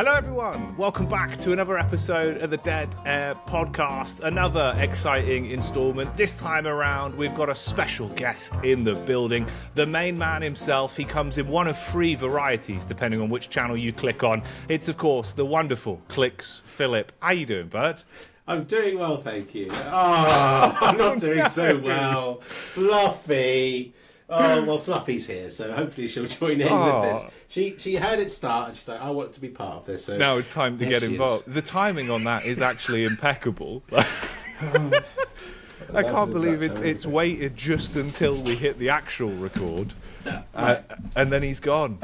Hello everyone, welcome back to another episode of the Dead Air podcast, another exciting installment. This time around we've got a special guest in the building, the main man himself. He comes in one of three varieties depending on which channel you click on. It's of course the wonderful Philip. How you doing, bud? I'm doing well, thank you. Oh, I'm not doing so well. Fluffy. Oh, well, Fluffy's here, so hopefully she'll join in with this. She heard it start, and she's like, I want to be part of this. So now it's time to get involved. The timing on that is actually impeccable. I can't believe it's waited just until we hit the actual record, and then he's gone.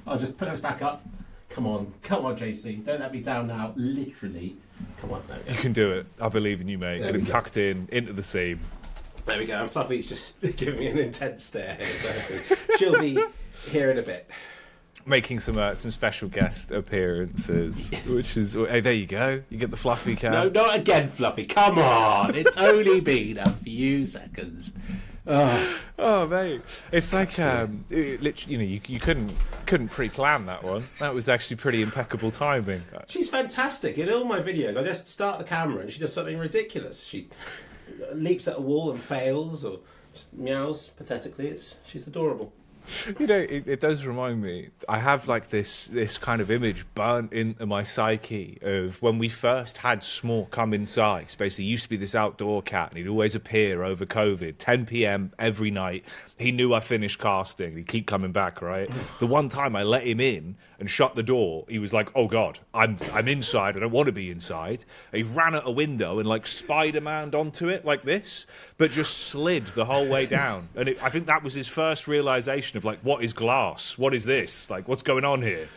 I'll just put this back up. Come on, JC. Don't let me down now. Literally. Come on, there we go. You can do it. I believe in you, mate. Get him tucked in, into the seam. There we go, and Fluffy's just giving me an intense stare here, so she'll be here in a bit. Making some special guest appearances, which is... Hey, there you go. You get the Fluffy cam. No, not again, Fluffy. Come on. It's only been a few seconds. Oh, mate. It's like, literally, you couldn't pre-plan that one. That was actually pretty impeccable timing. She's fantastic. In all my videos, I just start the camera and she does something ridiculous. She leaps at a wall and fails, or just meows pathetically. She's adorable. You know, it does remind me, I have like this kind of image burnt into my psyche of when we first had S'more come inside. Basically, he used to be this outdoor cat, and he'd always appear over COVID, 10 p.m. every night. He knew I finished casting. He'd keep coming back, right? The one time I let him in and shut the door, he was like, oh God, I'm inside. I don't want to be inside. He ran at a window and like Spider-Man'd onto it like this, but just slid the whole way down. And I think that was his first realization of like, what is glass? What is this? Like, what's going on here?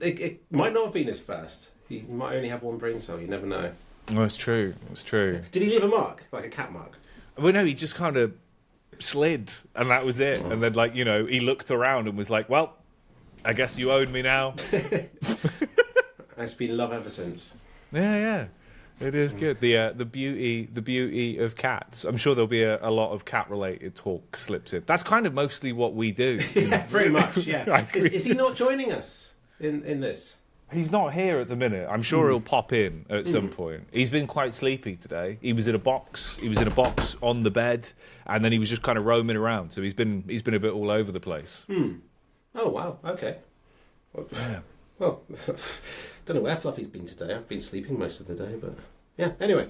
It might not have been his first. He might only have one brain cell. You never know. Oh, it's true. It's true. Did he leave a mark? Like a cat mark? Well, no, he just kind of slid and that was it. And then like, you know, he looked around and was like, well, I guess you own me now. It's been love ever since. Yeah. It is good. The beauty of cats. I'm sure there'll be a lot of cat-related talk slips in. That's kind of mostly what we do. Yeah, very much, yeah. Is he not joining us in this? He's not here at the minute. I'm sure he'll pop in at some point. He's been quite sleepy today. He was in a box. He was in a box on the bed, and then he was just kind of roaming around. So he's been a bit all over the place. Oh, wow. Okay. Well, don't know where Fluffy's been today. I've been sleeping most of the day, but yeah. Anyway,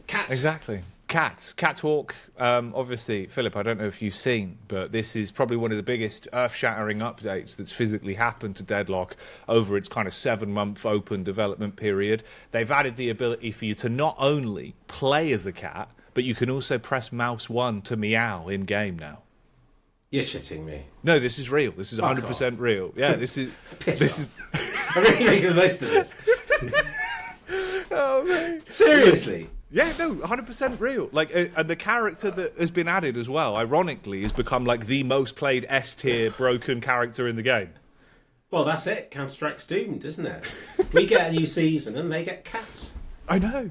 cats. Exactly. Cat talk. Obviously, Philip, I don't know if you've seen, but this is probably one of the biggest earth-shattering updates that's physically happened to Deadlock over its kind of 7-month open development period. They've added the ability for you to not only play as a cat, but you can also press mouse 1 to meow in-game now. You're shitting me. No, this is real. This is 100% real. Yeah, this is... I'm really making the most of this. Oh, man. Seriously? Yeah, no, 100% real. Like, and the character that has been added as well, ironically, has become like the most played S-tier broken character in the game. Well, that's it. Counter-Strike's doomed, isn't it? We get a new season and they get cats. I know.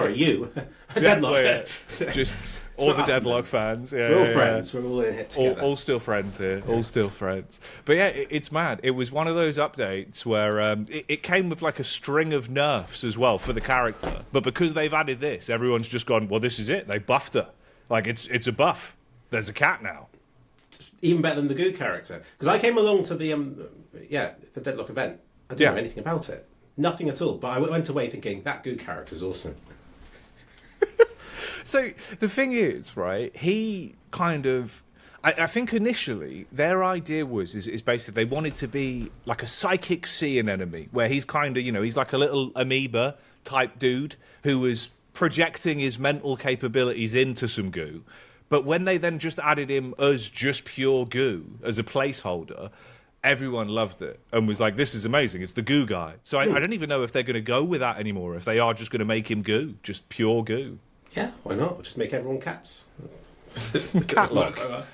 You. Deadlock. Yeah. Just all the Deadlock fans. Yeah, we're all friends. We're all in it together. All still friends here. Yeah. All still friends. But yeah, it's mad. It was one of those updates where it came with like a string of nerfs as well for the character. But because they've added this, everyone's just gone, well, this is it. They buffed her. Like, it's a buff. There's a cat now. Even better than the Goo character. Because I came along to the Deadlock event. I didn't know anything about it. Nothing at all. But I went away thinking, that Goo character's awesome. So the thing is, right, he kind of... I think initially their idea is basically they wanted to be like a psychic seeing enemy, where he's kind of, he's like a little amoeba type dude who was projecting his mental capabilities into some goo. But when they then just added him as just pure goo, as a placeholder, everyone loved it and was like, this is amazing, it's the goo guy. So I don't even know if they're going to go with that anymore, if they are just going to make him goo, just pure goo. Yeah, why not? We'll just make everyone cats. Catlock.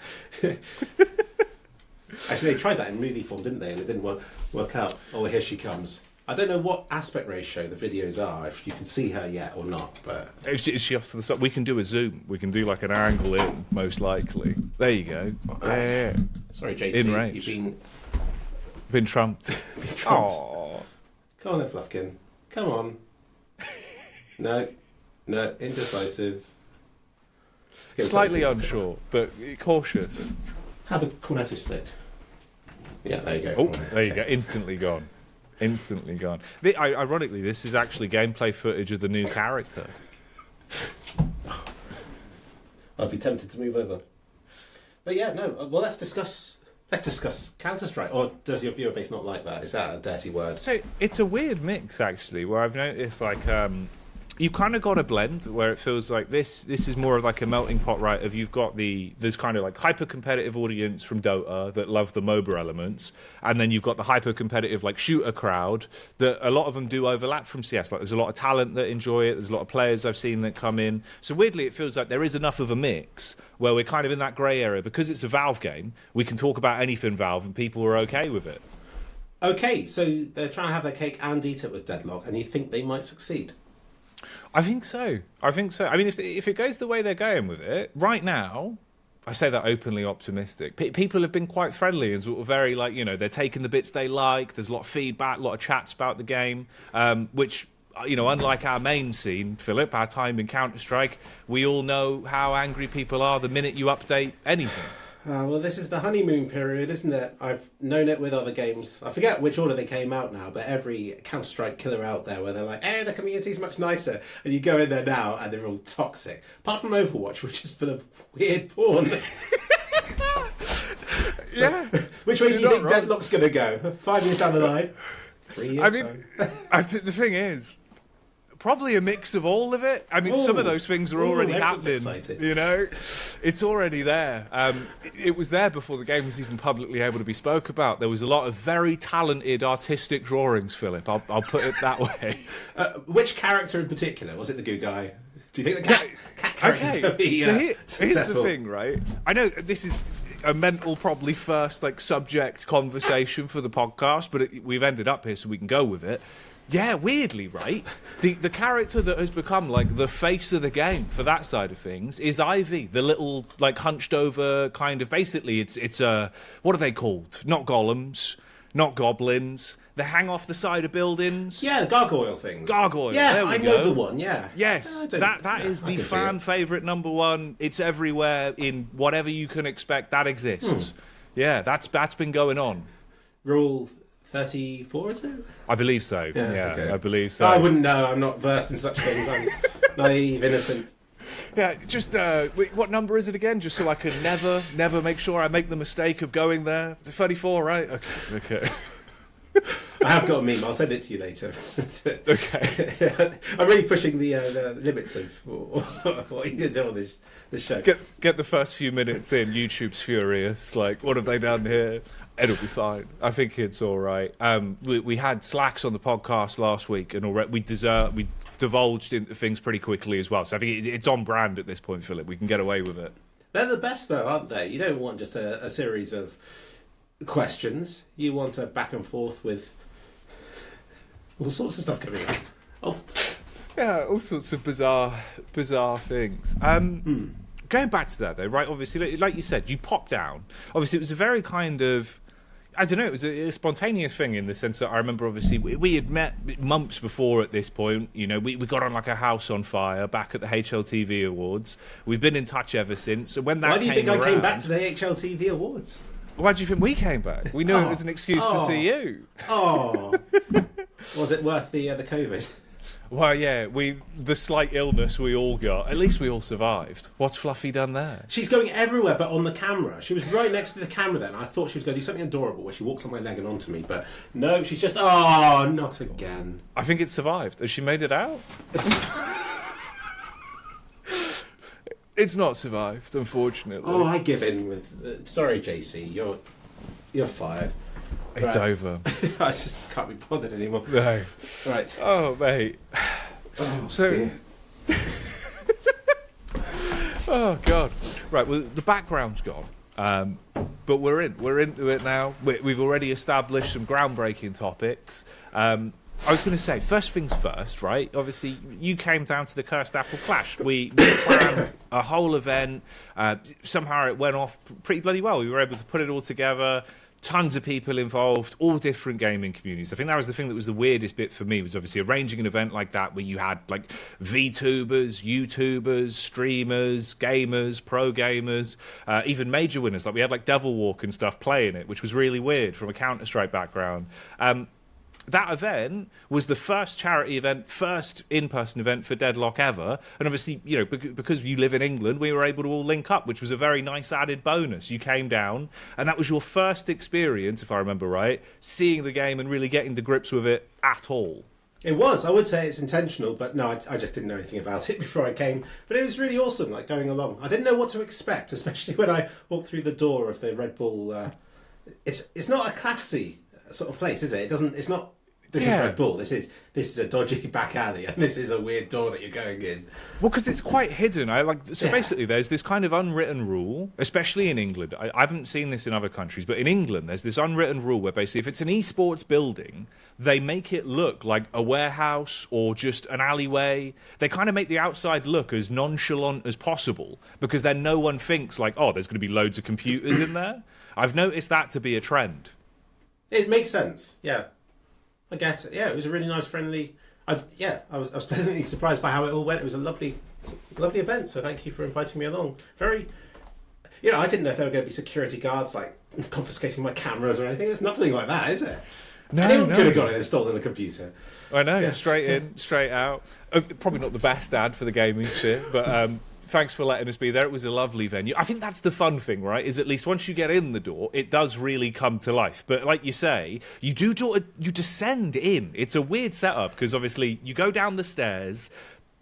Actually, they tried that in movie form, didn't they? And it didn't work out. Oh, here she comes. I don't know what aspect ratio the videos are, if you can see her yet or not. But is she off to the side? We can do a zoom. We can do like an angle in, most likely. There you go. Sorry, JC. In range. You've been Been trumped. Come on then, Fluffkin. Come on. No, indecisive. Slightly unsure, but cautious. Have a cornetto stick. Yeah, there you go. Oh, there you go. Instantly gone. Instantly gone. Ironically, this is actually gameplay footage of the new character. I'd be tempted to move over. But yeah, no. Well, let's discuss Counter-Strike. Or does your viewer base not like that? Is that a dirty word? So it's a weird mix, actually, where I've noticed, like, you kind of got a blend where it feels like this is more of like a melting pot, right? Of you've got there's kind of like hyper-competitive audience from Dota that love the MOBA elements, and then you've got the hyper-competitive like shooter crowd that a lot of them do overlap from CS. Like there's a lot of talent that enjoy it. There's a lot of players I've seen that come in. So weirdly, it feels like there is enough of a mix where we're kind of in that grey area because it's a Valve game. We can talk about anything Valve, and people are okay with it. Okay, so they're trying to have their cake and eat it with Deadlock, and you think they might succeed? I think so. I mean, if it goes the way they're going with it, right now, I say that openly optimistic. People have been quite friendly and sort of very, like, you know, they're taking the bits they like. There's a lot of feedback, a lot of chats about the game, which, you know, unlike our main scene, Philip, our time in Counter-Strike, we all know how angry people are the minute you update anything. Well, this is the honeymoon period, isn't it? I've known it with other games. I forget which order they came out now, but every Counter-Strike killer out there where they're like, hey, the community's much nicer. And you go in there now and they're all toxic. Apart from Overwatch, which is full of weird porn. Yeah. Which way do you think Deadlock's going to go? 5 years down the line? 3 years? I mean, I think the thing is, probably a mix of all of it. I mean, some of those things are already happening. Excited. You know, it's already there. It was there before the game was even publicly able to be spoke about. There was a lot of very talented artistic drawings, Philip. I'll put it that way. Which character in particular? Was it the goo guy? Do you think the cat character's going to be successful? Here's the thing, right? I know this is a mental, probably first like subject conversation for the podcast, but we've ended up here, so we can go with it. Yeah, weirdly, right? The character that has become like the face of the game for that side of things is Ivy, the little like hunched over kind of. Basically, it's what are they called? Not golems, not goblins. They hang off the side of buildings. Yeah, gargoyle things. Gargoyle. Yeah, there we I go. know the one. Yeah. Yes, that is the fan favorite number one. It's everywhere in whatever you can expect. That exists. Yeah, that's been going on. Rule 34, is it? I believe so. Yeah, okay. I believe so. I wouldn't know. I'm not versed in such things. I'm naive, innocent. Yeah, just what number is it again? Just so I can never make sure I make the mistake of going there. 34, right? Okay. I have got a meme. I'll send it to you later. Okay. I'm really pushing the limits of what you can do on this show. Get the first few minutes in. YouTube's furious. Like, what have they done here? It'll be fine. I think it's all right. We had slacks on the podcast last week, and already we divulged into things pretty quickly as well. So I think it's on brand at this point, Philip. We can get away with it. They're the best, though, aren't they? You don't want just a series of questions. You want a back and forth with all sorts of stuff coming up. Oh. Yeah, all sorts of bizarre things. Going back to that, though, right? Obviously, like you said, you popped down. Obviously, it was a very kind of, I don't know, it was a spontaneous thing in the sense that I remember, obviously, we had met months before at this point. You know, we got on like a house on fire back at the HLTV Awards. We've been in touch ever since. So when that Why do you think I came back to the HLTV Awards? Why do you think we came back? We knew it was an excuse to see you. Oh. Was it worth the COVID? Well, yeah, the slight illness we all got. At least we all survived. What's Fluffy done there? She's going everywhere, but on the camera. She was right next to the camera then. I thought she was going to do something adorable where she walks on my leg and onto me, but no, she's just, not again. I think it survived. Has she made it out? It's not survived, unfortunately. Oh, I give in with... sorry, JC, you're fired. It's over. I just can't be bothered anymore. No. Right. Oh, mate. Oh, so... dear. Oh, God. Right, well, the background's gone. But we're into it now. We've already established some groundbreaking topics. I was going to say, first things first, right? Obviously, you came down to the Cursed Apple Clash. We planned a whole event. Somehow it went off pretty bloody well. We were able to put it all together, tons of people involved, all different gaming communities. I think that was the thing that was the weirdest bit for me, was obviously arranging an event like that where you had like VTubers, YouTubers, streamers, gamers, pro gamers, even major winners. Like we had like Devil Walk and stuff playing it, which was really weird from a Counter-Strike background. That event was the first charity event, first in-person event for Deadlock ever. And obviously, you know, because you live in England, we were able to all link up, which was a very nice added bonus. You came down, and that was your first experience, if I remember right, seeing the game and really getting to grips with it at all. It was. I would say it's intentional, but no, I just didn't know anything about it before I came. But it was really awesome, like, going along. I didn't know what to expect, especially when I walked through the door of the Red Bull. It's not a classy sort of place, is it? It's not... This is Red Bull. This is a dodgy back alley, and this is a weird door that you're going in. Well, because it's quite hidden. Basically, there's this kind of unwritten rule, especially in England. I haven't seen this in other countries, but in England, there's this unwritten rule where basically, if it's an esports building, they make it look like a warehouse or just an alleyway. They kind of make the outside look as nonchalant as possible, because then no one thinks like, oh, there's going to be loads of computers in there. I've noticed that to be a trend. It makes sense. Yeah. I get it. Yeah, it was a really nice, friendly. I was pleasantly surprised by how it all went. It was a lovely event. So thank you for inviting me along. Very, I didn't know if there were going to be security guards like confiscating my cameras or anything. There's nothing like that, is there? No, anyone could have got it installed in a computer. I know, straight in, straight out. Probably not the best ad for the gaming sphere, but. Thanks for letting us be there. It was a lovely venue. I think that's the fun thing, right? Is at least once you get in the door, it does really come to life. But like you say, you descend in. It's a weird setup because obviously you go down the stairs,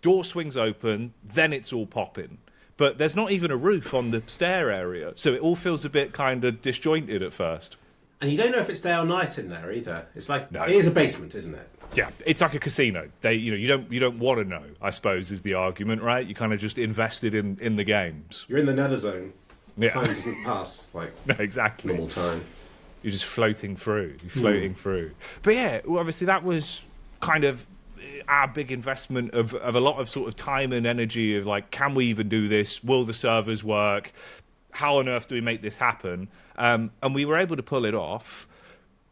door swings open, then it's all popping. But there's not even a roof on the stair area, so it all feels a bit kind of disjointed at first. And you don't know if it's day or night in there either. It's like It is a basement, isn't it? Yeah, it's like a casino. You don't want to know, I suppose, is the argument, right? You kind of just invested in the games. You're in the nether zone. Yeah. Time doesn't pass like no, exactly. normal time. You're just floating through. Through. But yeah, well, obviously that was kind of our big investment of a lot of sort of time and energy of like, can we even do this? Will the servers work? How on earth do we make this happen? And we were able to pull it off.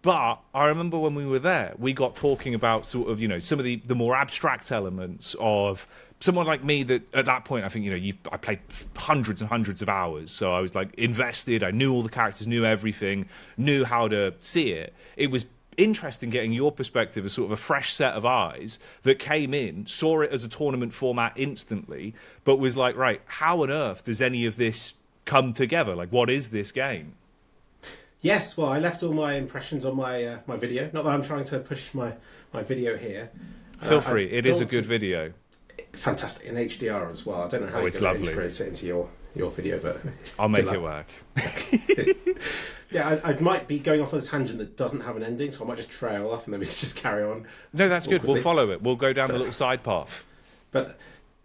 But I remember when we were there, we got talking about sort of, some of the more abstract elements of someone like me that at that point, I think, I played hundreds and hundreds of hours. So I was like invested. I knew all the characters, knew everything, knew how to see it. It was interesting getting your perspective as sort of a fresh set of eyes that came in, saw it as a tournament format instantly, but was like, right, how on earth does any of this come together? Like, what is this game? Yes, well, I left all my impressions on my my video. Not that I'm trying to push my video here. Feel free. It is a good video. Fantastic. In HDR as well. I don't know how you're going to integrate it into your video, but... I'll make it work. Yeah, I might be going off on a tangent that doesn't have an ending, so I might just trail off and then we can just carry on. No, that's good. We'll follow it. We'll go down the little side path. But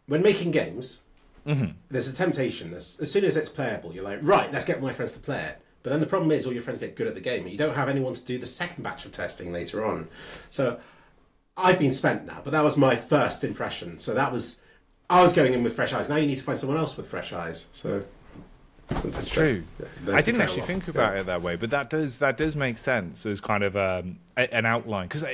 when making games, there's a temptation. As soon as it's playable, you're like, right, let's get my friends to play it. But then the problem is all your friends get good at the game and you don't have anyone to do the second batch of testing later on. So I've been spent now, but that was my first impression. So I was going in with fresh eyes. Now you need to find someone else with fresh eyes. So that's true. I didn't actually think about it that way, but that does make sense as kind of an outline. Because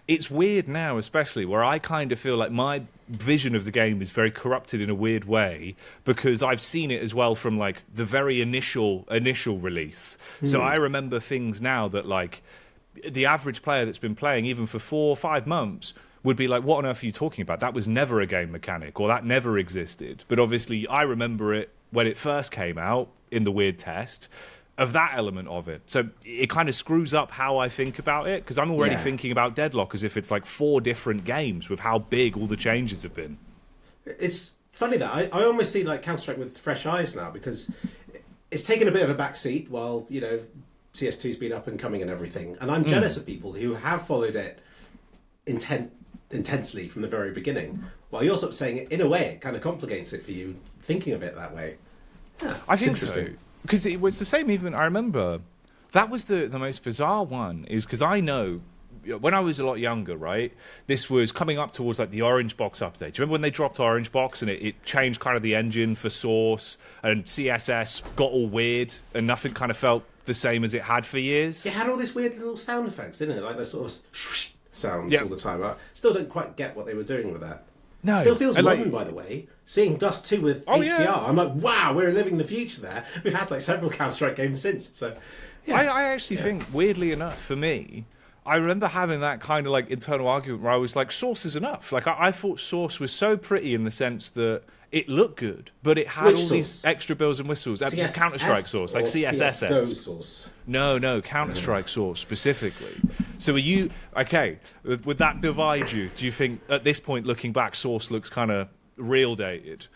it's weird now, especially where I kind of feel like my vision of the game is very corrupted in a weird way because I've seen it as well from like the very initial release. So I remember things now that like the average player that's been playing even for 4 or 5 months would be like, what on earth are you talking about? That was never a game mechanic or that never existed. But obviously I remember it when it first came out in the weird test of that element of it. So it kind of screws up how I think about it because I'm already thinking about Deadlock as if it's like 4 different games with how big all the changes have been. It's funny that I almost see like Counter-Strike with fresh eyes now because it's taken a bit of a backseat while, CS2's been up and coming and everything. And I'm jealous of people who have followed it intensely from the very beginning. While you're sort of saying it, in a way, it kind of complicates it for you thinking of it that way. Yeah, I think so. Because it was the same even, I remember, that was the most bizarre one, is because I know, when I was a lot younger, right, this was coming up towards like the Orange Box update. Do you remember when they dropped Orange Box and it changed kind of the engine for Source and CSS got all weird and nothing kind of felt the same as it had for years. It had all these weird little sound effects, didn't it? Like those sort of sounds all the time. I still don't quite get what they were doing with that. No. Still feels modern, by the way. Seeing Dust 2 with HDR, I'm like, wow, we're living the future there. We've had like several Counter-Strike games since. So, yeah. I actually think, weirdly enough, for me, I remember having that kind of like internal argument where I was like, Source is enough. Like I thought Source was so pretty in the sense that it looked good, but it had all these extra bells and whistles. Counter-Strike Source, like CSS. Source. No, Counter-Strike Source specifically. So are you, okay, would that divide you? Do you think at this point, looking back, Source looks kind of real dated?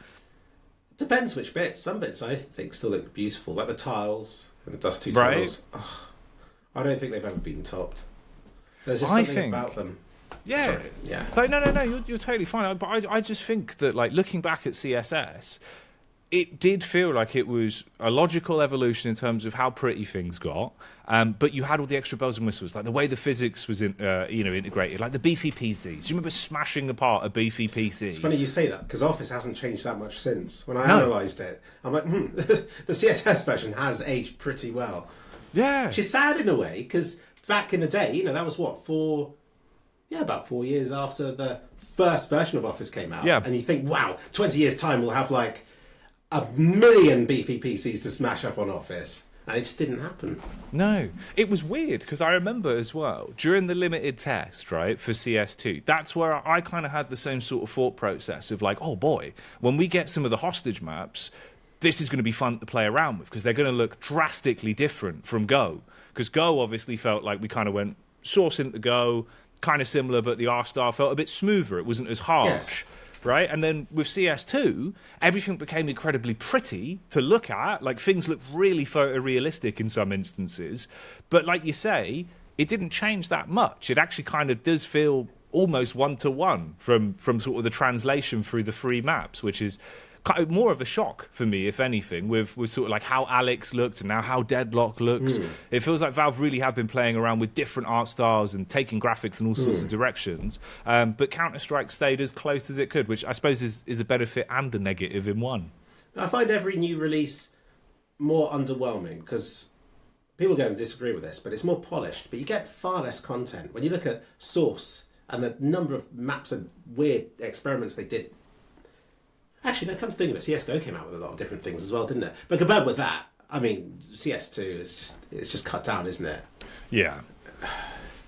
Depends which bits. Some bits I think still look beautiful, like the tiles and the Dust 2 tiles. Oh, I don't think they've ever been topped. There's just something about them. Yeah. Sorry. Yeah. Like, no, you're totally fine. But I just think that, like, looking back at CSS, it did feel like it was a logical evolution in terms of how pretty things got. But you had all the extra bells and whistles, like the way the physics was integrated, like the beefy PCs. Do you remember smashing apart a beefy PC? It's funny you say that, because Office hasn't changed that much since. When I analysed it, I'm like, the CSS version has aged pretty well. Yeah. Which is sad in a way, because back in the day, that was what, about 4 years after the first version of Office came out. Yeah. And you think, wow, 20 years' time we'll have like 1 million beefy PCs to smash up on Office. And it just didn't happen. No. It was weird, because I remember as well, during the limited test, right, for CS2, that's where I kind of had the same sort of thought process of like, oh boy, when we get some of the hostage maps, this is going to be fun to play around with, because they're going to look drastically different from Go. Because Go obviously felt like we kind of went Source into Go, kind of similar, but the R-Star felt a bit smoother. It wasn't as harsh, right? And then with CS2, everything became incredibly pretty to look at. Like, things looked really photorealistic in some instances. But like you say, it didn't change that much. It actually kind of does feel almost one-to-one from sort of the translation through the free maps, which is more of a shock for me, if anything, with sort of like how Alex looked and now how Deadlock looks. It feels like Valve really have been playing around with different art styles and taking graphics in all sorts of directions. But Counter-Strike stayed as close as it could, which I suppose is a benefit and a negative in one. I find every new release more underwhelming, because people are going to disagree with this, but it's more polished, but you get far less content. When you look at Source and the number of maps and weird experiments they did. Actually, no, come to think of it, CSGO came out with a lot of different things as well, didn't it? But compared with that, I mean, CS2 is just cut down, isn't it? Yeah.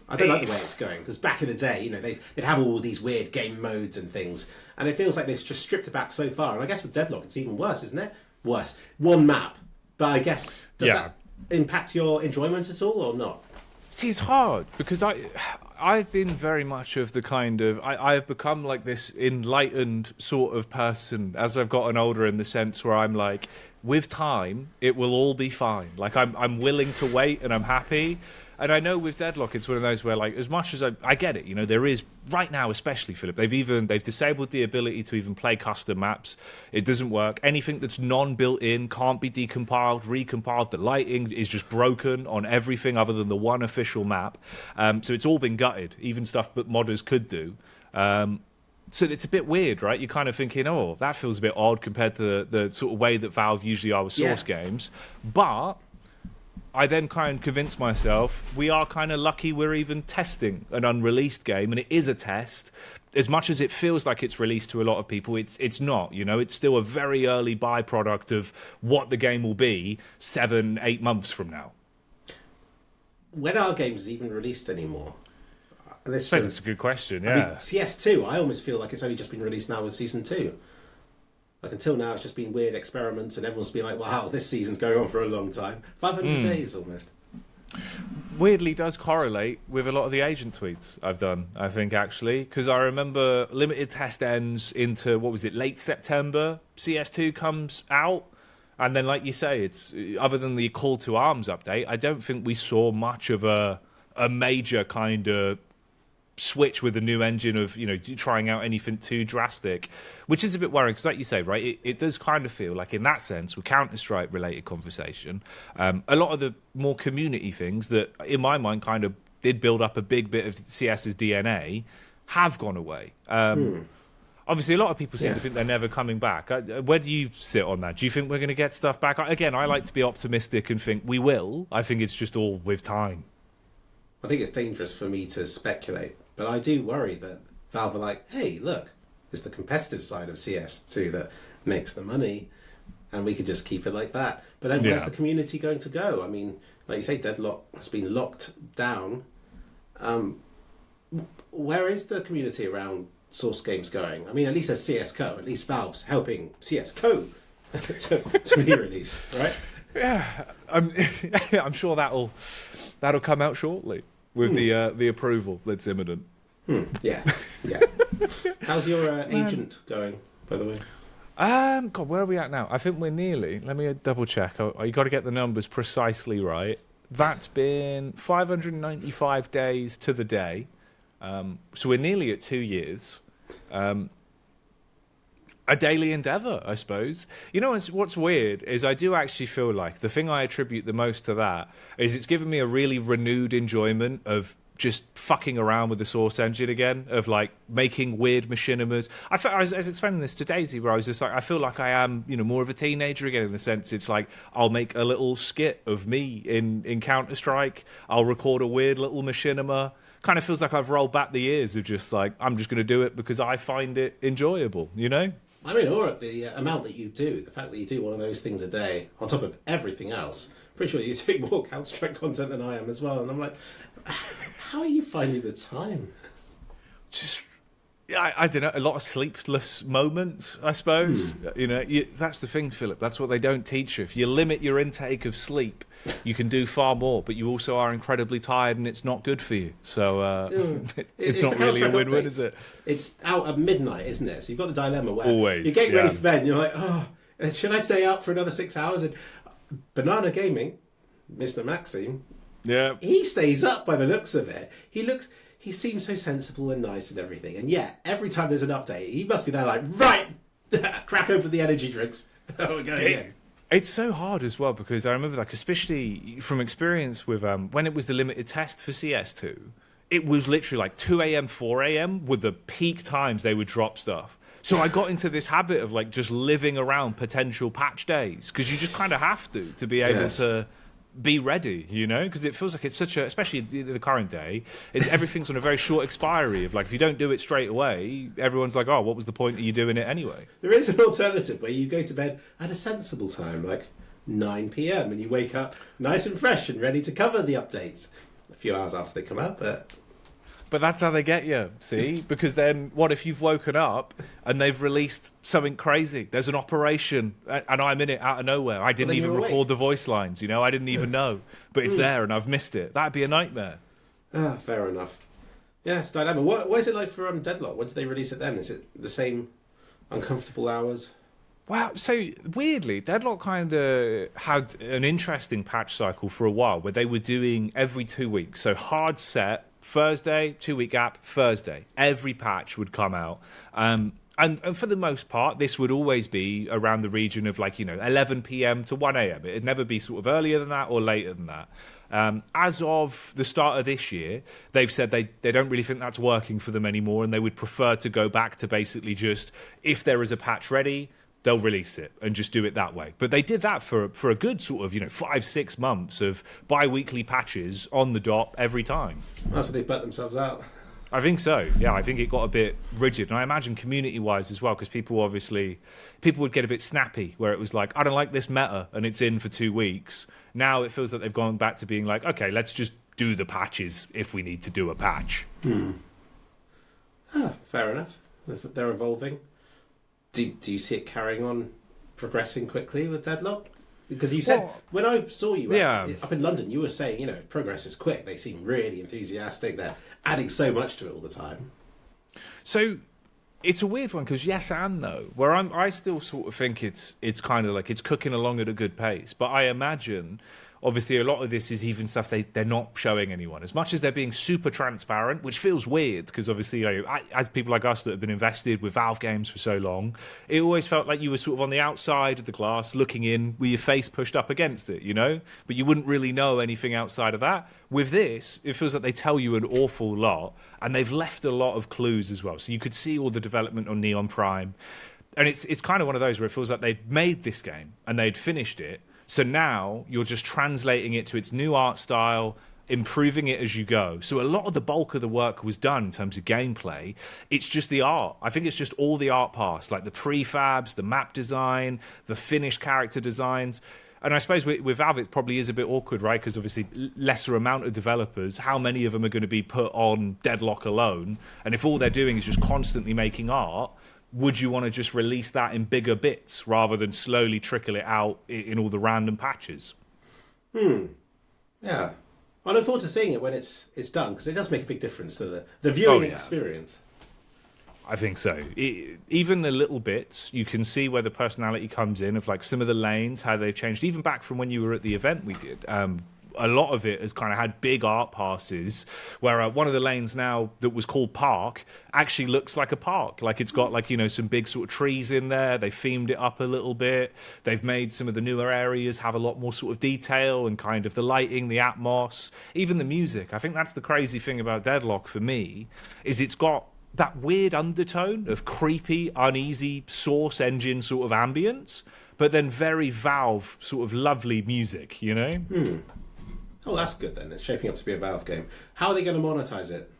I don't like the way it's going, because back in the day, they'd have all these weird game modes and things, and it feels like they've just stripped it back so far. And I guess with Deadlock, it's even worse, isn't it? Worse. One map. But I guess, does that impact your enjoyment at all, or not? See, it's hard, because I've been very much of the kind of... I have become like this enlightened sort of person as I've gotten older, in the sense where I'm like, with time, it will all be fine. Like, I'm willing to wait and I'm happy. And I know with Deadlock, it's one of those where, like, as much as I get it, there is, right now especially, Philip, they've disabled the ability to even play custom maps. It doesn't work. Anything that's non-built-in can't be decompiled, recompiled. The lighting is just broken on everything other than the one official map. So it's all been gutted, even stuff that modders could do. So it's a bit weird, right? You're kind of thinking, oh, that feels a bit odd compared to the sort of way that Valve usually are with Source games. But I then kind of convinced myself we are kind of lucky we're even testing an unreleased game, and it is a test. As much as it feels like it's released to a lot of people, it's not. It's still a very early byproduct of what the game will be 7-8 months from now. When are games even released anymore? That's a good question, yeah. I mean, CS2, I almost feel like it's only just been released now with Season 2. Like, until now, it's just been weird experiments, and everyone's been like, wow, this season's going on for a long time. 500 days, almost. Weirdly does correlate with a lot of the agent tweets I've done, I think, actually. Because I remember limited test ends into, late September. CS2 comes out. And then, like you say, it's other than the Call to Arms update, I don't think we saw much of a major kind of switch with a new engine of trying out anything too drastic, which is a bit worrying, because like you say, right, it does kind of feel like, in that sense, with Counter-Strike related conversation, a lot of the more community things that in my mind kind of did build up a big bit of CS's DNA have gone away. Obviously, a lot of people seem to think they're never coming back. Where do you sit on that? Do you think we're going to get stuff back? Again, I like to be optimistic and think we will. I think it's just all with time. I think it's dangerous for me to speculate, but I do worry that Valve are like, hey, look, it's the competitive side of CS2 that makes the money, and we could just keep it like that. But then where's the community going to go? I mean, like you say, Deadlock has been locked down. Where is the community around Source games going? I mean, at least there's CS:GO. At least Valve's helping CS:GO to be released, right? Yeah, I'm sure that'll come out shortly with the approval that's imminent. Yeah. How's your agent going, by the way? God, where are we at now? I think we're nearly. Let me double check. You got to get the numbers precisely right. That's been 595 days to the day. So we're nearly at 2 years. A daily endeavour, I suppose. You know, what's weird is I do actually feel like the thing I attribute the most to that is it's given me a really renewed enjoyment of just fucking around with the Source engine again, of like making weird machinimas. I was explaining this to Daisy, where I was just like, I feel like I am, more of a teenager again, in the sense it's like I'll make a little skit of me in Counter-Strike. I'll record a weird little machinima. Kind of feels like I've rolled back the years of just like, I'm just going to do it because I find it enjoyable, I mean, or the amount that you do, the fact that you do one of those things a day on top of everything else. Pretty sure you do more Counter-Strike content than I am as well. And I'm like, how are you finding the time? Just, I don't know, a lot of sleepless moments, I suppose. That's the thing, Philip. That's what they don't teach you. If you limit your intake of sleep, you can do far more, but you also are incredibly tired and it's not good for you. So it's not really a win-win, is it? It's out at midnight, isn't it? So you've got the dilemma where Always, you're getting ready for bed and you're like, oh, should I stay up for another 6 hours? And Banana Gaming, Mr. Maxime, he stays up by the looks of it. He seems so sensible and nice and everything. And yet, every time there's an update, he must be there like, right, crack open the energy drinks. We're going again. It's so hard as well, because I remember, like, especially from experience with when it was the limited test for CS2, it was literally like 2 a.m., 4 a.m. were the peak times they would drop stuff. So I got into this habit of like just living around potential patch days, because you just kind of have to be able to be ready, because it feels like it's such a, especially the current day, everything's on a very short expiry of like, if you don't do it straight away, everyone's like, oh, what was the point of you doing it anyway? There is an alternative where you go to bed at a sensible time, like 9 p.m, and you wake up nice and fresh and ready to cover the updates a few hours after they come out, But that's how they get you, see? Because then what if you've woken up and they've released something crazy? There's an operation and I'm in it out of nowhere. I didn't even record the voice lines, I didn't even know. But it's there and I've missed it. That'd be a nightmare. Fair enough. Yeah, it's dilemma. What is it like for Deadlock? When did they release it then? Is it the same uncomfortable hours? Wow, so weirdly, Deadlock kind of had an interesting patch cycle for a while where they were doing every 2 weeks. So hard set, Thursday, 2-week gap, Thursday. Every patch would come out. And for the most part, this would always be around the region of 11 p.m. to 1 a.m. It'd never be sort of earlier than that or later than that. As of the start of this year, they've said they don't really think that's working for them anymore, and they would prefer to go back to basically just, if there is a patch ready, they'll release it and just do it that way. But they did that for a good sort of 5-6 months of bi-weekly patches on the dot every time. Oh, so they burnt themselves out. I think so. Yeah, I think it got a bit rigid, and I imagine community-wise as well, because people would get a bit snappy, where it was like, I don't like this meta, and it's in for 2 weeks. Now it feels like they've gone back to being like, okay, let's just do the patches if we need to do a patch. Fair enough. They're evolving. Do you see it carrying on, progressing quickly with Deadlock? Because you said, when I saw you up in London, you were saying, progress is quick. They seem really enthusiastic. They're adding so much to it all the time. So it's a weird one, because yes and no. Where I still sort of think it's kind of like it's cooking along at a good pace. But I imagine obviously a lot of this is even stuff they're not showing anyone. As much as they're being super transparent, which feels weird because obviously, as people like us that have been invested with Valve games for so long, it always felt like you were sort of on the outside of the glass looking in with your face pushed up against it, but you wouldn't really know anything outside of that. With this, it feels like they tell you an awful lot, and they've left a lot of clues as well. So you could see all the development on Neon Prime, and it's kind of one of those where it feels like they'd made this game and they'd finished it. So now you're just translating it to its new art style, improving it as you go. So a lot of the bulk of the work was done in terms of gameplay. It's just the art. I think it's just all the art parts, like the prefabs, the map design, the finished character designs. And I suppose with Valve, it probably is a bit awkward, right? Because obviously lesser amount of developers, how many of them are going to be put on Deadlock alone? And if all they're doing is just constantly making art, would you want to just release that in bigger bits rather than slowly trickle it out in all the random patches? Yeah. I look forward to seeing it when it's done, because it does make a big difference to the viewing experience. I think so. Even the little bits, you can see where the personality comes in of like some of the lanes, how they've changed. Even back from when you were at the event we did, a lot of it has kind of had big art passes where one of the lanes now that was called Park actually looks like a park. Like it's got like, some big sort of trees in there. They themed it up a little bit. They've made some of the newer areas have a lot more sort of detail and kind of the lighting, the atmos, even the music. I think that's the crazy thing about Deadlock for me, is it's got that weird undertone of creepy, uneasy Source engine sort of ambience, but then very Valve sort of lovely music, Oh, that's good then. It's shaping up to be a Valve game. How are they going to monetize it?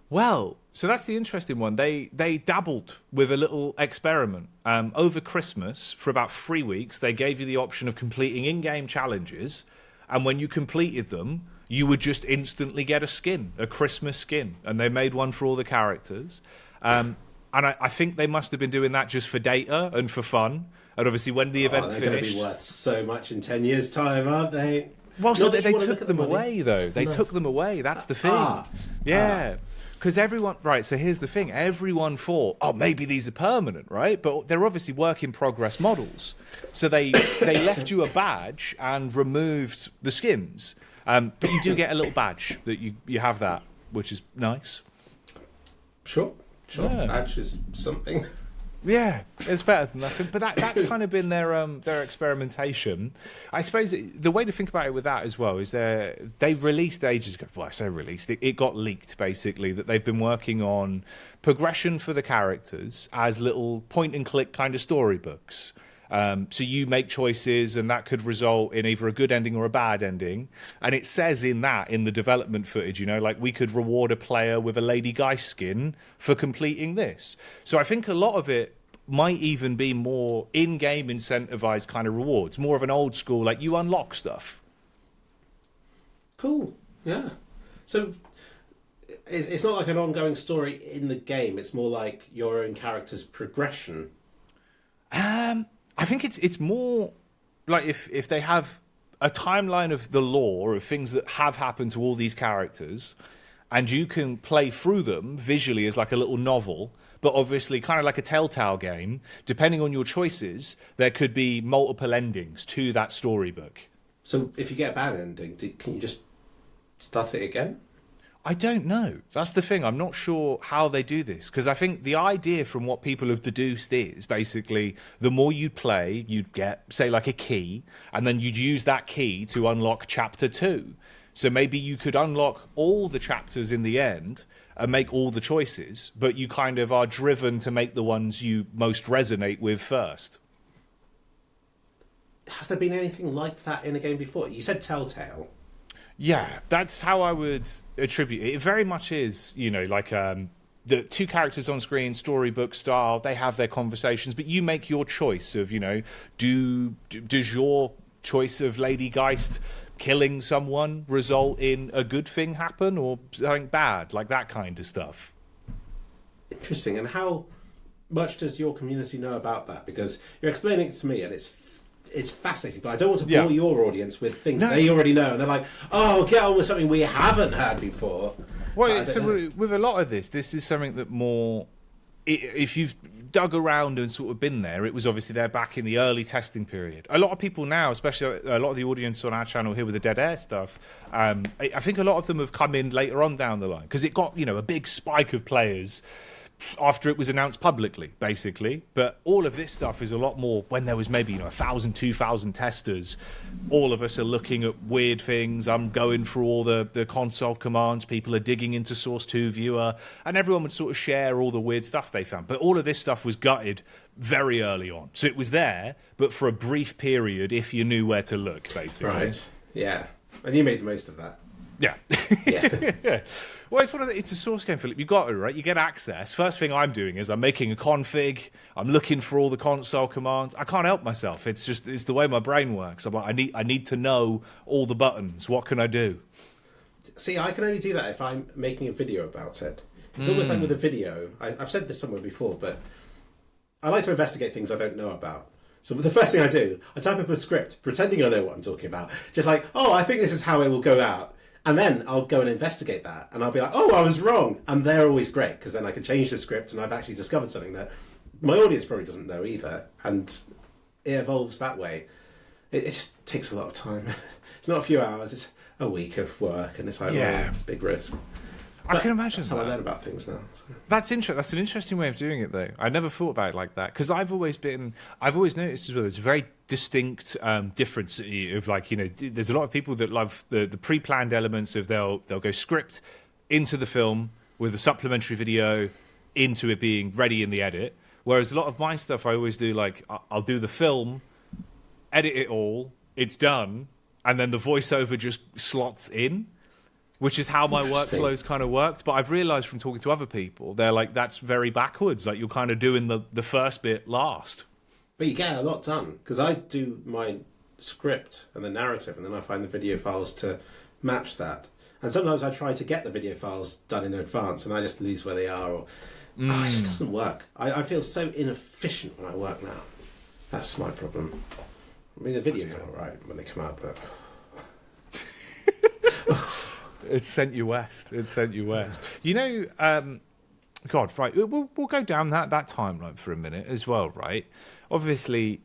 Well, so that's the interesting one. They dabbled with a little experiment. Over Christmas, for about 3 weeks, they gave you the option of completing in-game challenges, and when you completed them, you would just instantly get a Christmas skin, and they made one for all the characters. And I think they must have been doing that just for data and for fun. And obviously when the event they're finished... going to be worth so much in 10 years' time, aren't they? Well, so they took them away, though. They took them away. That's the thing. Yeah. Because everyone... Right, so here's the thing. Everyone thought, maybe these are permanent, right? But they're obviously work-in-progress models. So they left you a badge and removed the skins. But you do get a little badge that you have that, which is nice. Sure. Yeah. Badge is something. Yeah, it's better than nothing. But that's kind of been their experimentation. I suppose the way to think about it with that as well is they released ages ago. Well, I say released. It got leaked, basically, that they've been working on progression for the characters as little point-and-click kind of storybooks. So you make choices, and that could result in either a good ending or a bad ending. And it says in the development footage, like we could reward a player with a Lady Geist skin for completing this. So I think a lot of it might even be more in-game incentivized kind of rewards, more of an old school, like you unlock stuff. Cool. Yeah. So it's not like an ongoing story in the game. It's more like your own character's progression. I think it's more like if they have a timeline of the lore of things that have happened to all these characters, and you can play through them visually as like a little novel, but obviously kind of like a Telltale game, depending on your choices, there could be multiple endings to that storybook. So if you get a bad ending, can you just start it again? I don't know. That's the thing. I'm not sure how they do this, because I think the idea from what people have deduced is basically the more you play, you'd get, say, like a key, and then you'd use that key to unlock chapter 2. So maybe you could unlock all the chapters in the end and make all the choices, but you kind of are driven to make the ones you most resonate with first. Has there been anything like that in a game before? You said Telltale. Yeah, that's how I would attribute it. It very much is, like the two characters on screen, storybook style, they have their conversations, but you make your choice of, does your choice of Lady Geist killing someone result in a good thing happen or something bad, like that kind of stuff. Interesting. And how much does your community know about that? Because you're explaining it to me and it's fascinating, but I don't want to bore your audience with things they already know. And they're like, get on with something we haven't heard before. Well, so with a lot of this is something that more if you've dug around and sort of been there, it was obviously there back in the early testing period. A lot of people now, especially a lot of the audience on our channel here with the Dead Air stuff, I think a lot of them have come in later on down the line because it got, a big spike of players after it was announced publicly, basically. But all of this stuff is a lot more when there was maybe 1,000, 2,000 testers. All of us are looking at weird things. I'm going through all the console commands. People are digging into Source 2 Viewer, and everyone would sort of share all the weird stuff they found. But all of this stuff was gutted very early on. So it was there, but for a brief period if you knew where to look, basically. Right, yeah. And you made the most of that. Yeah. Yeah. Well, it's a Source game, Philip. You got it, right? You get access. First thing I'm doing is I'm making a config. I'm looking for all the console commands. I can't help myself. It's the way my brain works. I'm like, I need to know all the buttons. What can I do? See, I can only do that if I'm making a video about it. It's almost like with a video. I've said this somewhere before, but I like to investigate things I don't know about. So the first thing I do, I type up a script, pretending I know what I'm talking about. Just like, I think this is how it will go out. And then I'll go and investigate that. And I'll be like, I was wrong. And they're always great, because then I can change the script and I've actually discovered something that my audience probably doesn't know either. And it evolves that way. It just takes a lot of time. It's not a few hours, it's a week of work. And it's like, it's a big risk. I can imagine that's how I learn about things now. That's an interesting way of doing it, though. I never thought about it like that, because I've always noticed as well. There's a very distinct difference of there's a lot of people that love the pre-planned elements of they'll go script into the film with a supplementary video into it being ready in the edit. Whereas a lot of my stuff, I always do I'll do the film, edit it all, it's done, and then the voiceover just slots in. Which is how my workflows kind of worked. But I've realised from talking to other people, they're like, that's very backwards. Like, you're kind of doing the first bit last. But you get a lot done. Because I do my script and the narrative, and then I find the video files to match that. And sometimes I try to get the video files done in advance, and I just lose where they are. Or it just doesn't work. I feel so inefficient when I work now. That's my problem. I mean, the videos are all right when they come out, but... It sent you west. God, right. We'll go down that timeline for a minute as well, right? Obviously,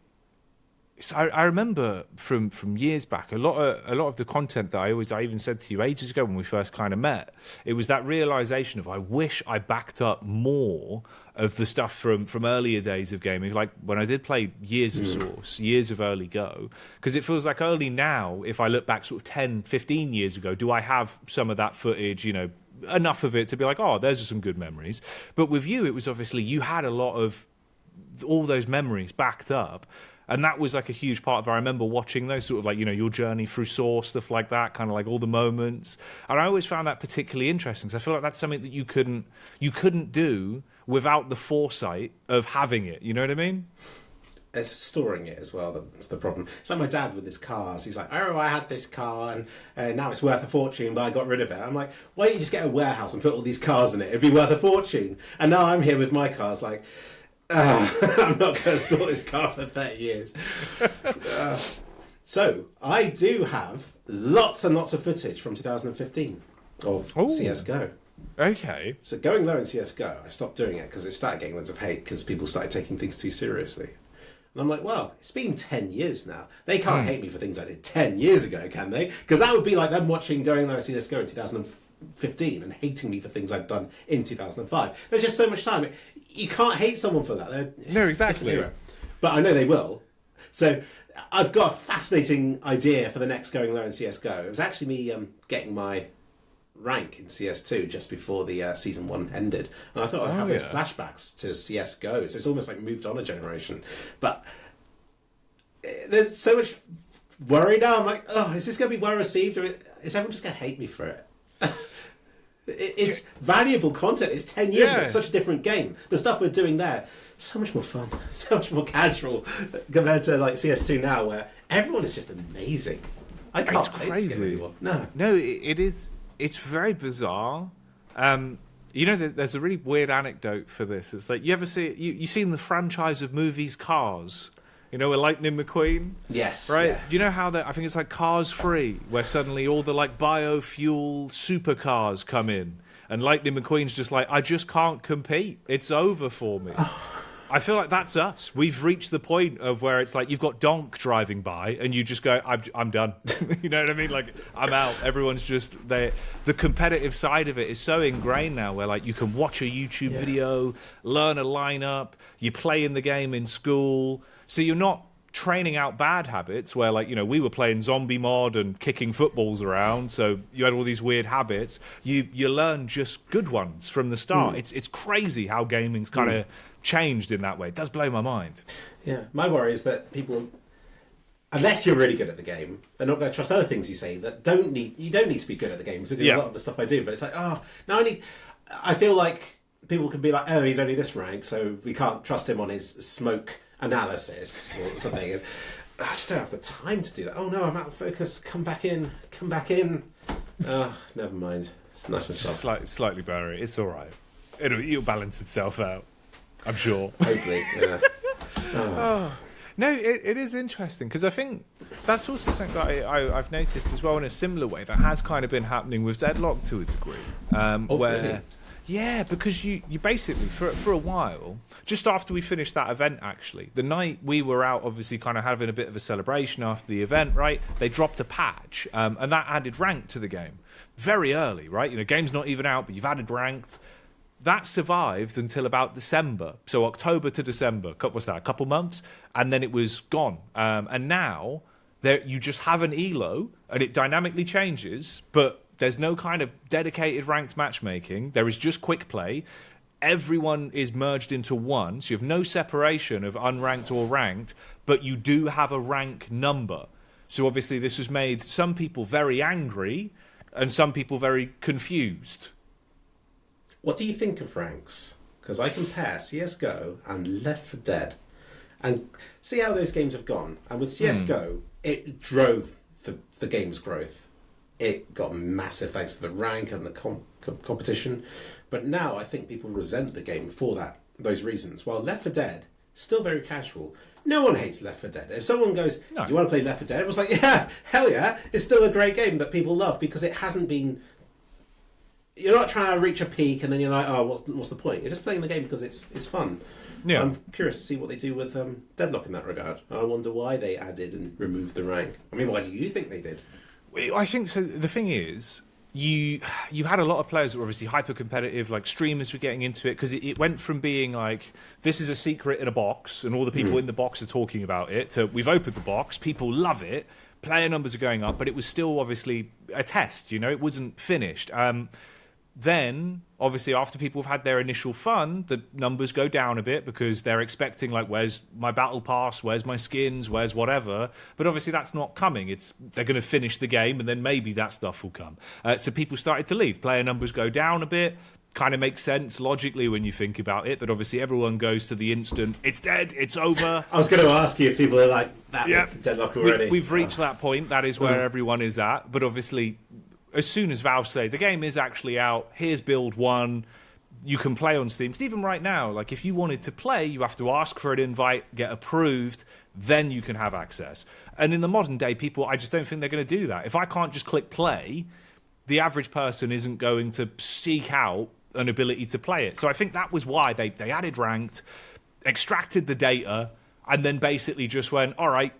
so I remember from years back, a lot of the content that I even said to you ages ago when we first kind of met, it was that realization of I wish I backed up more of the stuff from earlier days of gaming, like when I did play years of Source, years of early Go, because it feels like early now, if I look back sort of 10, 15 years ago, do I have some of that footage, enough of it to be like, there's some good memories. But with you, it was obviously you had a lot of all those memories backed up. And that was like a huge part of it. I remember watching those sort of your journey through Source, stuff like that, kind of like all the moments. And I always found that particularly interesting, because I feel like that's something that you couldn't do without the foresight of having it. You know what I mean? It's storing it as well that's the problem. It's like my dad with his cars. He's like, I had this car and now it's worth a fortune, but I got rid of it. I'm like, why don't you just get a warehouse and put all these cars in it? It'd be worth a fortune. And now I'm here with my cars like... I'm not going to store this car for 30 years. So, I do have lots and lots of footage from 2015 of CSGO. Okay. So, going there in CSGO, I stopped doing it because it started getting loads of hate because people started taking things too seriously. And I'm like, well, it's been 10 years now. They can't hate me for things I did 10 years ago, can they? Because that would be like them watching going there in CSGO in 2015 and hating me for things I'd done in 2005. There's just so much time. You can't hate someone for that. No, exactly. But I know they will. So I've got a fascinating idea for the next Going Low in CSGO. It was actually me getting my rank in CS2 just before the Season 1 ended. And I thought I'd have those flashbacks to CSGO. So it's almost like moved on a generation. But there's so much worry now. I'm like, is this going to be well received? Or is everyone just going to hate me for it? It's valuable content. It's 10 years ago. It's such a different game. The stuff we're doing there, so much more fun, so much more casual compared to like CS2 now, where everyone is just amazing. I can't play this game anymore. No, it is. It's very bizarre. There's a really weird anecdote for this. It's like, you ever see you seen the franchise of movies Cars? With Lightning McQueen? Yes. Right? Yeah. Do you know how I think it's like Cars 3, where suddenly all the like biofuel supercars come in. and Lightning McQueen's just like, I just can't compete. It's over for me. I feel like that's us. We've reached the point of where it's like you've got Donk driving by and you just go, I'm done. You know what I mean? Like, I'm out. Everyone's just there. The competitive side of it is so ingrained now where like you can watch a YouTube video, learn a lineup, you play in the game in school. So you're not training out bad habits where like, you know, we were playing zombie mod and kicking footballs around. So you had all these weird habits. You learn just good ones from the start. It's crazy how gaming's kind of changed in that way. It does blow my mind. Yeah, my worry is that people, unless you're really good at the game, are not going to trust other things you say that you don't need to be good at the game to do a lot of the stuff I do. But it's like, I feel like people could be like, oh, he's only this rank, so we can't trust him on his smoke analysis or something. And I just don't have the time to do that. Oh no, I'm out of focus. Come back in. Oh, never mind. It's nice and soft. Slightly blurry. It's all right. It'll balance itself out, I'm sure. Hopefully, yeah. No, it is interesting because I think that's also something that I've noticed as well in a similar way that has kind of been happening with Deadlock to a degree. Where, really? Yeah, because you basically, for a while, just after we finished that event, actually, the night we were out, obviously kind of having a bit of a celebration after the event, right? They dropped a patch, and that added rank to the game very early, right? You know, game's not even out, but you've added ranked. That survived until about December. So October to December. What's that, a couple months? And then it was gone. And now you just have an ELO and it dynamically changes, but there's no kind of dedicated ranked matchmaking. There is just quick play. Everyone is merged into one. So you have no separation of unranked or ranked, but you do have a rank number. So obviously this has made some people very angry and some people very confused. What do you think of ranks? Because I compare CSGO and Left 4 Dead and see how those games have gone. And with CSGO, it drove the game's growth. It got massive thanks to the rank and the competition. But now I think people resent the game for those reasons. While Left 4 Dead, still very casual. No one hates Left 4 Dead. If someone goes, "You want to play Left 4 Dead?" It was like, yeah, hell yeah. It's still a great game that people love because it hasn't been... You're not trying to reach a peak and then you're like, oh, what's the point? You're just playing the game because it's fun. Yeah. I'm curious to see what they do with Deadlock in that regard. And I wonder why they added and removed the rank. I mean, why do you think they did? I think so. The thing is, you had a lot of players that were obviously hyper competitive, like streamers were getting into it because it went from being like, this is a secret in a box and all the people in the box are talking about it, to we've opened the box, people love it, player numbers are going up, but it was still obviously a test, you know, it wasn't finished. Then, obviously, after people have had their initial fun, the numbers go down a bit because they're expecting, like, where's my battle pass, where's my skins, where's whatever. But obviously that's not coming. They're going to finish the game and then maybe that stuff will come. So people started to leave. Player numbers go down a bit. Kind of makes sense logically when you think about it. But obviously everyone goes to the instant, it's dead, it's over. I was going to ask you if people are like that with Deadlock already. We've reached that point. That is where everyone is at. But obviously... as soon as Valve say the game is actually out, here's build 1, you can play on Steam. Because even right now, like if you wanted to play, you have to ask for an invite, get approved, then you can have access. And in the modern day, people, I just don't think they're going to do that. If I can't just click play, the average person isn't going to seek out an ability to play it. So I think that was why they added ranked, extracted the data, and then basically just went, all right,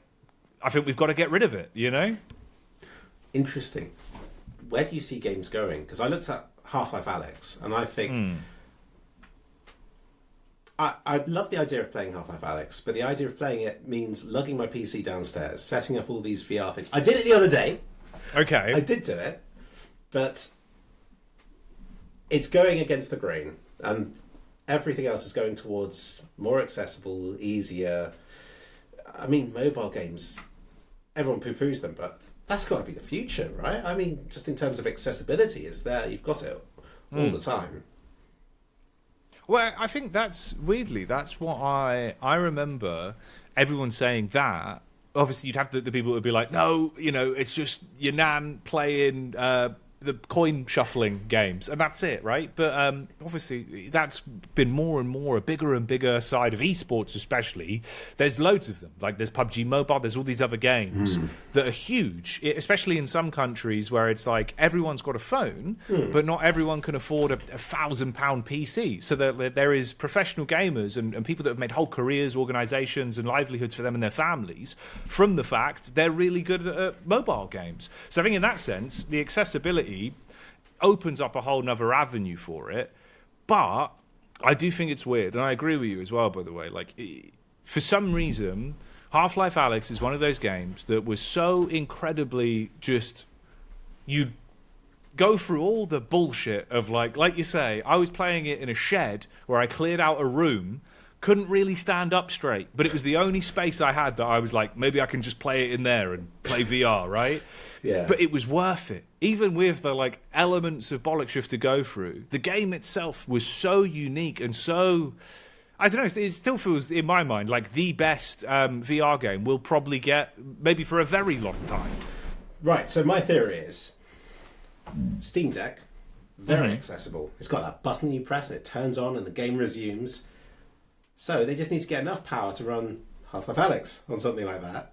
I think we've got to get rid of it, you know? Interesting. Where do you see games going? Because I looked at Half-Life Alyx, and I think... I love the idea of playing Half-Life Alyx, but the idea of playing it means lugging my PC downstairs, setting up all these VR things. I did it the other day. Okay. I did do it, but it's going against the grain, and everything else is going towards more accessible, easier... I mean, mobile games, everyone poo-poos them, but... that's got to be the future, right? I mean, just in terms of accessibility, it's there. You've got it all the time. Well, I think that's what I remember everyone saying that. Obviously, you'd have the people who would be like, no, you know, it's just your nan playing the coin shuffling games, and that's it, right? But obviously, that's been more and more a bigger and bigger side of esports, especially. There's loads of them. Like there's PUBG Mobile, there's all these other games that are huge, especially in some countries where it's like everyone's got a phone, but not everyone can afford a £1,000 PC. So there is professional gamers and people that have made whole careers, organizations, and livelihoods for them and their families from the fact they're really good at mobile games. So I think in that sense, the accessibility opens up a whole nother avenue for it. But I do think it's weird, and I agree with you as well, by the way. Like, for some reason, Half-Life Alyx is one of those games that was so incredibly just... You go through all the bullshit of, like you say, I was playing it in a shed where I cleared out a room, couldn't really stand up straight, but it was the only space I had that I was like, maybe I can just play it in there and play VR, right? Yeah. But it was worth it. Even with the like elements of bollocks you have to go through, the game itself was so unique and so... I don't know, it still feels, in my mind, like the best VR game we'll probably get maybe for a very long time. Right, so my theory is Steam Deck, very accessible. It's got that button you press and it turns on and the game resumes. So they just need to get enough power to run Half-Life Alyx on something like that.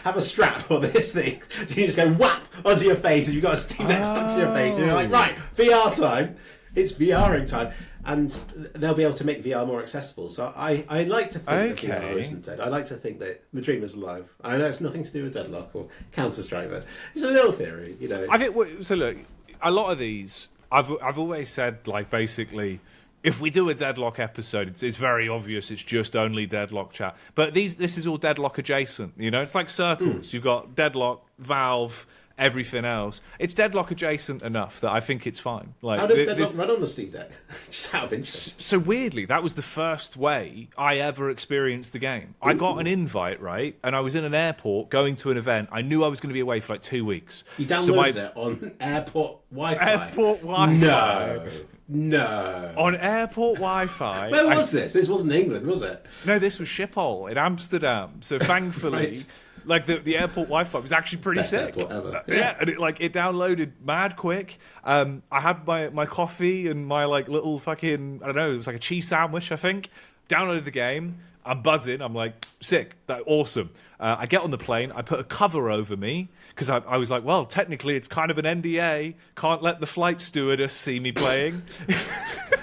Have a strap on this thing. So you just go whap onto your face and you've got a Steam Deck stuck to your face and you're like, right, VR time. It's VRing time. And they'll be able to make VR more accessible. So I like to think that VR isn't dead. I like to think that the dream is alive. I know it's nothing to do with Deadlock or Counter-Strike, but it's a little theory, you know. I think, so look, a lot of these, I've always said, like, basically... If we do a Deadlock episode, it's very obvious it's just only Deadlock chat. But this is all Deadlock adjacent, you know? It's like circles. You've got Deadlock, Valve, everything else. It's Deadlock adjacent enough that I think it's fine. Like, how does Deadlock run on the Steam Deck? Just out of interest. So weirdly, that was the first way I ever experienced the game. I got an invite, right? And I was in an airport going to an event. I knew I was going to be away for like 2 weeks. You downloaded it on airport Wi-Fi? Airport Wi-Fi. No. On airport Wi-Fi. Where was this? This wasn't England, was it? No, this was Schiphol in Amsterdam. So thankfully, Right. like the airport Wi-Fi was actually pretty Best sick. airport ever. Yeah, and it downloaded mad quick. I had my coffee and my like little fucking, I don't know, it was like a cheese sandwich, I think. Downloaded the game. I'm buzzing. I'm like, sick. That awesome. I get on the plane. I put a cover over me because I was like, well, technically it's kind of an NDA. Can't let the flight stewardess see me playing.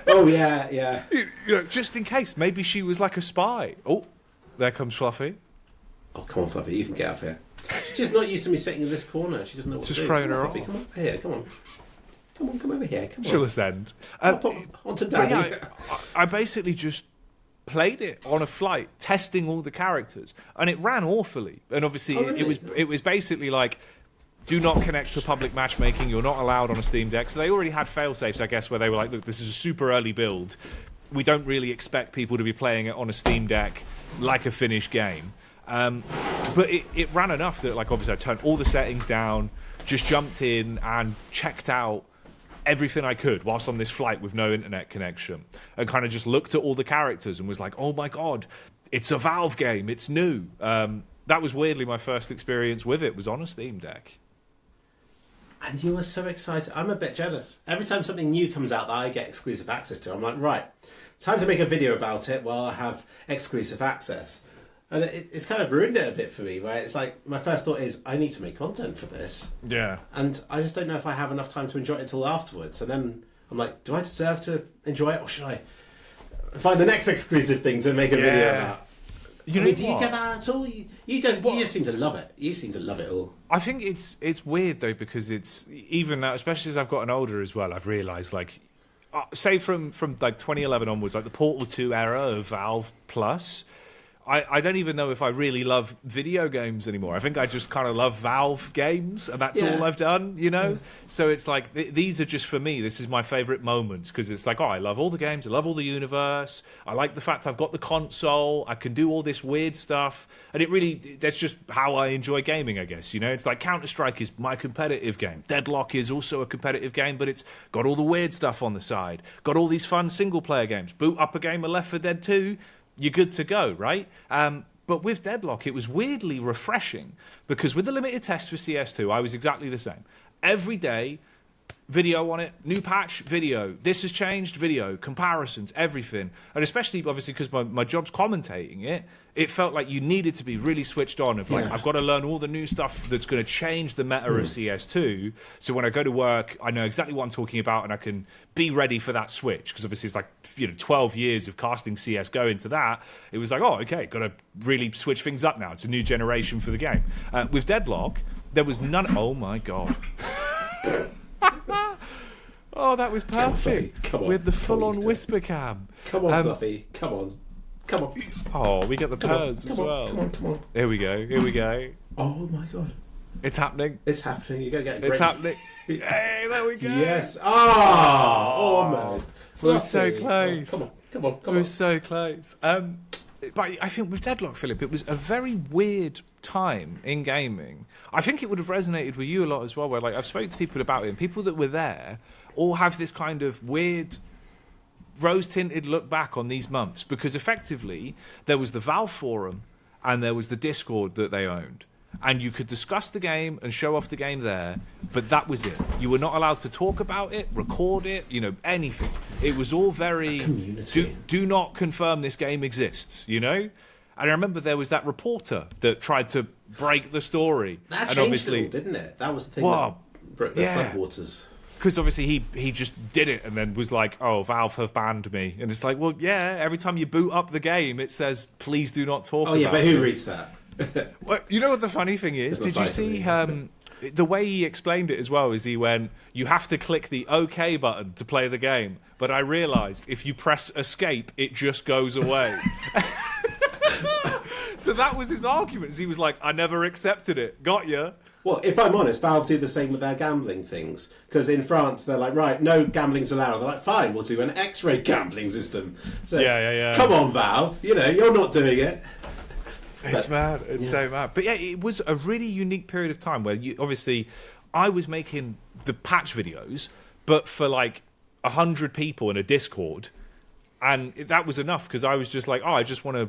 Oh, yeah. You know, just in case. Maybe she was like a spy. Oh, there comes Fluffy. Oh, come on, Fluffy. You can get up here. She's not used to me sitting in this corner. She doesn't know what to do. Just throwing her Fluffy, off. come up here. Come on. Come over here. Come on. She'll ascend. Onto Daddy. Yeah, I basically just played it on a flight, testing all the characters, and it ran awfully. And obviously, it was basically like, do not connect to public matchmaking. You're not allowed on a Steam Deck. So they already had fail-safes, I guess, where they were like, look, this is a super early build. We don't really expect people to be playing it on a Steam Deck like a finished game. But it ran enough that, like, obviously I turned all the settings down, just jumped in and checked out everything I could whilst on this flight with no internet connection, and kind of just looked at all the characters and was like, oh my god, it's a Valve game, it's new. That was weirdly my first experience with it, was on a Steam Deck. And you were so excited. I'm a bit jealous. Every time something new comes out that I get exclusive access to, I'm like, right, time to make a video about it while I have exclusive access. And it's kind of ruined it a bit for me, where it's like, my first thought is, I need to make content for this. Yeah. And I just don't know if I have enough time to enjoy it until afterwards. And then I'm like, do I deserve to enjoy it, or should I find the next exclusive thing to make a video about? Do you get that at all? You don't. You just seem to love it. You seem to love it all. I think it's weird though, because it's even now, especially as I've gotten older as well, I've realised, like, say from like 2011 onwards, like the Portal 2 era of Valve Plus, I don't even know if I really love video games anymore. I think I just kind of love Valve games, and that's all I've done, you know? So it's like, these are just, for me, this is my favourite moments, because it's like, oh, I love all the games, I love all the universe, I like the fact I've got the console, I can do all this weird stuff, and it really, that's just how I enjoy gaming, I guess, you know? It's like Counter-Strike is my competitive game. Deadlock is also a competitive game, but it's got all the weird stuff on the side, got all these fun single-player games. Boot up a game of Left 4 Dead 2, you're good to go, right? But with Deadlock, it was weirdly refreshing, because with the limited test for CS2, I was exactly the same. every day, video on it, new patch, video, this has changed, video, comparisons, everything. And especially, obviously, because my job's commentating it, it felt like you needed to be really switched on of like, I've got to learn all the new stuff that's going to change the meta of CS2. So when I go to work, I know exactly what I'm talking about and I can be ready for that switch. Because obviously it's like, 12 years of casting CSGO into that. It was like, oh, okay, got to really switch things up now. It's a new generation for the game. With Deadlock, there was none. Oh my God. Oh, that was perfect. Come on. With the full-on whisper cam. Come on, Fluffy. Come on. Come on. Oh, we get the purrs as well. Come on. Here we go. Oh my God. It's happening. You're going to get a great... It's happening. Hey, there we go. Yes. Almost. We were so close. Come on. We were so close. But I think with Deadlock, Philip, it was a very weird time in gaming. I think it would have resonated with you a lot as well, where like I've spoken to people about it, and people that were there all have this kind of weird rose-tinted look back on these months, because effectively there was the Valve forum and there was the Discord that they owned. And you could discuss the game and show off the game there, but that was it. You were not allowed to talk about it, record it, anything. It was all very, do not confirm this game exists, And I remember there was that reporter that tried to break the story. That and changed obviously, it all, didn't it? That was the thing that broke the floodwaters. Because obviously he just did it and then was like, oh, Valve have banned me. And it's like, well, yeah, every time you boot up the game, it says, please do not talk about it. Oh, yeah, but who reads that? Well, you know what the funny thing is? Did you see the way he explained it as well? Is he went, you have to click the OK button to play the game, but I realised if you press escape, it just goes away. So that was his argument. He was like, I never accepted it. Got ya. Well, if I'm honest, Valve do the same with their gambling things. Because in France, they're like, right, no gambling's allowed. They're like, fine, we'll do an X-ray gambling system. So, yeah. Come on, Valve. You're not doing it. It's mad. It's so mad. But yeah, it was a really unique period of time where obviously I was making the patch videos, but for like 100 people in a Discord. And that was enough because I was just like, I just want to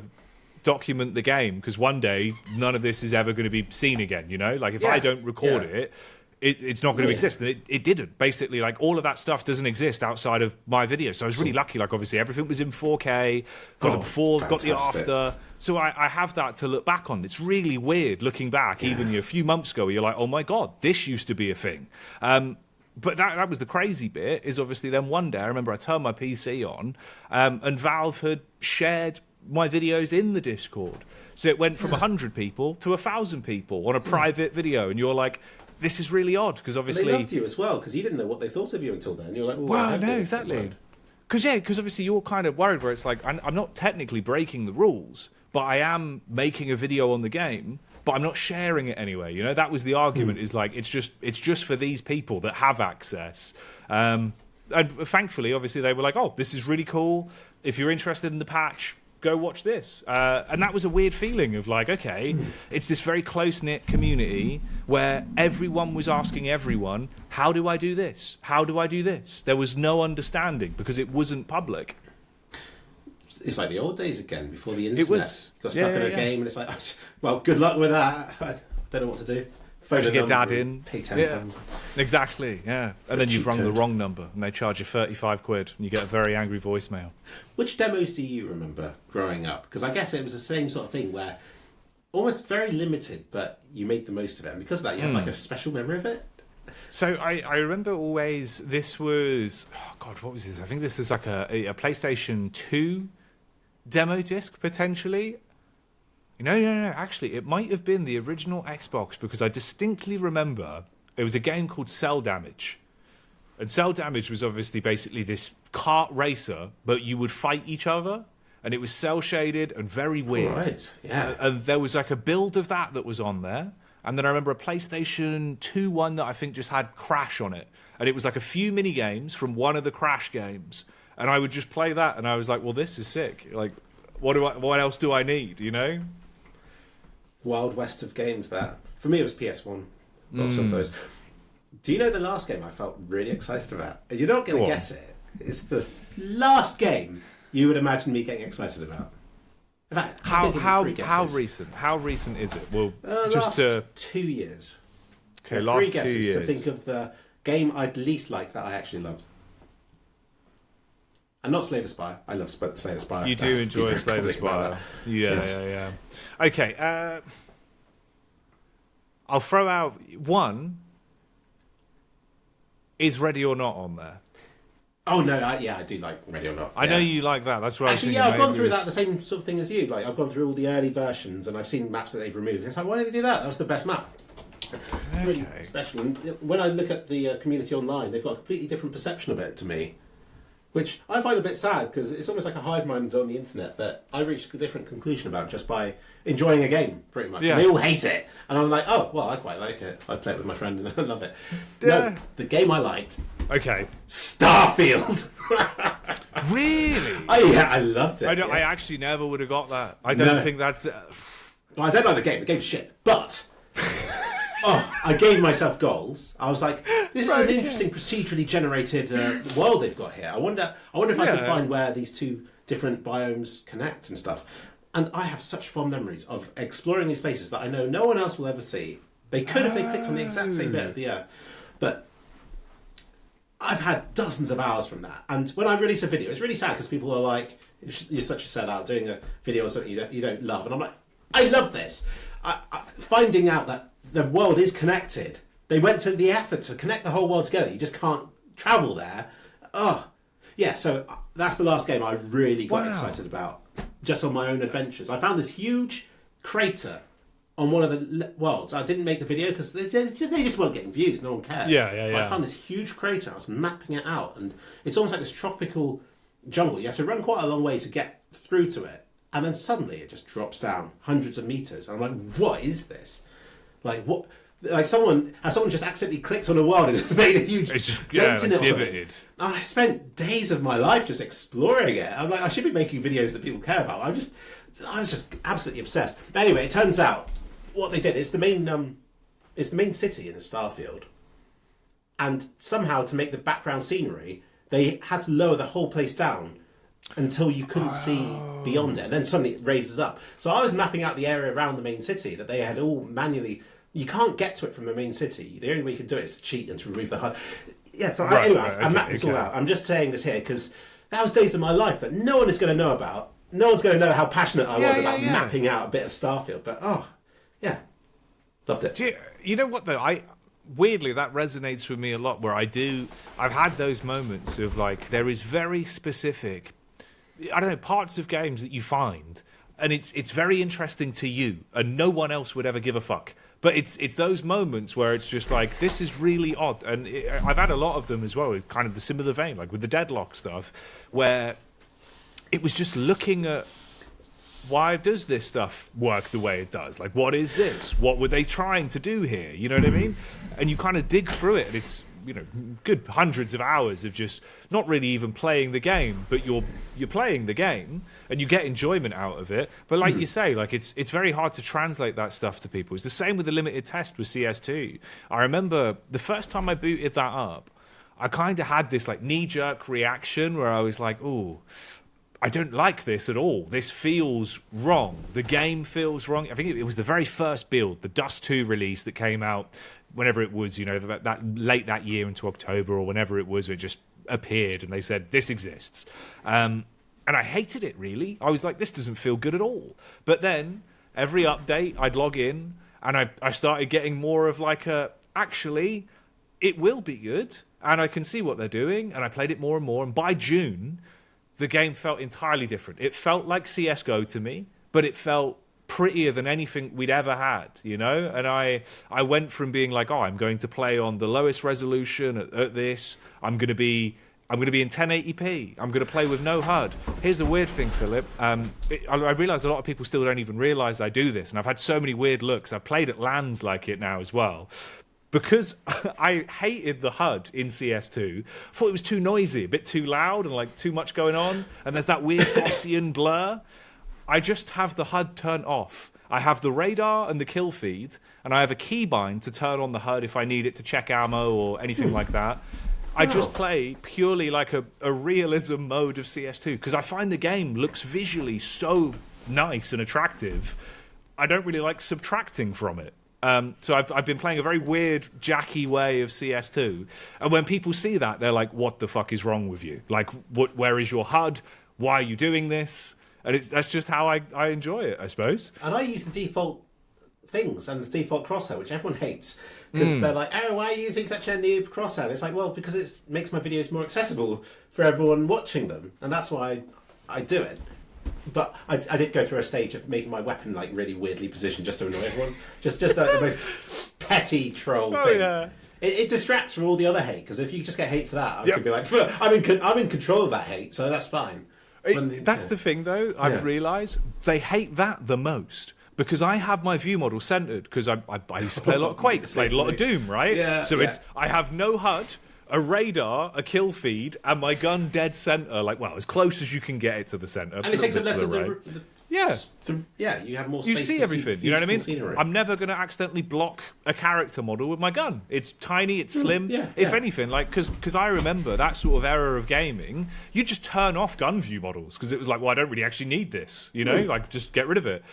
document the game because one day none of this is ever going to be seen again, Like if I don't record it, it's not going to exist. And it didn't. Basically, like all of that stuff doesn't exist outside of my videos. So I was really lucky. Like obviously everything was in 4K, got the before, got the after. So I have that to look back on. It's really weird looking back, even a few months ago, where you're like, oh my God, this used to be a thing. But that was the crazy bit, is obviously then one day, I remember I turned my PC on, and Valve had shared my videos in the Discord. So it went from 100 people to 1,000 people on a private video, and you're like, this is really odd, because obviously... They loved you as well, because you didn't know what they thought of you until then. You're like, well no, exactly. Because obviously you're kind of worried where it's like, I'm not technically breaking the rules, but I am making a video on the game, but I'm not sharing it anyway. That was the argument, is like, it's just for these people that have access. And thankfully, obviously, they were like, oh, this is really cool. If you're interested in the patch, go watch this. And that was a weird feeling of like, okay, it's this very close-knit community where everyone was asking everyone, how do I do this? How do I do this? There was no understanding because it wasn't public. It's like the old days again, before the internet. It was. You got stuck in a game and it's like, well, good luck with that. I don't know what to do. Phone to get dad in. Pay £10. Exactly, yeah. And then you've rung the wrong number and they charge you 35 quid and you get a very angry voicemail. Which demos do you remember growing up? Because I guess it was the same sort of thing where almost very limited, but you made the most of it. And because of that, you have like a special memory of it. So I remember always, this was, oh God, what was this? I think this is like a PlayStation 2 demo disc, potentially. No, actually, it might have been the original Xbox, because I distinctly remember it was a game called Cell Damage. And Cell Damage was obviously basically this kart racer, but you would fight each other, and it was cel-shaded and very weird. Right, yeah. And there was like a build of that was on there. And then I remember a PlayStation 2 one that I think just had Crash on it. And it was like a few mini games from one of the Crash games. And I would just play that, and I was like, well, this is sick. Like, what else do I need, Wild West of games, that. For me, it was PS1. Lots of those. Do you know the last game I felt really excited about? You're not going to guess it. It's the last game you would imagine me getting excited about. In fact, how recent? How recent is it? Well, just last 2 years. Okay, Three last 2 guesses years. to think of the game I'd least like that I actually loved. And not Slay the Spire. I love Slay the Spire. You do enjoy Slay the Spire. Yeah. Okay, I'll throw out one. Is Ready or Not on there? Oh no, I do like Ready or Not. I know you like that. That's what actually, I was thinking. I've gone through that the same sort of thing as you. Like I've gone through all the early versions and I've seen maps that they've removed. And it's like, why did they do that? That was the best map. Okay. Really special. And when I look at the community online, they've got a completely different perception of it to me, which I find a bit sad because it's almost like a hive mind on the internet that I reached a different conclusion about just by enjoying a game, pretty much. Yeah. And they all hate it, and I'm like, oh well, I quite like it. I play it with my friend and I love it. Yeah. No, the game I liked, Okay. Starfield. Really? I loved it. I actually never would have got that. I don't think that's. Well, I don't like the game. The game's shit, but. Oh, I gave myself goals. I was like, "This is an interesting procedurally generated world they've got here. I wonder if I can find where these two different biomes connect and stuff." And I have such fond memories of exploring these places that I know no one else will ever see. They could if they clicked on the exact same bit of the earth, but I've had dozens of hours from that. And when I release a video, it's really sad because people are like, "You're such a sellout doing a video on something you don't love," and I'm like, "I love this." Finding out that the world is connected. They went to the effort to connect the whole world together. You just can't travel there. Oh, yeah. So that's the last game I really got excited about, just on my own adventures. I found this huge crater on one of the worlds. I didn't make the video because they just weren't getting views. No one cared. Yeah. But I found this huge crater. I was mapping it out, and it's almost like this tropical jungle. You have to run quite a long way to get through to it, and then suddenly it just drops down hundreds of meters. And I'm like, what is this? Like what? Like someone just accidentally clicked on a world and it's made a huge dent in it. Divoted. I spent days of my life just exploring it. I'm like, I should be making videos that people care about. I was just absolutely obsessed. Anyway, it turns out what they did is the main city in the Starfield, and somehow to make the background scenery, they had to lower the whole place down until you couldn't see beyond it, and then suddenly it raises up. So I was mapping out the area around the main city that they had all manually. You can't get to it from the main city. The only way you can do it is to cheat and to remove the HUD. Yeah, so I mapped this all out. I'm just saying this here because that was days of my life that no one is going to know about. No one's going to know how passionate I was about mapping out a bit of Starfield. But loved it. You know what though? Weirdly, that resonates with me a lot. I've had those moments of like there is very specific, I don't know, parts of games that you find, and it's very interesting to you, and no one else would ever give a fuck. But it's those moments where it's just like, this is really odd. And I've had a lot of them as well, kind of the similar vein, like with the Deadlock stuff, where it was just looking at, why does this stuff work the way it does? Like, what is this? What were they trying to do here? You know what I mean? And you kind of dig through it, and it's, good hundreds of hours of just not really even playing the game, but you're playing the game and you get enjoyment out of it. But like you say, like it's very hard to translate that stuff to people. It's the same with the limited test with CS2. I remember the first time I booted that up, I kind of had this like knee-jerk reaction where I was like, "Ooh, I don't like this at all. This feels wrong. The game feels wrong." I think it was the very first build, the Dust 2 release that came out whenever it was, that late that year into October or whenever it was, it just appeared and they said, this exists. And I hated it, really. I was like, this doesn't feel good at all. But then every update, I'd log in and I started getting more of like actually, it will be good and I can see what they're doing. And I played it more and more. And by June, the game felt entirely different. It felt like CSGO to me, but it felt prettier than anything we'd ever had, And I went from being like, I'm going to play on the lowest resolution at this. I'm going to be in 1080p. I'm going to play with no HUD. Here's a weird thing, Philip. I realise a lot of people still don't even realise I do this, and I've had so many weird looks. I've played at LANs like it now as well. Because I hated the HUD in CS2, I thought it was too noisy, a bit too loud and like too much going on. And there's that weird Gaussian blur. I just have the HUD turned off. I have the radar and the kill feed, and I have a keybind to turn on the HUD if I need it to check ammo or anything like that. I just play purely like a realism mode of CS2 because I find the game looks visually so nice and attractive. I don't really like subtracting from it. So I've been playing a very weird Jacky way of CS2, and when people see that, they're like, "What the fuck is wrong with you? Like, where is your HUD? Why are you doing this?" And that's just how I enjoy it, I suppose. And I use the default things and the default crosshair, which everyone hates, because they're like, "Oh, why are you using such a noob crosshair?" And it's like, well, because it makes my videos more accessible for everyone watching them, and that's why I do it. But I did go through a stage of making my weapon like really weirdly positioned just to annoy everyone. just the most petty troll thing. Yeah. It distracts from all the other hate, because if you just get hate for that, I could be like, I'm in control of that hate, so that's fine. That's the thing, though. I've realised they hate that the most. Because I have my view model centered, because I used to play a lot of Quake, played a lot of Doom, right? Yeah, so I have no HUD, a radar, a kill feed, and my gun dead center, like, well, as close as you can get it to the center. And it takes up less of the you have more space. You see everything, you know what I mean? Scenery. I'm never going to accidentally block a character model with my gun. It's tiny, it's slim. If anything, like, because I remember that sort of era of gaming, you just turn off gun view models, because it was like, well, I don't really actually need this, you know? Like, just get rid of it.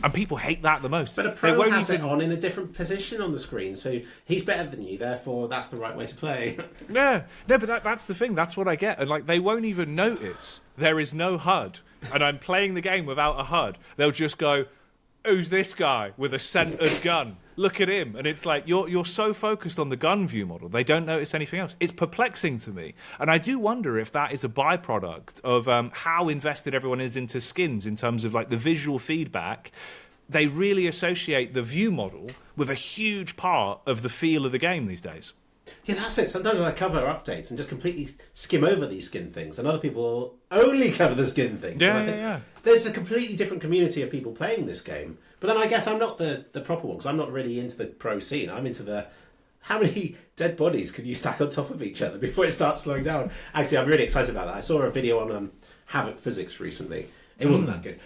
And people hate that the most. But a pro has it on in a different position on the screen, so he's better than you, therefore that's the right way to play. No, but that's the thing. That's what I get. And like, they won't even notice there is no HUD, and I'm playing the game without a HUD. They'll just go, "Who's this guy with a centered gun? Look at him." And it's like, you're so focused on the gun view model, they don't notice anything else. It's perplexing to me. And I do wonder if that is a byproduct of how invested everyone is into skins in terms of like the visual feedback. They really associate the view model with a huge part of the feel of the game these days. Yeah, that's it. Sometimes I cover updates and just completely skim over these skin things, and other people only cover the skin things. Yeah. There's a completely different community of people playing this game. But then I guess I'm not the proper one, because I'm not really into the pro scene. I'm into the how many dead bodies can you stack on top of each other before it starts slowing down. Actually, I'm really excited about that. I saw a video on Havoc Physics recently. It wasn't that good.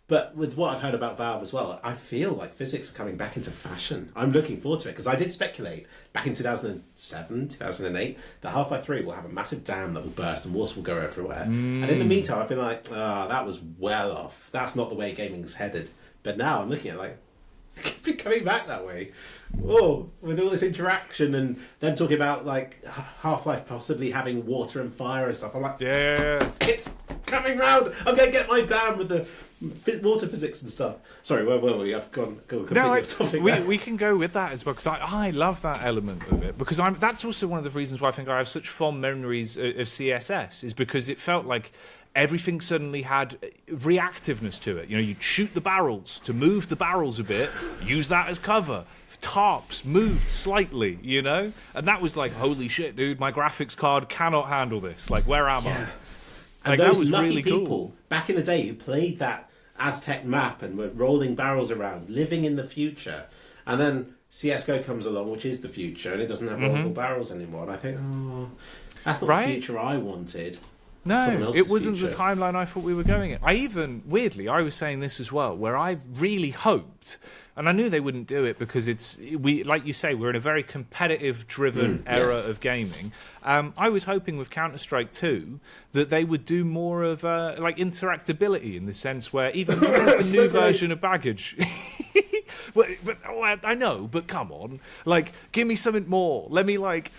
But with what I've heard about Valve as well, I feel like physics are coming back into fashion. I'm looking forward to it, because I did speculate back in 2007, 2008, that Half-Life 3 will have a massive dam that will burst and water will go everywhere. And in the meantime, I've been like, that was well off. That's not the way gaming's headed. But now I'm looking at it like, it could be coming back that way. Oh, with all this interaction and them talking about like Half-Life possibly having water and fire and stuff. I'm like, it's coming round. I'm going to get my dam with the water physics and stuff. Sorry, where were we? I've gone completely off topic. We can go with that as well, because I love that element of it, because that's also one of the reasons why I think I have such fond memories of CSS, is because it felt like everything suddenly had reactiveness to it. You know, you'd shoot the barrels to move the barrels a bit, use that as cover. Tarps moved slightly, you know? And that was like, holy shit, dude, my graphics card cannot handle this. Like, where am I? And those was lucky really people, cool. Back in the day, who played that Aztec map and were rolling barrels around, living in the future. And then CSGO comes along, which is the future, and it doesn't have rollable barrels anymore. And I think, that's not the future I wanted. No, it wasn't future. The timeline I thought we were going in. Weirdly, I was saying this as well, where I really hoped, and I knew they wouldn't do it because like you say, we're in a very competitive-driven era of gaming. I was hoping with Counter-Strike 2 that they would do more of like interactability, in the sense where even with the new version of Baggage. I know, but come on, like, give me something more. Let me like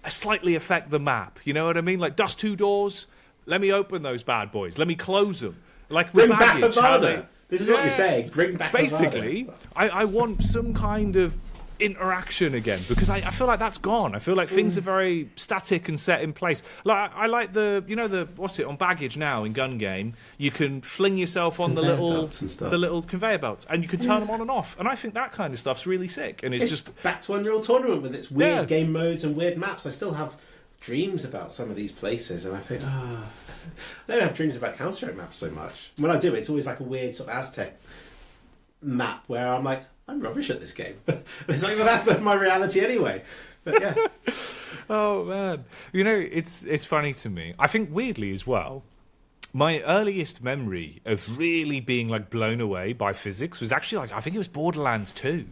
slightly affect the map. You know what I mean? Like, dust 2 doors. Let me open those bad boys. Let me close them. Like, bring back Havana. This is what you're saying. Bring back basically, I want some kind of interaction again, because I feel like that's gone. I feel like things are very static and set in place. Like, I like the what's it on Baggage now in Gun Game, you can fling yourself on the little conveyor belts, and you can turn them on and off, and I think that kind of stuff's really sick. And it's just back to Unreal Tournament with its weird game modes and weird maps. I still have dreams about some of these places, and I think I don't have dreams about Counter-Strike maps so much. When I do, it's always like a weird sort of Aztec map where I'm like, I'm rubbish at this game. It's like, well, that's not my reality anyway. But yeah. Oh man, you know, it's funny to me. I think weirdly as well, my earliest memory of really being like blown away by physics was actually like, I think it was Borderlands 2.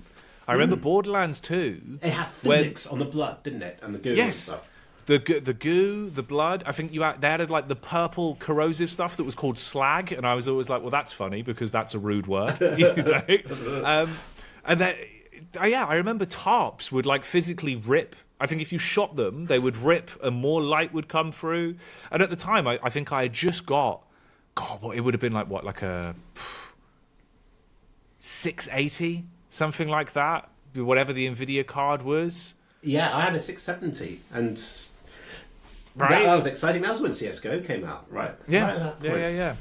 I remember Borderlands 2. It had physics on the blood, didn't it, and the goo and stuff. The goo, the blood. I think they added like the purple corrosive stuff that was called slag, and I was always like, well, that's funny because that's a rude word. You know? And then yeah, I remember tarps would like physically rip. I think if you shot them, they would rip and more light would come through. And at the time, I think I had just got, God, what it would have been like, what, like a 680, something like that, whatever the NVIDIA card was. Yeah, I had a 670, and Right. that was exciting. That was when CSGO came out, right? Yeah, Right at that point. yeah.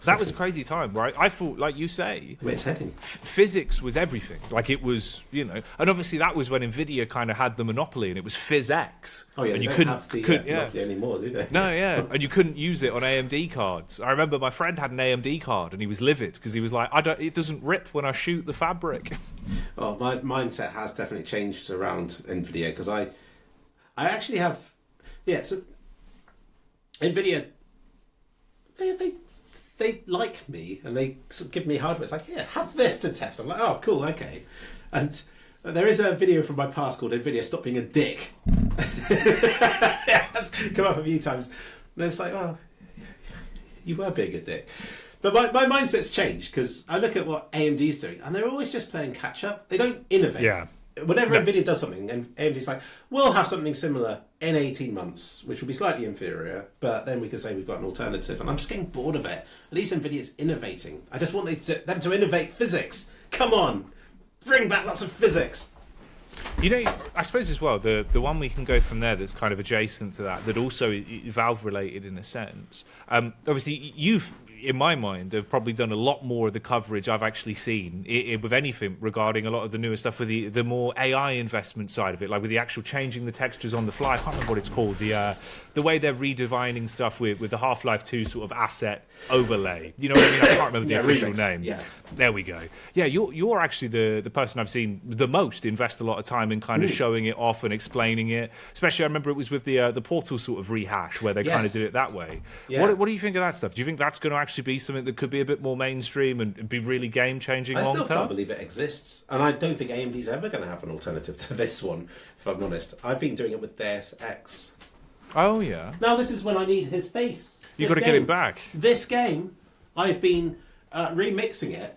That was a crazy time, right? I thought, like you say, Where it's heading. physics was everything. Like it was, you know, and obviously that was when NVIDIA kind of had the monopoly, and it was PhysX. Oh yeah, and they you don't couldn't, have the yeah. monopoly anymore, do they? No, yeah, and you couldn't use it on AMD cards. I remember my friend had an AMD card, and he was livid because he was like, it doesn't rip when I shoot the fabric." Well, my mindset has definitely changed around NVIDIA, because I actually have, so NVIDIA, they like me, and they sort of give me hardware. It's like, here, have this to test. I'm like, oh, cool, okay. And there is a video from my past called NVIDIA Stop Being a Dick. It's come up a few times. And it's like, well, you were being a dick. But my mindset's changed, because I look at what AMD's doing, and they're always just playing catch up. They don't innovate. Yeah. Whenever NVIDIA does something, and AMD's like, we'll have something similar in 18 months, which will be slightly inferior, but then we can say we've got an alternative. And I'm just getting bored of it. At least NVIDIA's innovating. I just want them to innovate physics. Come on. Bring back lots of physics. You know, I suppose as well, the one we can go from there that's kind of adjacent to that also Valve related in a sense. Obviously, you've, in my mind, have probably done a lot more of the coverage I've actually seen with anything regarding a lot of the newer stuff with the more AI investment side of it, like with the actual changing the textures on the fly. I can't remember what it's called. The way they're redefining stuff with the Half-Life 2 sort of asset overlay. You know what I mean? I can't remember the official name. Yeah. There we go. Yeah, you're actually the person I've seen the most invest a lot of time in kind of showing it off and explaining it. Especially, I remember it was with the Portal sort of rehash where they kind of did it that way. Yeah. What do you think of that stuff? Do you think that's going to actually be something that could be a bit more mainstream and be really game changing long term? I still can't believe it exists, and I don't think AMD's ever going to have an alternative to this one. If I'm honest, I've been doing it with Deus Ex. Oh yeah. Now this is when I need his face. You've got to get him back. This game, I've been remixing it,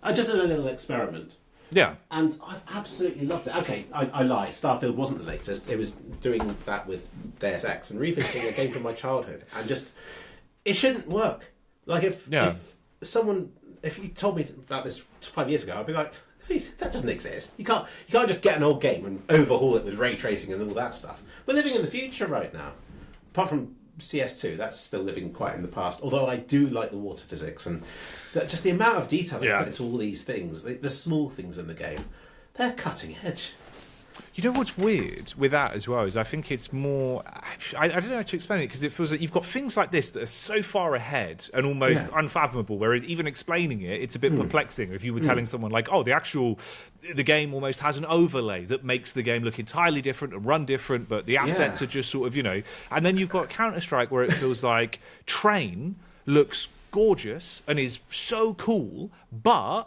just as a little experiment. Yeah. And I've absolutely loved it. Okay, I lie. Starfield wasn't the latest. It was doing that with Deus Ex and revisiting a game from my childhood. And just, it shouldn't work. Like if you told me about this 5 years ago, I'd be like, hey, that doesn't exist. You can't just get an old game and overhaul it with ray tracing and all that stuff. We're living in the future right now. Apart from CS2, that's still living quite in the past. Although I do like the water physics and just the amount of detail they put into all these things, the small things in the game, they're cutting edge. You know what's weird with that as well is I think it's more... I don't know how to explain it, because it feels like you've got things like this that are so far ahead and almost unfathomable, where even explaining it, it's a bit perplexing. If you were telling someone like, oh, the game almost has an overlay that makes the game look entirely different and run different, but the assets are just sort of, you know... And then you've got Counter-Strike where it feels like Train looks gorgeous and is so cool, but...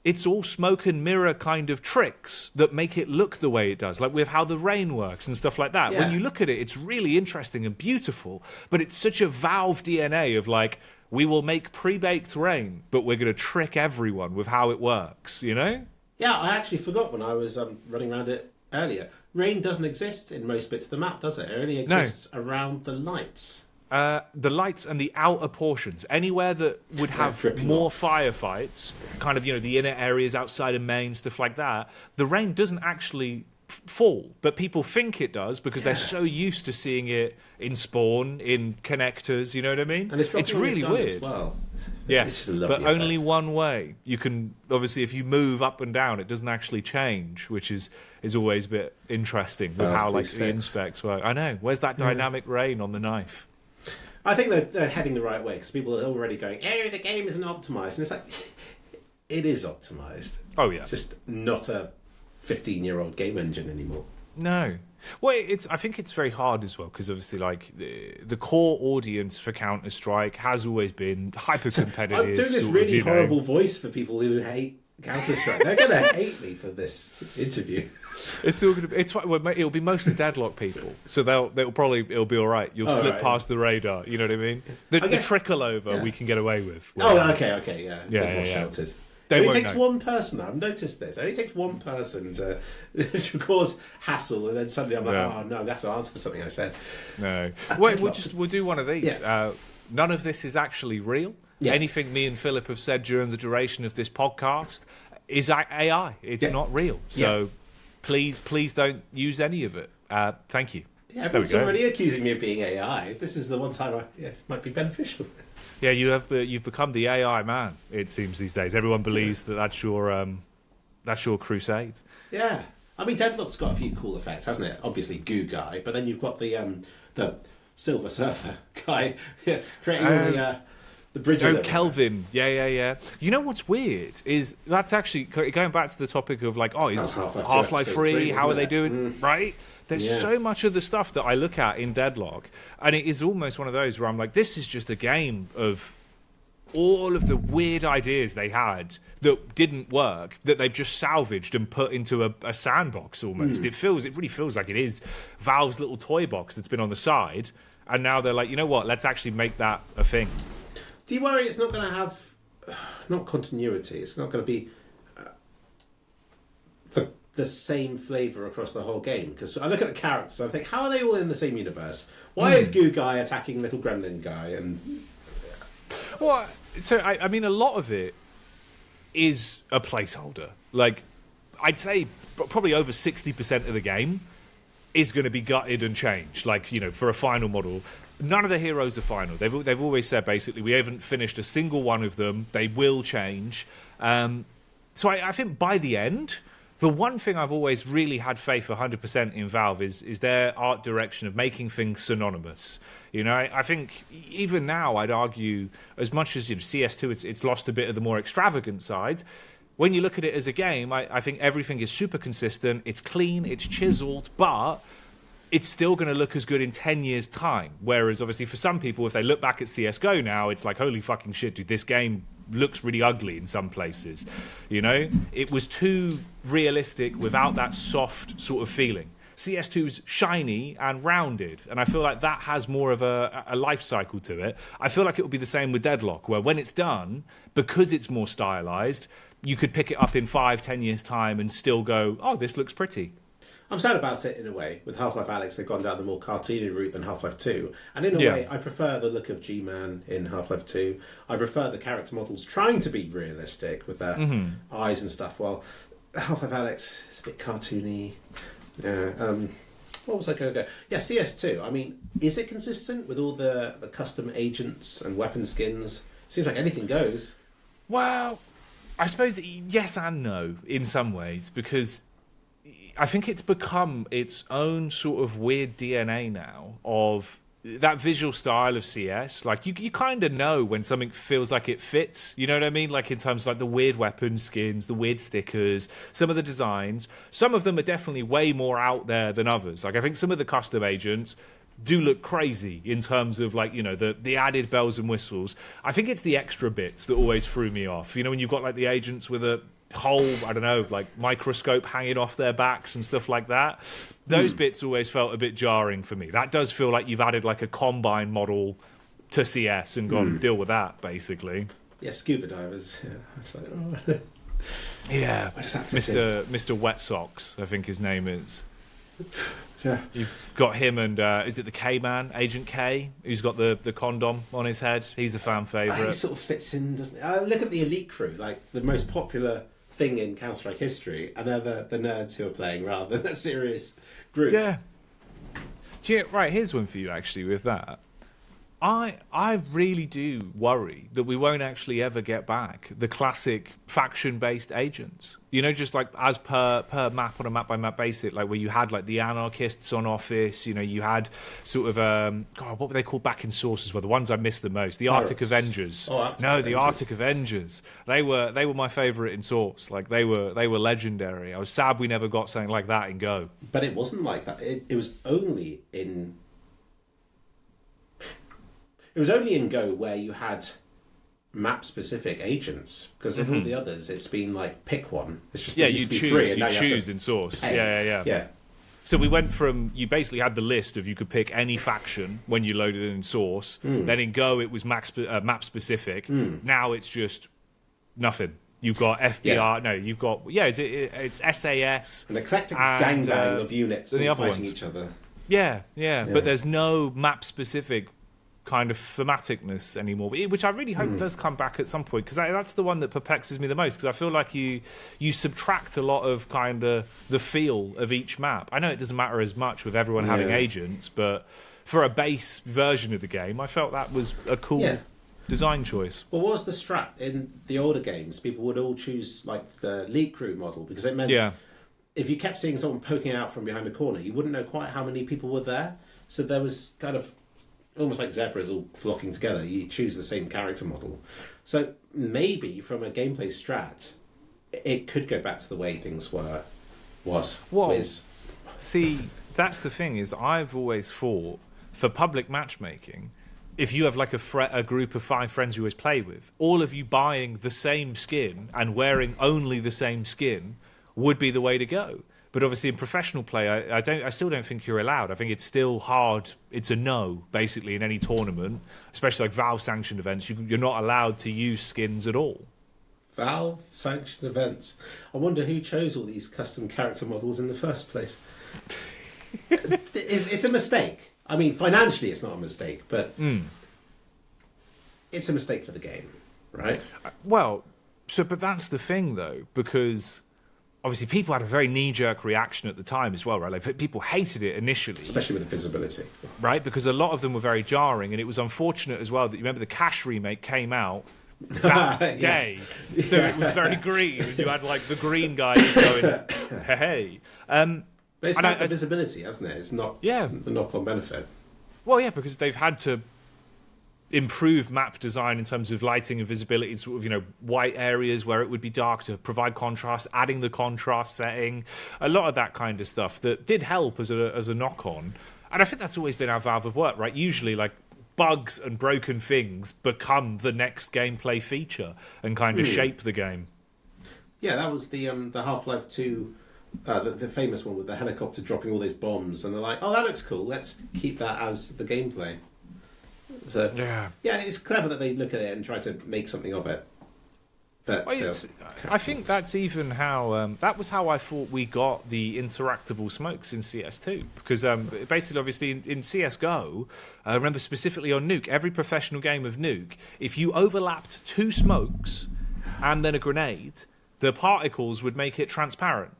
it's all smoke and mirror kind of tricks that make it look the way it does, like with how the rain works and stuff like that. Yeah. When you look at it, it's really interesting and beautiful, but it's such a Valve DNA of like, we will make pre-baked rain, but we're going to trick everyone with how it works, you know? Yeah, I actually forgot when I was running around it earlier. Rain doesn't exist in most bits of the map, does it? It only exists around the lights. The lights and the outer portions, anywhere that would have more firefights, kind of, you know, the inner areas outside of main, stuff like that, the rain doesn't actually fall, but people think it does because they're so used to seeing it in spawn, in connectors, you know what I mean? And it's really weird. As well. Yes, but only effect. one way. You can, obviously, if you move up and down, it doesn't actually change, which is always a bit interesting with how like the inspecs work. I know, where's that dynamic rain on the knife? I think they're heading the right way, because people are already going, oh, the game isn't optimised. And it's like, it is optimised. Oh, yeah. It's just not a 15-year-old game engine anymore. No. Well, I think it's very hard as well, because obviously, like, the core audience for Counter-Strike has always been hyper-competitive. I'm doing this really horrible voice for people who hate Counter-Strike. They're going to hate me for this interview. It'll be mostly Deadlock people, so it'll be all right. You'll slip past the radar. You know what I mean? The trickle over we can get away with. Oh, okay, yeah, more sheltered. They It only won't takes know. one person. I've noticed this. It only takes one person to cause hassle, and then suddenly I'm like, Yeah. oh no, I have to answer for something I said. No. Wait, We'll do one of these. Yeah. None of this is actually real. Yeah. Anything me and Philip have said during the duration of this podcast is AI. It's not real. So please don't use any of it. Thank you. Yeah, everyone's already accusing me of being AI. This is the one time might be beneficial. Yeah, you've become the AI man. It seems these days. Everyone believes that's your crusade. Yeah. I mean, Deadlock's got a few cool effects, hasn't it? Obviously, Goo Guy, but then you've got the Silver Surfer guy creating all the bridges. Oh, everywhere. Kelvin. Yeah. You know what's weird is that's actually going back to the topic of like, That's Half-Life 3, how are they doing? Right? There's so much of the stuff that I look at in Deadlock, and it is almost one of those where I'm like, this is just a game of all of the weird ideas they had that didn't work, that they've just salvaged and put into a sandbox almost. It really feels like it is Valve's little toy box that's been on the side, and now they're like, you know what, let's actually make that a thing. Do you worry it's not going to have not continuity? It's not going to be the same flavour across the whole game? Because I look at the characters, I think, how are they all in the same universe? Why is Goo Guy attacking Little Gremlin Guy? And Well, so I mean, a lot of it is a placeholder. Like, I'd say probably over 60% of the game is going to be gutted and changed. Like, you know, for a final model, none of the heroes are final. They've always said basically we haven't finished a single one of them. They will change. So I think by the end, the one thing I've always really had faith 100% in Valve is their art direction of making things synonymous. You know, I think even now I'd argue, as much as CS2, it's lost a bit of the more extravagant side. When you look at it as a game, I think everything is super consistent. It's clean, it's chiseled, but it's still going to look as good in 10 years' time. Whereas, obviously, for some people, if they look back at CSGO now, it's like, holy fucking shit, dude, this game looks really ugly in some places. You know? It was too realistic without that soft sort of feeling. CS2's shiny and rounded, and I feel like that has more of a life cycle to it. I feel like it will be the same with Deadlock, where when it's done, because it's more stylized, you could pick it up in 5-10 years' time and still go, oh, this looks pretty. I'm sad about it in a way. With Half-Life Alyx, they've gone down the more cartoony route than Half-Life 2. And in a way, I prefer the look of G-Man in Half-Life 2. I prefer the character models trying to be realistic with their eyes and stuff. While Half-Life Alyx is a bit cartoony. Yeah. What was I going to go? Yeah, CS2. I mean, is it consistent with all the custom agents and weapon skins? Seems like anything goes. Well, I suppose yes and no in some ways, because I think it's become its own sort of weird DNA now of that visual style of CS. Like, you kind of know when something feels like it fits, you know what I mean? Like, in terms of like the weird weapon skins, the weird stickers, some of the designs. Some of them are definitely way more out there than others. Like, I think some of the custom agents do look crazy in terms of, like, you know, the added bells and whistles. I think it's the extra bits that always threw me off. You know, when you've got like the agents with a whole, I don't know, like microscope hanging off their backs and stuff like that. Those bits always felt a bit jarring for me. That does feel like you've added like a Combine model to CS and gone deal with that, basically. Yeah, scuba divers. Yeah, it's like, oh. Yeah, Where does that fit in? Mr. Wet Socks, I think his name is. Yeah. You've got him and is it the K-Man, Agent K, who's got the condom on his head? He's a fan favourite. He sort of fits in, doesn't he? Look at the elite crew, like the most popular thing in Counter-Strike history, and they're the nerds who are playing rather than a serious group. Yeah. Right, here's one for you actually with that. I really do worry that we won't actually ever get back the classic faction-based agents. You know, just like as per map on a map-by-map basis, like where you had like the anarchists on Office, you know, you had sort of, God, what were they called back in Source as well? The ones I missed the most. The Arctic Avengers. Oh, Arctic no, Avengers. the Arctic Avengers. They were my favourite in Source. Like, they were legendary. I was sad we never got something like that in Go. But it wasn't like that. It was only in... It was only in Go where you had map-specific agents, because in all the others, it's been like, pick one. It's just Yeah, it used you to be choose. free, and You now have choose to in Source. pay. Yeah. So we went from, you basically had the list of you could pick any faction when you loaded it in Source. Then in Go it was map specific. Now it's just nothing. You've got FBR. No, you've got it's SAS. An eclectic gangbang of units all fighting each other. Yeah, but there's no map specific kind of thematicness anymore, which I really hope does come back at some point, because that's the one that perplexes me the most, because I feel like you subtract a lot of kind of the feel of each map. I know it doesn't matter as much with everyone having agents, but for a base version of the game, I felt that was a cool design choice. Well, what was the strat in the older games? People would all choose like the lead crew model, because it meant if you kept seeing someone poking out from behind a corner, you wouldn't know quite how many people were there. So there was kind of almost like zebras all flocking together. You choose the same character model. So maybe from a gameplay strat, it could go back to the way things was. Well, see, that's the thing, is I've always thought for public matchmaking, if you have like a group of 5 friends you always play with, all of you buying the same skin and wearing only the same skin would be the way to go. But obviously in professional play, I still don't think you're allowed. I think it's still hard. It's a no, basically, in any tournament, especially like Valve sanctioned events. You're not allowed to use skins at all. Valve sanctioned events. I wonder who chose all these custom character models in the first place. It's a mistake. I mean, financially it's not a mistake, but it's a mistake for the game, right? Well, but that's the thing, though, because obviously people had a very knee-jerk reaction at the time as well, right? Like, people hated it initially. Especially with the visibility. Right, because a lot of them were very jarring, and it was unfortunate as well that, you remember, the Cash remake came out that day. So it was very green, and you had, like, the green guy just going, hey. But it's not the visibility, hasn't it? It's not the knock-on benefit. Well, yeah, because they've had to improve map design in terms of lighting and visibility, sort of, white areas where it would be dark to provide contrast, adding the contrast setting, a lot of that kind of stuff that did help as a knock-on. And I think that's always been how Valve have worked, right? Usually, like, bugs and broken things become the next gameplay feature and kind of shape the game. Yeah, that was the Half-Life 2, the famous one with the helicopter dropping all those bombs, and they're like, oh, that looks cool, let's keep that as the gameplay. So yeah, it's clever that they look at it and try to make something of it. But still, I think that's even how that was how I thought we got the interactable smokes in CS2, because basically, obviously, in CS:GO, I remember specifically on Nuke, every professional game of Nuke, if you overlapped 2 smokes and then a grenade, the particles would make it transparent.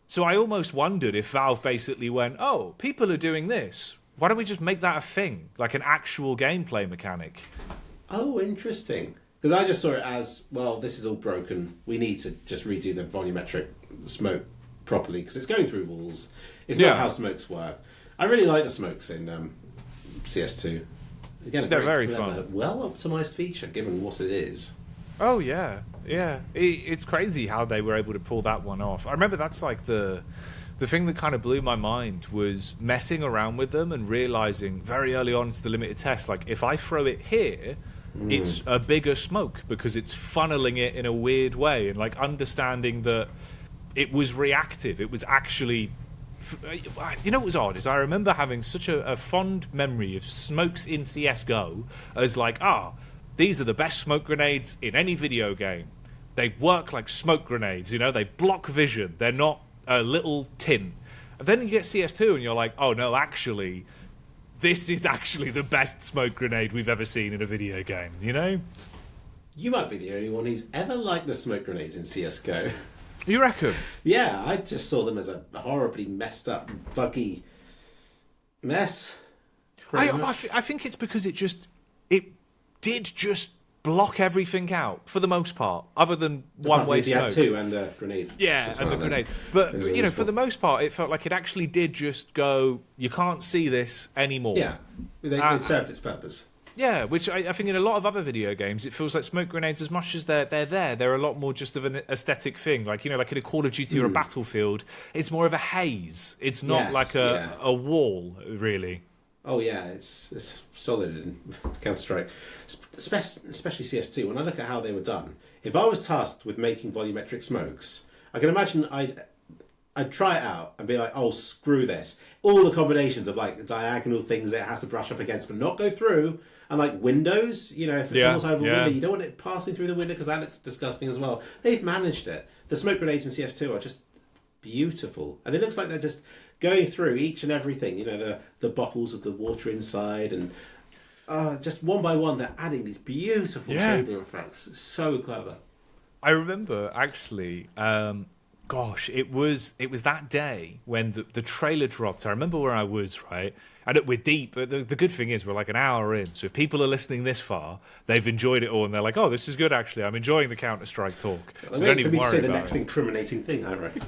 So I almost wondered if Valve basically went, oh, people are doing this, why don't we just make that a thing, like an actual gameplay mechanic? Oh, interesting. Because I just saw it as, well, this is all broken. We need to just redo the volumetric smoke properly, because it's going through walls. It's not how smokes work. I really like the smokes in CS2. Again, they're very clever, fun. Well-optimised feature, given what it is. Oh, yeah. It's crazy how they were able to pull that one off. I remember that's like the thing that kind of blew my mind was messing around with them and realising very early on to the limited test, like, if I throw it here, it's a bigger smoke because it's funneling it in a weird way, and like understanding that it was reactive. It was actually, what was odd is I remember having such a fond memory of smokes in CS:GO as like, these are the best smoke grenades in any video game. They work like smoke grenades, they block vision. They're not a little tin. And then you get CS2 and you're like, oh no, actually, this is actually the best smoke grenade we've ever seen in a video game, You might be the only one who's ever liked the smoke grenades in CS:GO. You reckon? Yeah, I just saw them as a horribly messed up, buggy mess. I think it's because it did just block everything out for the most part, other than one-way smokes. You had 2 and a grenade. Yeah, and the grenade. But for the most part, it felt like it actually did just go, you can't see this anymore. Yeah, it served its purpose. Yeah, which I think in a lot of other video games, it feels like smoke grenades, as much as they're there, they're a lot more just of an aesthetic thing. Like, like in a Call of Duty or a Battlefield, it's more of a haze. It's not like a wall, really. Oh yeah, it's solid in Counter-Strike, especially CS2. When I look at how they were done, if I was tasked with making volumetric smokes, I can imagine I'd try it out and be like, oh, screw this. All the combinations of like diagonal things that it has to brush up against but not go through, And like windows, you know, if it's almost over a window, you don't want it passing through the window because that looks disgusting as well. They've managed it. The smoke grenades in CS2 are just beautiful, and it looks like they're just going through each and everything. You know, the bottles of the water inside, and just one by one, they're adding these beautiful shading effects. It's so clever. I remember actually. Gosh, it was that day when the trailer dropped. I remember where I was, right? And we're deep. But the good thing is we're like an hour in. So if people are listening this far, they've enjoyed it all, and they're like, "Oh, this is good. Actually, I'm enjoying the Counter-Strike talk." So don't even worry about it. For me to say the next incriminating thing, I reckon.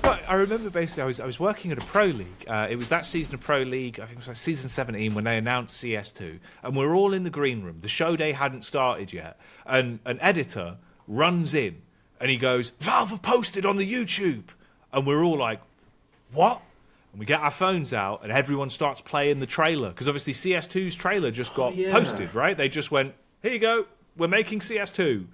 But I remember basically I was working at a pro league. It was that season of Pro League. I think it was like season 17 when they announced CS2, and we're all in the green room. The show day hadn't started yet, and an editor runs in. And he goes, "Valve have posted on the YouTube." And we're all like, "What?" And we get our phones out and everyone starts playing the trailer. Because obviously CS2's trailer just got posted, right? They just went, "Here you go, we're making CS2.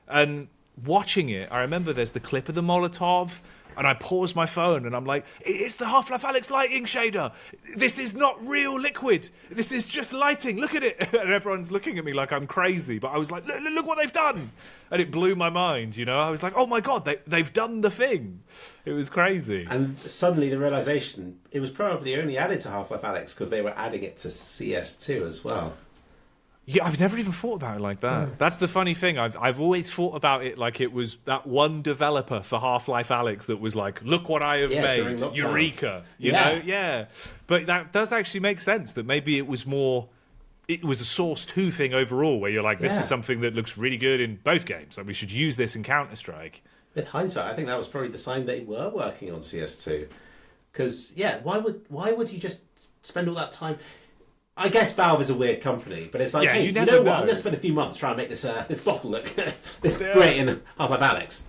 And watching it, I remember there's the clip of the Molotov. And I paused my phone and I'm like, "It's the Half-Life Alyx lighting shader. This is not real liquid. This is just lighting. Look at it." And everyone's looking at me like I'm crazy. But I was like, look what they've done. And it blew my mind, you know. I was like, oh my God, they've done the thing. It was crazy. And suddenly the realization, it was probably only added to Half-Life Alyx because they were adding it to CS2 as well. Yeah, I've never even thought about it like that. That's the funny thing. I've always thought about it like it was that one developer for Half-Life Alyx that was like, "Look what I have made, Eureka!" You know, yeah. But that does actually make sense. That maybe it was a Source 2 thing overall, where you're like, "This is something that looks really good in both games. Like we should use this in Counter-Strike." With hindsight, I think that was probably the sign they were working on CS2. Because why would you just spend all that time? I guess Valve is a weird company, but it's like, hey, you know what? I'm going to spend a few months trying to make this bottle look this great in Half-Life Alyx.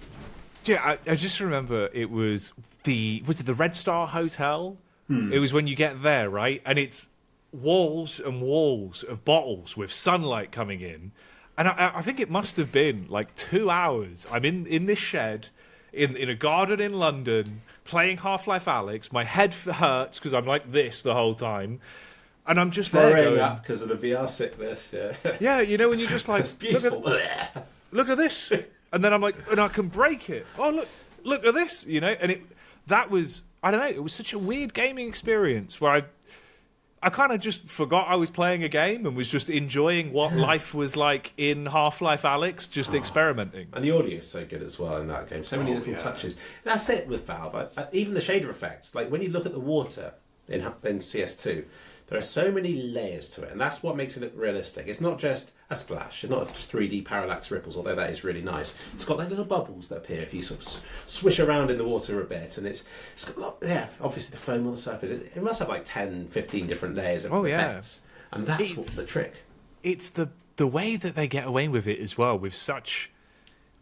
Yeah, I just remember it was the Red Star Hotel? It was when you get there, right? And it's walls and walls of bottles with sunlight coming in. And I think it must have been like 2 hours. I'm in this shed in a garden in London playing Half-Life Alyx. My head hurts because I'm like this the whole time. And I'm just there going, up because of the VR sickness. Yeah, you know when you're just like, it's beautiful. Look at this, and then I'm like, and I can break it. Oh look at this, you know. And that was, I don't know, it was such a weird gaming experience where I kind of just forgot I was playing a game and was just enjoying what life was like in Half-Life Alyx, just experimenting. And the audio is so good as well in that game. So many little touches. That's it with Valve. Even the shader effects, like when you look at the water in CS2. There are so many layers to it, and that's what makes it look realistic. It's not just a splash. It's not just 3D parallax ripples, although that is really nice. It's got like little bubbles that appear if you sort of swish around in the water a bit, and it's got, obviously the foam on the surface. It must have like 10, 15 different layers of effects, and that's what's the trick. It's the way that they get away with it as well, with such...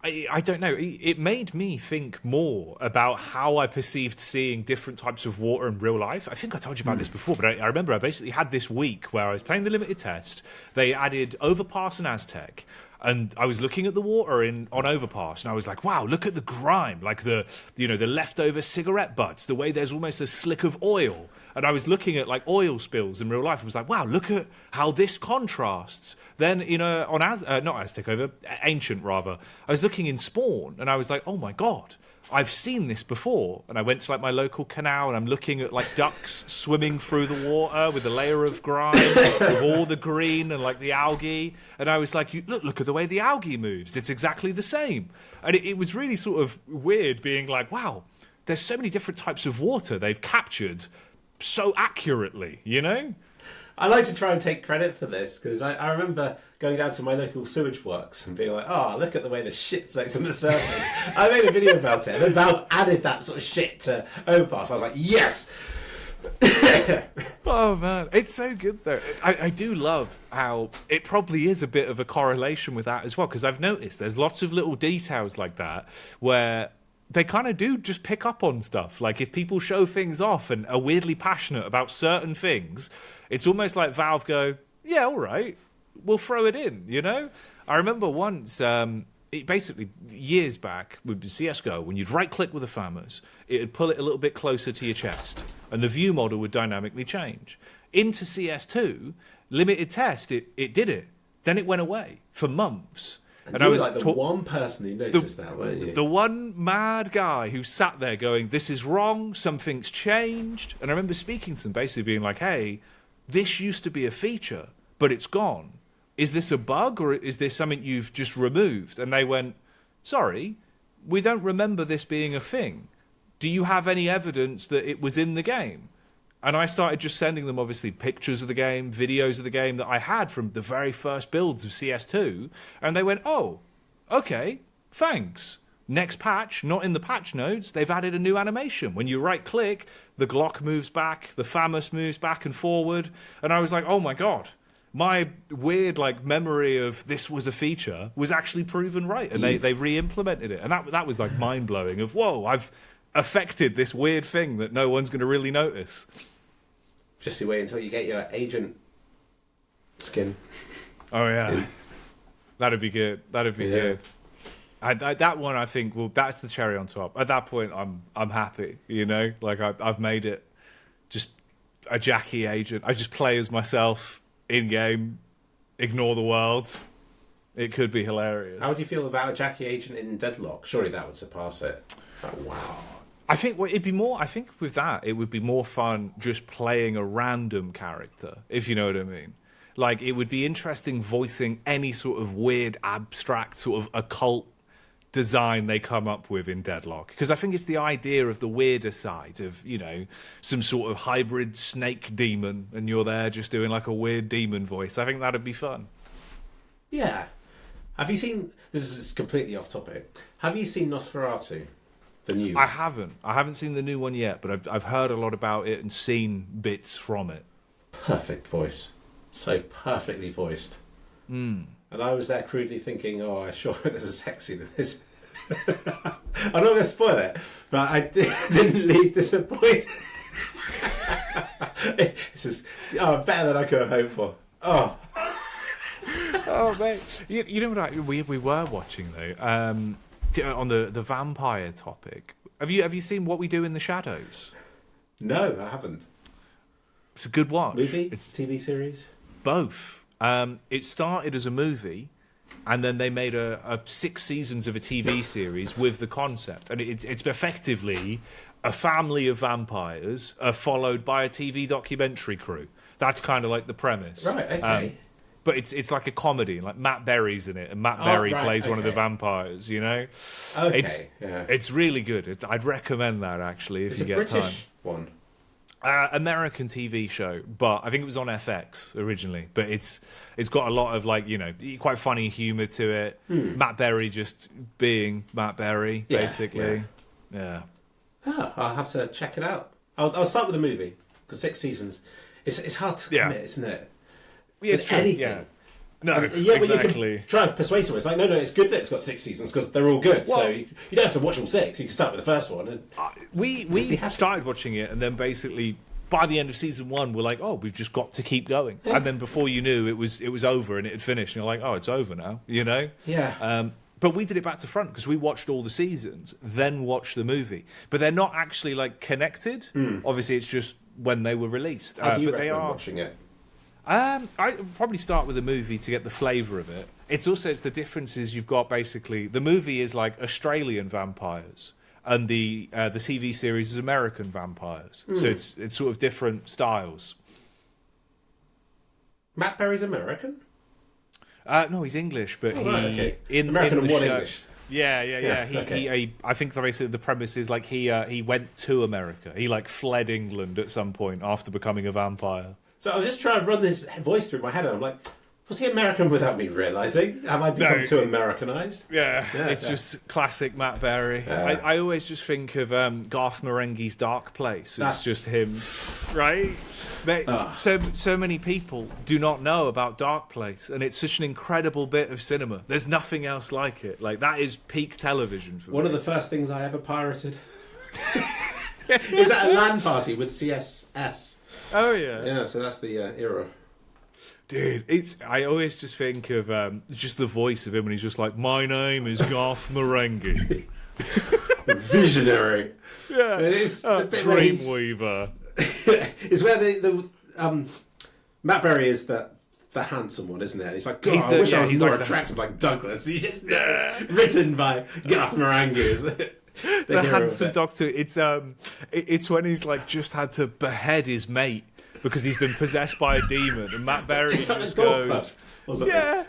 I don't know. It made me think more about how I perceived seeing different types of water in real life. I think I told you about this before, but I remember I basically had this week where I was playing the limited test. They added Overpass and Aztec, and I was looking at the water on Overpass, and I was like, "Wow, look at the grime! Like the leftover cigarette butts. The way there's almost a slick of oil." And I was looking at like oil spills in real life. I was like, "Wow, look at how this contrasts." Then on Ancient rather, I was looking in Spawn, and I was like, "Oh my God, I've seen this before." And I went to like my local canal, and I'm looking at like ducks swimming through the water with a layer of grime, with all the green and like the algae. And I was like, look at the way the algae moves. It's exactly the same. And it was really sort of weird being like, wow, there's so many different types of water they've captured so accurately, you know? I like to try and take credit for this because I remember going down to my local sewage works and being like, "Oh, look at the way the shit floats on the surface." I made a video about it, and then Valve added that sort of shit to Overpass. I was like, yes! Oh man, it's so good though. I do love how it probably is a bit of a correlation with that as well, because I've noticed there's lots of little details like that where they kind of do just pick up on stuff. Like if people show things off and are weirdly passionate about certain things, it's almost like Valve go, "Yeah, all right, we'll throw it in," you know? I remember once, basically years back with CSGO, when you'd right-click with the FAMAs, it'd pull it a little bit closer to your chest, and the view model would dynamically change. Into CS2, limited test, it did it. Then it went away for months. And you were like the one person who noticed that, weren't you? The one mad guy who sat there going, this is wrong, something's changed. And I remember speaking to them, basically being like, hey, this used to be a feature, but it's gone. Is this a bug, or is this something you've just removed? And they went, sorry, we don't remember this being a thing. Do you have any evidence that it was in the game? And I started just sending them, obviously, pictures of the game, videos of the game that I had from the very first builds of CS2. And they went, oh, okay, thanks. Next patch, not in the patch notes, they've added a new animation. When you right-click, the Glock moves back, the FAMAS moves back and forward. And I was like, oh, my God. My weird memory of this was a feature was actually proven right. And they re-implemented it. And that was mind-blowing of, whoa, I've affected this weird thing that no one's going to really notice. Just you wait until you get your agent skin. Oh yeah, that'd be good. That'd be good. That one, I think, that's the cherry on top. At that point, I'm happy. I've made it. Just a Jacky agent. I just play as myself in game. Ignore the world. It could be hilarious. How do you feel about a Jacky agent in Deadlock? Surely that would surpass it. Oh, wow. I think it'd be more. I think with that, it would be more fun just playing a random character, if you know what I mean. Like, it would be interesting voicing any sort of weird, abstract, sort of occult design they come up with in Deadlock. Because I think it's the idea of the weirder side of, some sort of hybrid snake demon, and you're there just doing like a weird demon voice. I think that'd be fun. Yeah. Have you seen? This is completely off topic. Have you seen Nosferatu? The new. I haven't seen the new one yet, but I've heard a lot about it and seen bits from it. Perfect voice. So perfectly voiced. And I was there crudely thinking, oh, I sure hope there's a sex scene in this. I'm not going to spoil it, but I didn't leave disappointed. This is better than I could have hoped for. Oh. Oh, mate. You know what we were watching, though? On the vampire topic, have you seen What We Do in the Shadows? No, I haven't. It's a good watch. Movie? It's TV series? Both. It started as a movie, and then they made a 6 seasons of a TV series with the concept, and it's effectively a family of vampires followed by a TV documentary crew. That's kind of like the premise. Right. Okay. But it's like a comedy, like Matt Berry's in it, and Matt Berry plays one of the vampires. Okay. It's really good. I'd recommend that actually if you get time. It's a British one. American TV show, but I think it was on FX originally. But it's got a lot of quite funny humour to it. Matt Berry just being Matt Berry, basically. Yeah. Oh, I'll have to check it out. I'll start with the movie because 6 seasons. It's hard to commit, isn't it? Yeah, it's true. Anything. Yeah. No, but exactly. You can try and persuade someone. It's like, no, it's good that it's got 6 seasons because they're all good. Well, so you don't have to watch all 6. You can start with the first one. And we started watching it, and then basically by the end of season 1, we're like, oh, we've just got to keep going. Yeah. And then before you knew, it was over and it had finished. And you're like, oh, it's over now. Yeah. But we did it back to front because we watched all the seasons, then watched the movie. But they're not actually connected. Obviously, it's just when they were released. How do you recommend watching it? I probably start with the movie to get the flavour of it. It's the differences you've got. Basically, the movie is like Australian vampires, and the TV series is American vampires. So it's sort of different styles. Matt Berry's American? No, he's English, but in American in and the one show, English. Yeah. I think basically the premise is he went to America. He fled England at some point after becoming a vampire. So I was just trying to run this voice through my head, and I'm like, was he American without me realising? Have I become too Americanised? Yeah, it's just classic Matt Berry. Yeah. I always just think of Garth Marenghi's Dark Place. It's just him, right? But so many people do not know about Dark Place, and it's such an incredible bit of cinema. There's nothing else like it. That is peak television for me. One of the first things I ever pirated. It was at a LAN party with CSS. Oh yeah. Yeah, so that's the era. Dude, I always just think of just the voice of him, and he's just like, "My name is Garth Marenghi." Visionary. Yeah. It's the bit Dreamweaver. It's where the Matt Berry is that the handsome one, isn't it? He's like, God, He's I wish I was he's more like attractive like Douglas. It's written by Garth Marenghi. The handsome doctor. It's when he's like just had to behead his mate because he's been possessed by a demon, and Matt Berry just goes, "Yeah,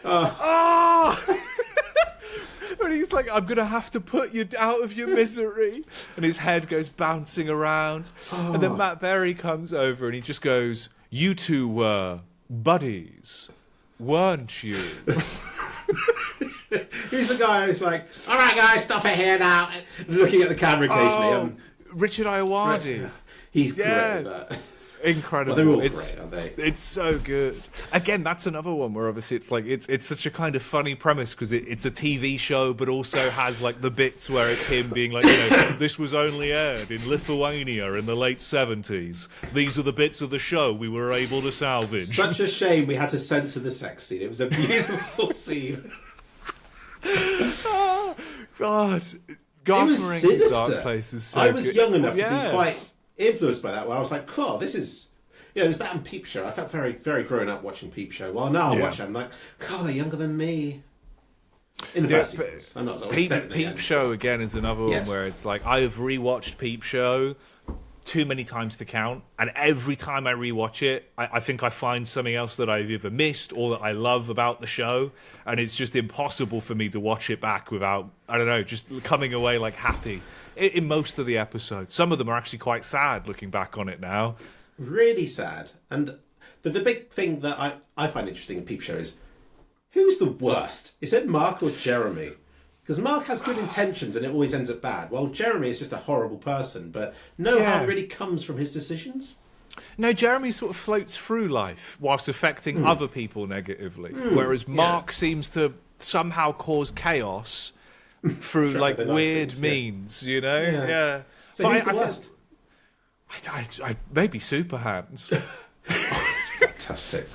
and he's like, I'm gonna have to put you out of your misery, and his head goes bouncing around, and then Matt Berry comes over and he just goes, "You two were buddies, weren't you?" He's the guy who's like, all right, guys, stop it here now. Looking at the camera occasionally. Richard Iowadi. He's great at that. Incredible. Well, they're all great, aren't they? It's so good. Again, that's another one where obviously it's like it's such a kind of funny premise because it's a TV show, but also has like the bits where it's him being like, this was only aired in Lithuania in the late 70s. These are the bits of the show we were able to salvage. Such a shame we had to censor the sex scene. It was a beautiful scene. Oh, God. It was sinister. Dark Place is so I was good. young enough to be quite influenced by that, where I was like, cool, this is... it was that and Peep Show. I felt very, very grown up watching Peep Show. Well, now I watch it, I'm like, God, they're younger than me. In the first seasons. I'm not always Peep Show, again, is another one where it's like, I have rewatched Peep Show too many times to count, and every time I rewatch it, I think I find something else that I've either missed or that I love about the show, and it's just impossible for me to watch it back without, I don't know, just coming away like happy in most of the episodes. Some of them are actually quite sad looking back on it now. Really sad. And the big thing that I find interesting in Peep Show is, who's the worst? Is it Mark or Jeremy? Because Mark has good intentions and it always ends up bad. While Jeremy is just a horrible person, but no harm really comes from his decisions. No, Jeremy sort of floats through life whilst affecting other people negatively, whereas Mark seems to somehow cause chaos through like weird things, means, Yeah. So who's the worst? I maybe Super Hands. It's fantastic.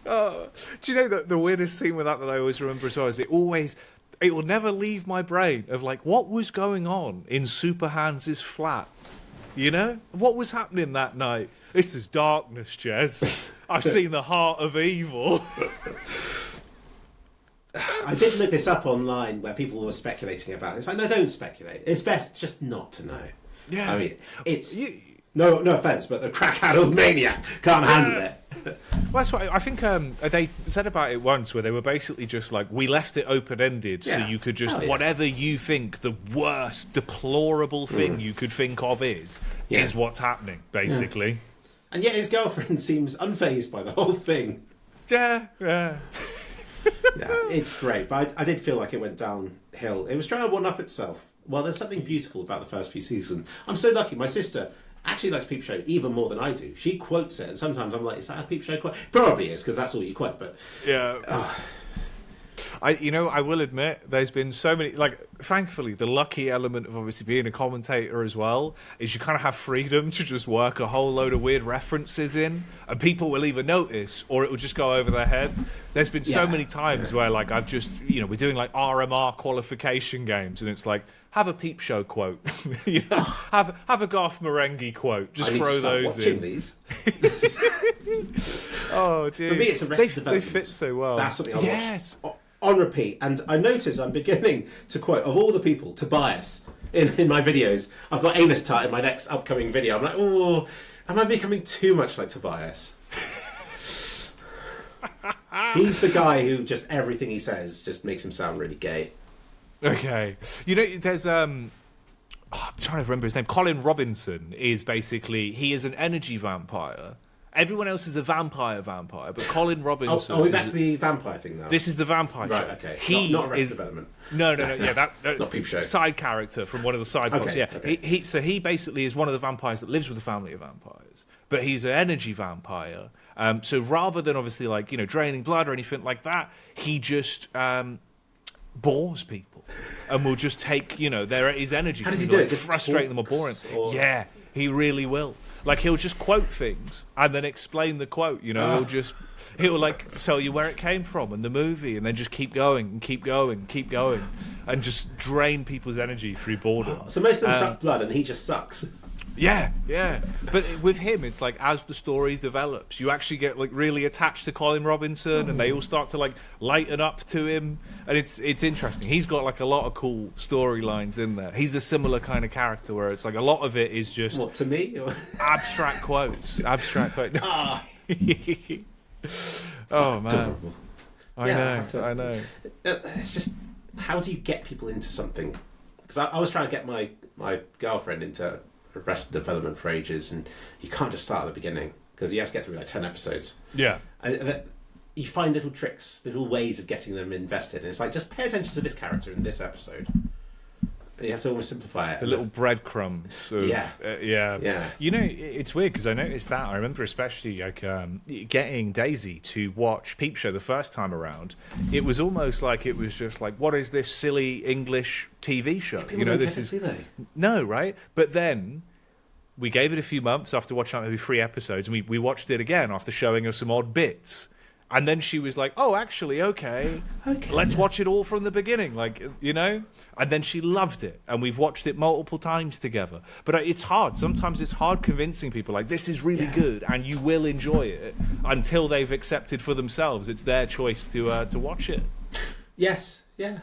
Do you know that the weirdest scene with that I always remember as well is it will never leave my brain of like what was going on in Super Hands' flat. What was happening that night? This is darkness, Jez. I've seen the heart of evil. I did look this up online where people were speculating about it. It's like, no, don't speculate. It's best just not to know. Yeah. I mean, it's... No offence, but the crack-addled maniac can't handle it. Well, that's what I think they said about it once, where they were basically just like, we left it open-ended so you could just, whatever you think the worst, deplorable thing you could think of is what's happening, basically. Yeah. And yet his girlfriend seems unfazed by the whole thing. Yeah. Yeah, it's great, but I did feel like it went downhill. It was trying to one-up itself. Well, there's something beautiful about the first few seasons. I'm so lucky. My sister actually likes Peep Show even more than I do. She quotes it, and sometimes I'm like, is that a Peep Show quote? Probably is, because that's all you quote, but... Yeah. I will admit, there's been so many... Like, thankfully, the lucky element of obviously being a commentator as well is you kind of have freedom to just work a whole load of weird references in, and people will either notice or it will just go over their head. There's been so many times where, like, I've just... we're doing, like, RMR qualification games, and it's like... Have a Peep Show quote. Have a Garth Marenghi quote. Just throw those in. These. Oh, dude. For me, it's Arrested Development. They fit so well. That's something I watch on repeat. And I notice I'm beginning to quote, of all the people, Tobias in my videos. I've got Anus Tart in my next upcoming video. I'm like, oh, am I becoming too much like Tobias? He's the guy who just everything he says just makes him sound really gay. Okay. There's I'm trying to remember his name. Colin Robinson is basically, he is an energy vampire. Everyone else is a vampire, but Colin Robinson... Oh, we're back to the vampire thing now. This is the vampire show. Right, okay. Not Arrested Development. No, yeah, that not Peep Show. Side character from one of the side plots. Okay, yeah. okay. He basically is one of the vampires that lives with a family of vampires. But he's an energy vampire. So rather than obviously like, draining blood or anything like that, he just bores people. And will just take, his energy. How does he do it? Just frustrate them or bore him. Yeah, he really will. Like, he'll just quote things and then explain the quote, he'll like tell you where it came from and the movie, and then just keep going and keep going, and just drain people's energy through boredom. So most of them suck blood and he just sucks. Yeah, yeah. But with him, it's like as the story develops, you actually get like really attached to Colin Robinson, and they all start to like lighten up to him, and it's interesting. He's got like a lot of cool storylines in there. He's a similar kind of character where it's like a lot of it is just What, to me? abstract quotes. Abstract quotes. Ah, Oh man, adorable. I Yeah, know. It's just, how do you get people into something? Because I was trying to get my girlfriend into Arrested Development for ages, and you can't just start at the beginning because you have to get through like 10 episodes. Yeah. And you find little tricks, little ways of getting them invested, and it's like, just pay attention to this character in this episode. And you have to almost simplify it. The little breadcrumbs. Of, Yeah. Yeah. You know, it's weird because I noticed that. I remember especially like getting Daisy to watch Peep Show the first time around. It was almost like it was just like, what is this silly English TV show? People You know, don't this get is it, do they? no, right? But then we gave it a few months after watching like maybe 3 episodes, and we watched it again after showing her some odd bits. And then she was like, oh, actually, okay, let's watch it all from the beginning, like, you know? And then she loved it, and we've watched it multiple times together. But it's hard. Sometimes it's hard convincing people, like, this is really good, and you will enjoy it until they've accepted for themselves. It's their choice to watch it. Yes, yeah.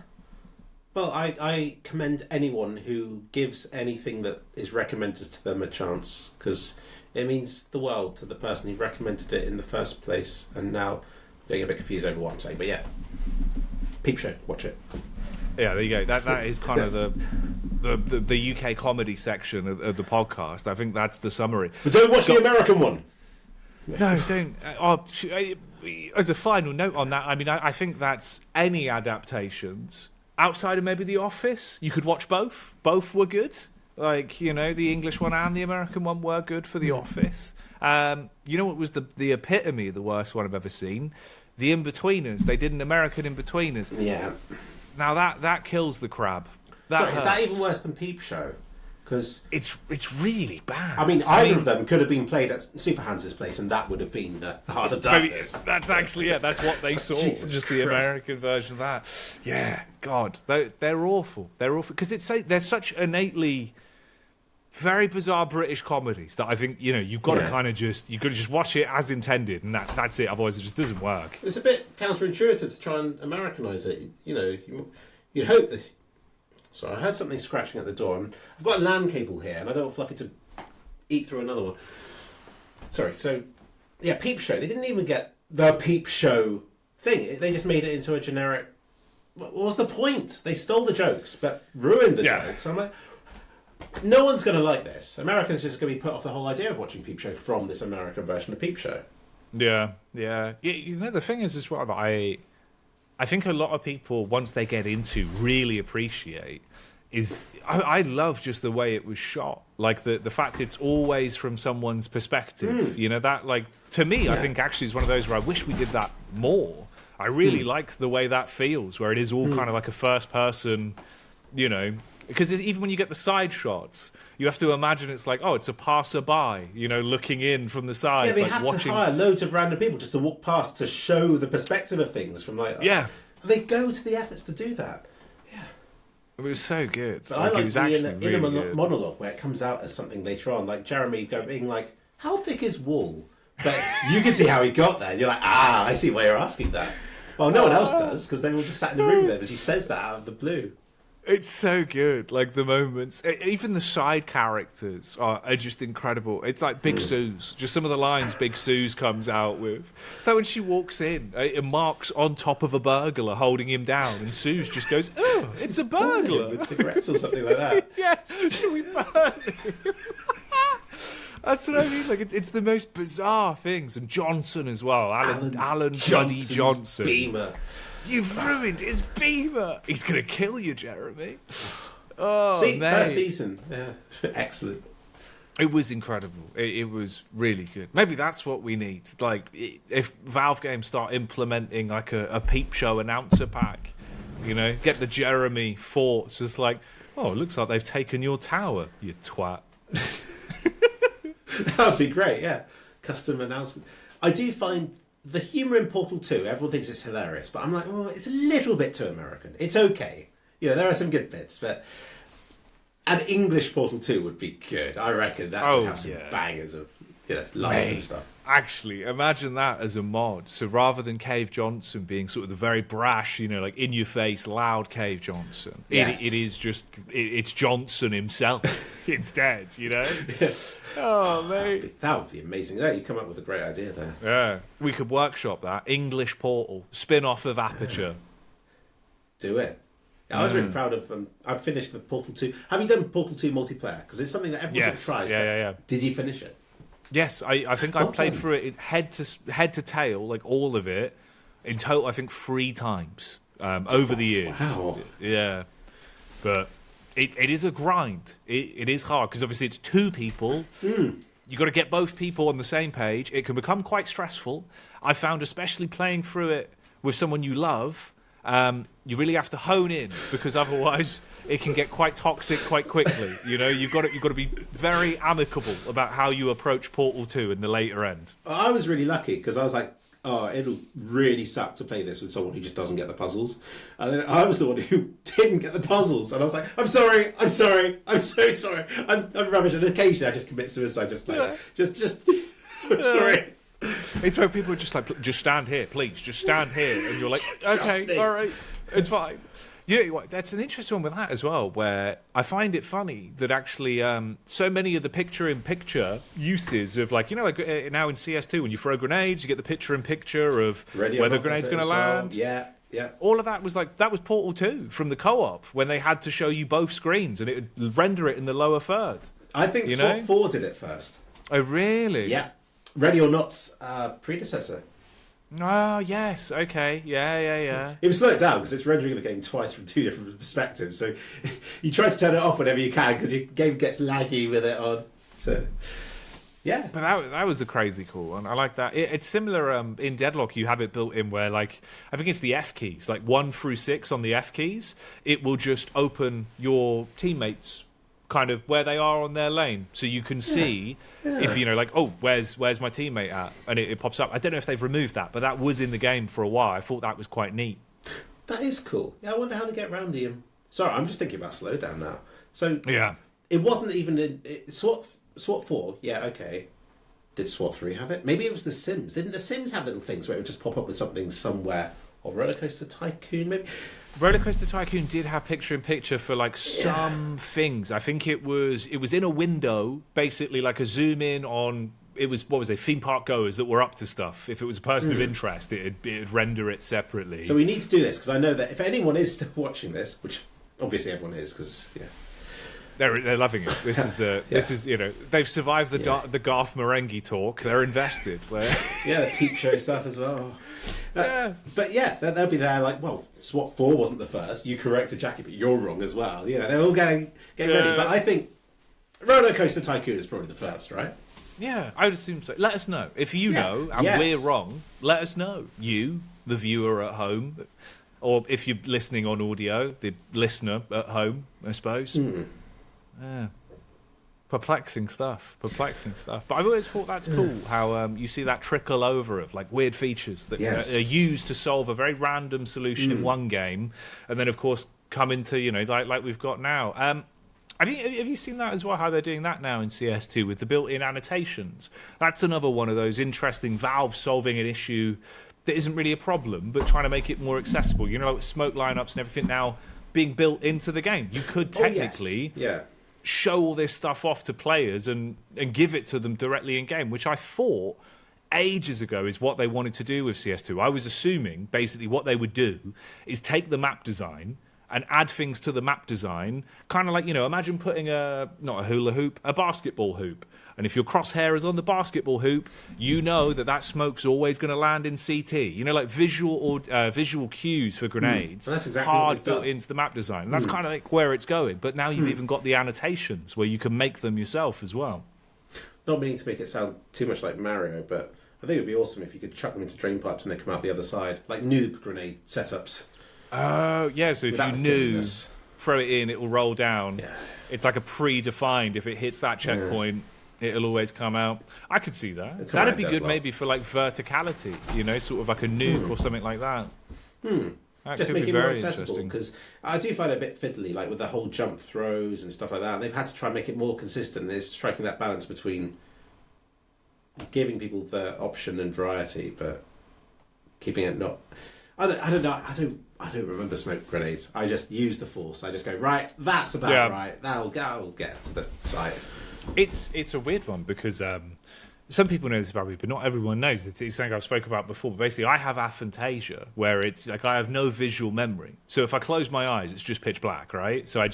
Well, I commend anyone who gives anything that is recommended to them a chance, because it means the world to the person who recommended it in the first place. And now I'm getting a bit confused over what I'm saying, but yeah, Peep Show, watch it. Yeah, there you go. That is kind of the UK comedy section of the podcast. I think that's the summary. But don't watch the American one. No, don't. As a final note on that, I mean, I think that's any adaptations outside of maybe The Office. You could watch both. Both were good. Like, you know, the English one and the American one were good for The Office. You know what was the epitome of the worst one I've ever seen? The In-Betweeners. They did an American In-Betweeners. Yeah. Now that kills the crab. Sorry, is that even worse than Peep Show? Because it's really bad. I mean, either of them could have been played at Super Hans' place, and that would have been the Heart of Darkness. That's actually that's what they saw. Jesus just the Christ. American version of that. Yeah, God, they're awful. They're awful because they're such innately very bizarre British comedies that I think you've got to kind of just watch it as intended, and that's it. Otherwise, it just doesn't work. It's a bit counterintuitive to try and Americanise it. You know, you'd hope that. Sorry, I heard something scratching at the door, and I've got a LAN cable here, and I don't want Fluffy to eat through another one. Sorry, so, yeah, Peep Show. They didn't even get the Peep Show thing. They just made it into a generic... What was the point? They stole the jokes, but ruined the jokes. I'm like, no one's going to like this. Americans are just going to be put off the whole idea of watching Peep Show from this American version of Peep Show. Yeah. You know, the thing is as well that I think a lot of people, once they get into, really appreciate is I love just the way it was shot. Like the fact it's always from someone's perspective. You know, that, like, to me, I think actually is one of those where I wish we did that more. I really like the way that feels, where it is all kind of like a first person, you know, because even when you get the side shots, you have to imagine it's like, oh, it's a passerby, you know, looking in from the side. Yeah, they like have watching... to hire loads of random people just to walk past to show the perspective of things from like... Yeah. They go to the efforts to do that. Yeah. It was so good. But I like it was the actually inner really good. monologue where it comes out as something later on, like Jeremy being like, how thick is wool? But you can see how he got there. And you're like, I see why you're asking that. Well, no one else does, because they all just sat in the room with him as he says that out of the blue. It's so good. Like, the moments, even the side characters are just incredible. It's like Big Suze. Just some of the lines Big Suze comes out with. So when she walks in, Mark's on top of a burglar holding him down, and Suze just goes, oh, it's a burglar. With cigarettes or something like that. Yeah, should we burn him? That's what I mean. Like, it's the most bizarre things. And Johnson as well. Alan Bloody Johnson. Beamer. You've ruined his beamer. He's going to kill you, Jeremy. Oh, See, mate. first season. Yeah. Excellent. It was incredible. It was really good. Maybe that's what we need. Like, if Valve games start implementing like a Peep Show announcer pack, you know, get the Jeremy thoughts. It's like, oh, it looks like they've taken your tower, you twat. That would be great, yeah. Custom announcement. I do find the humour in Portal 2, everyone thinks it's hilarious, but I'm like, oh, it's a little bit too American. It's okay. You know, there are some good bits, but An English Portal 2 would be good. I reckon that would have some bangers of lines and stuff. Actually, imagine that as a mod. So rather than Cave Johnson being sort of the very brash, like in your face, loud Cave Johnson, it is just it's Johnson himself instead. Oh mate, that would be amazing. Yeah, you come up with a great idea there. Yeah, we could workshop that English Portal spin-off of Aperture. Do it. I was really proud of. I've finished the Portal 2. Have you done Portal 2 multiplayer? Because it's something that everyone tries. Yeah. Did you finish it? Yes, I think I played through it head to tail, like all of it, in total. I think 3 times over the years. Wow. Yeah, but it is a grind. It is hard because obviously it's 2 people. You got to get both people on the same page. It can become quite stressful. I found, especially playing through it with someone you love, you really have to hone in because otherwise it can get quite toxic quite quickly. You've got to be very amicable about how you approach Portal 2 in the later end. I was really lucky because I was like, oh, it'll really suck to play this with someone who just doesn't get the puzzles. And then I was the one who didn't get the puzzles, and I was like, I'm so sorry, I'm rubbish. And occasionally I just commit suicide, just I'm sorry. It's where people are just like, just stand here, please, just stand here, and you're like, okay, all right, it's fine. That's an interesting one with that as well, where I find it funny that actually so many of the picture-in-picture uses of like now in CS2 when you throw grenades, you get the picture-in-picture of where the grenade's going to land. Yeah. All of that was Portal 2 from the co-op when they had to show you both screens and it would render it in the lower third. I think SWAT 4 did it first. Oh, really? Yeah. Ready or Not's predecessor. Oh, yes. Okay. Yeah. It was slowed down because it's rendering the game twice from 2 different perspectives. So you try to turn it off whenever you can because your game gets laggy with it on. So, yeah. But that was a crazy cool one. I like that. It's similar in Deadlock. You have it built in where, like, I think it's the F keys, like 1 through 6 on the F keys. It will just open your teammates kind of where they are on their lane, so you can see if where's my teammate at, and it pops up. I don't know if they've removed that, but that was in the game for a while. I thought that was quite neat. That is cool. Yeah, I wonder how they get around the. Sorry, I'm just thinking about slowdown now. So yeah, it wasn't even SWAT 4. Yeah, okay. Did SWAT 3 have it? Maybe it was The Sims. Didn't The Sims have little things where it would just pop up with something somewhere? Or Roller Coaster Tycoon, maybe. Roller Coaster Tycoon did have picture-in-picture for like some things. I think it was in a window, basically like a zoom in on. It was theme park goers that were up to stuff. If it was a person of interest, it'd render it separately. So we need to do this because I know that if anyone is still watching this, which obviously everyone is, because they're loving it. This is they've survived the Garth Marenghi talk. They're invested. The peep show stuff as well. But they'll be there like, well, SWAT 4 wasn't the first. You corrected Jacky, but you're wrong as well. They're all getting ready. But I think Roller Coaster Tycoon is probably the first, right? Yeah, I would assume so. Let us know. If you know and we're wrong, let us know. You, the viewer at home, or if you're listening on audio, the listener at home, I suppose. Yeah. Perplexing stuff. But I've always thought that's cool how you see that trickle over of like weird features that are used to solve a very random solution in one game, and then of course come into like we've got now. Have you seen that as well? How they're doing that now in CS2 with the built-in annotations? That's another one of those interesting Valve solving an issue that isn't really a problem, but trying to make it more accessible. Like smoke lineups and everything now being built into the game. You could technically. Show all this stuff off to players and give it to them directly in game, which I thought ages ago is what they wanted to do with CS2. I was assuming basically what they would do is take the map design and add things to the map design, kind of like, imagine putting not a hula hoop, a basketball hoop. And if your crosshair is on the basketball hoop, that smoke's always going to land in CT. Like visual cues for grenades. That's exactly hard built into the map design. And that's kind of like where it's going. But now you've even got the annotations where you can make them yourself as well. Not meaning to make it sound too much like Mario, but I think it would be awesome if you could chuck them into drain pipes and they come out the other side, like noob grenade setups. Oh, yeah. So if you noob, throw it in, it will roll down. Yeah. It's like a predefined. If it hits that checkpoint. It'll always come out. I could see that. That'd be good maybe for like verticality, sort of like a nuke or something like that. That Just could make be it more very accessible, interesting. because I do find it a bit fiddly, like with the whole jump throws and stuff like that. They've had to try and make it more consistent, and it's striking that balance between giving people the option and variety, but keeping it not. I don't know. I don't remember smoke grenades. I just use the force. I just go, right, that's about right. That'll get to the side. It's a weird one because some people know this about me, but not everyone knows. It's something I've spoken about before. But basically, I have aphantasia, where it's like I have no visual memory. So if I close my eyes, it's just pitch black, right? So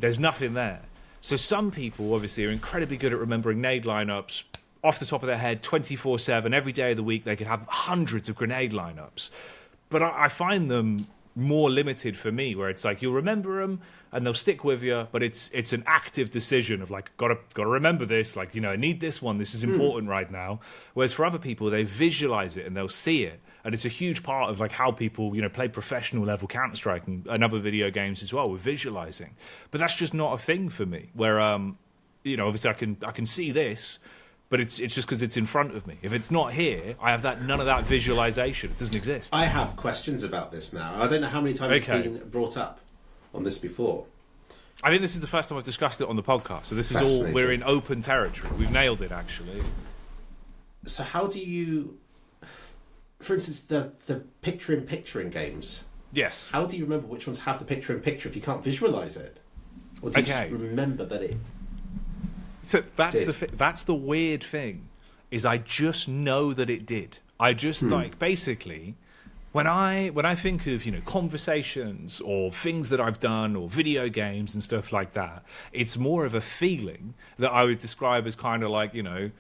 there's nothing there. So some people obviously are incredibly good at remembering nade lineups off the top of their head, 24/7, every day of the week. They could have hundreds of grenade lineups. But I find them more limited for me, where it's like you'll remember them and they'll stick with you, but it's an active decision of like gotta remember this, like, you know, I need this one, this is important right now. Whereas for other people, they visualize it and they'll see it, and it's a huge part of like how people, you know, play professional level Counter-Strike and other video games as well with visualizing. But that's just not a thing for me. Where you know, obviously I can see this, but it's just because it's in front of me. If it's not here, I have none of that visualization. It doesn't exist. I have questions about this now. I don't know how many times it's been brought up on this before. I think this is the first time I've discussed it on the podcast. So this is all, we're in open territory. We've nailed it, actually. So how do you, for instance, the picture-in-picture in games? Yes. How do you remember which ones have the picture-in-picture if you can't visualize it? Or do you just remember that it... So that's the weird thing, is I just know that it did. I just like, basically, when I think of, you know, conversations or things that I've done or video games and stuff like that, it's more of a feeling that I would describe as kind of like, you know,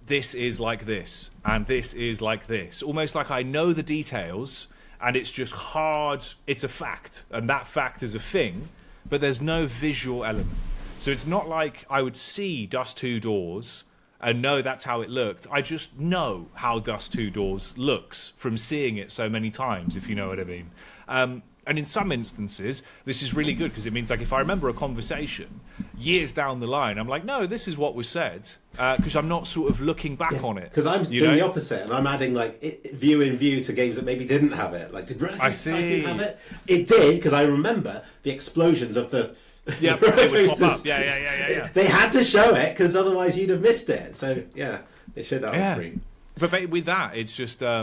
this is like this and this is like this. Almost like I know the details and it's just hard. It's a fact, and that fact is a thing, but there's no visual element. So it's not like I would see Dust 2 Doors and know that's how it looked. I just know how Dust 2 Doors looks from seeing it so many times, if you know what I mean. And in some instances, this is really good because it means like if I remember a conversation years down the line, I'm like, no, this is what was said, because I'm not sort of looking back on it. Because I'm doing the opposite, and I'm adding like view in view to games that maybe didn't have it. Like, did Renegade Tycoon have it? It did, because I remember the explosions of the... Yeah, it would pop up. Yeah. They had to show it because otherwise you'd have missed it. So yeah, they showed that on screen. But with that, it's just I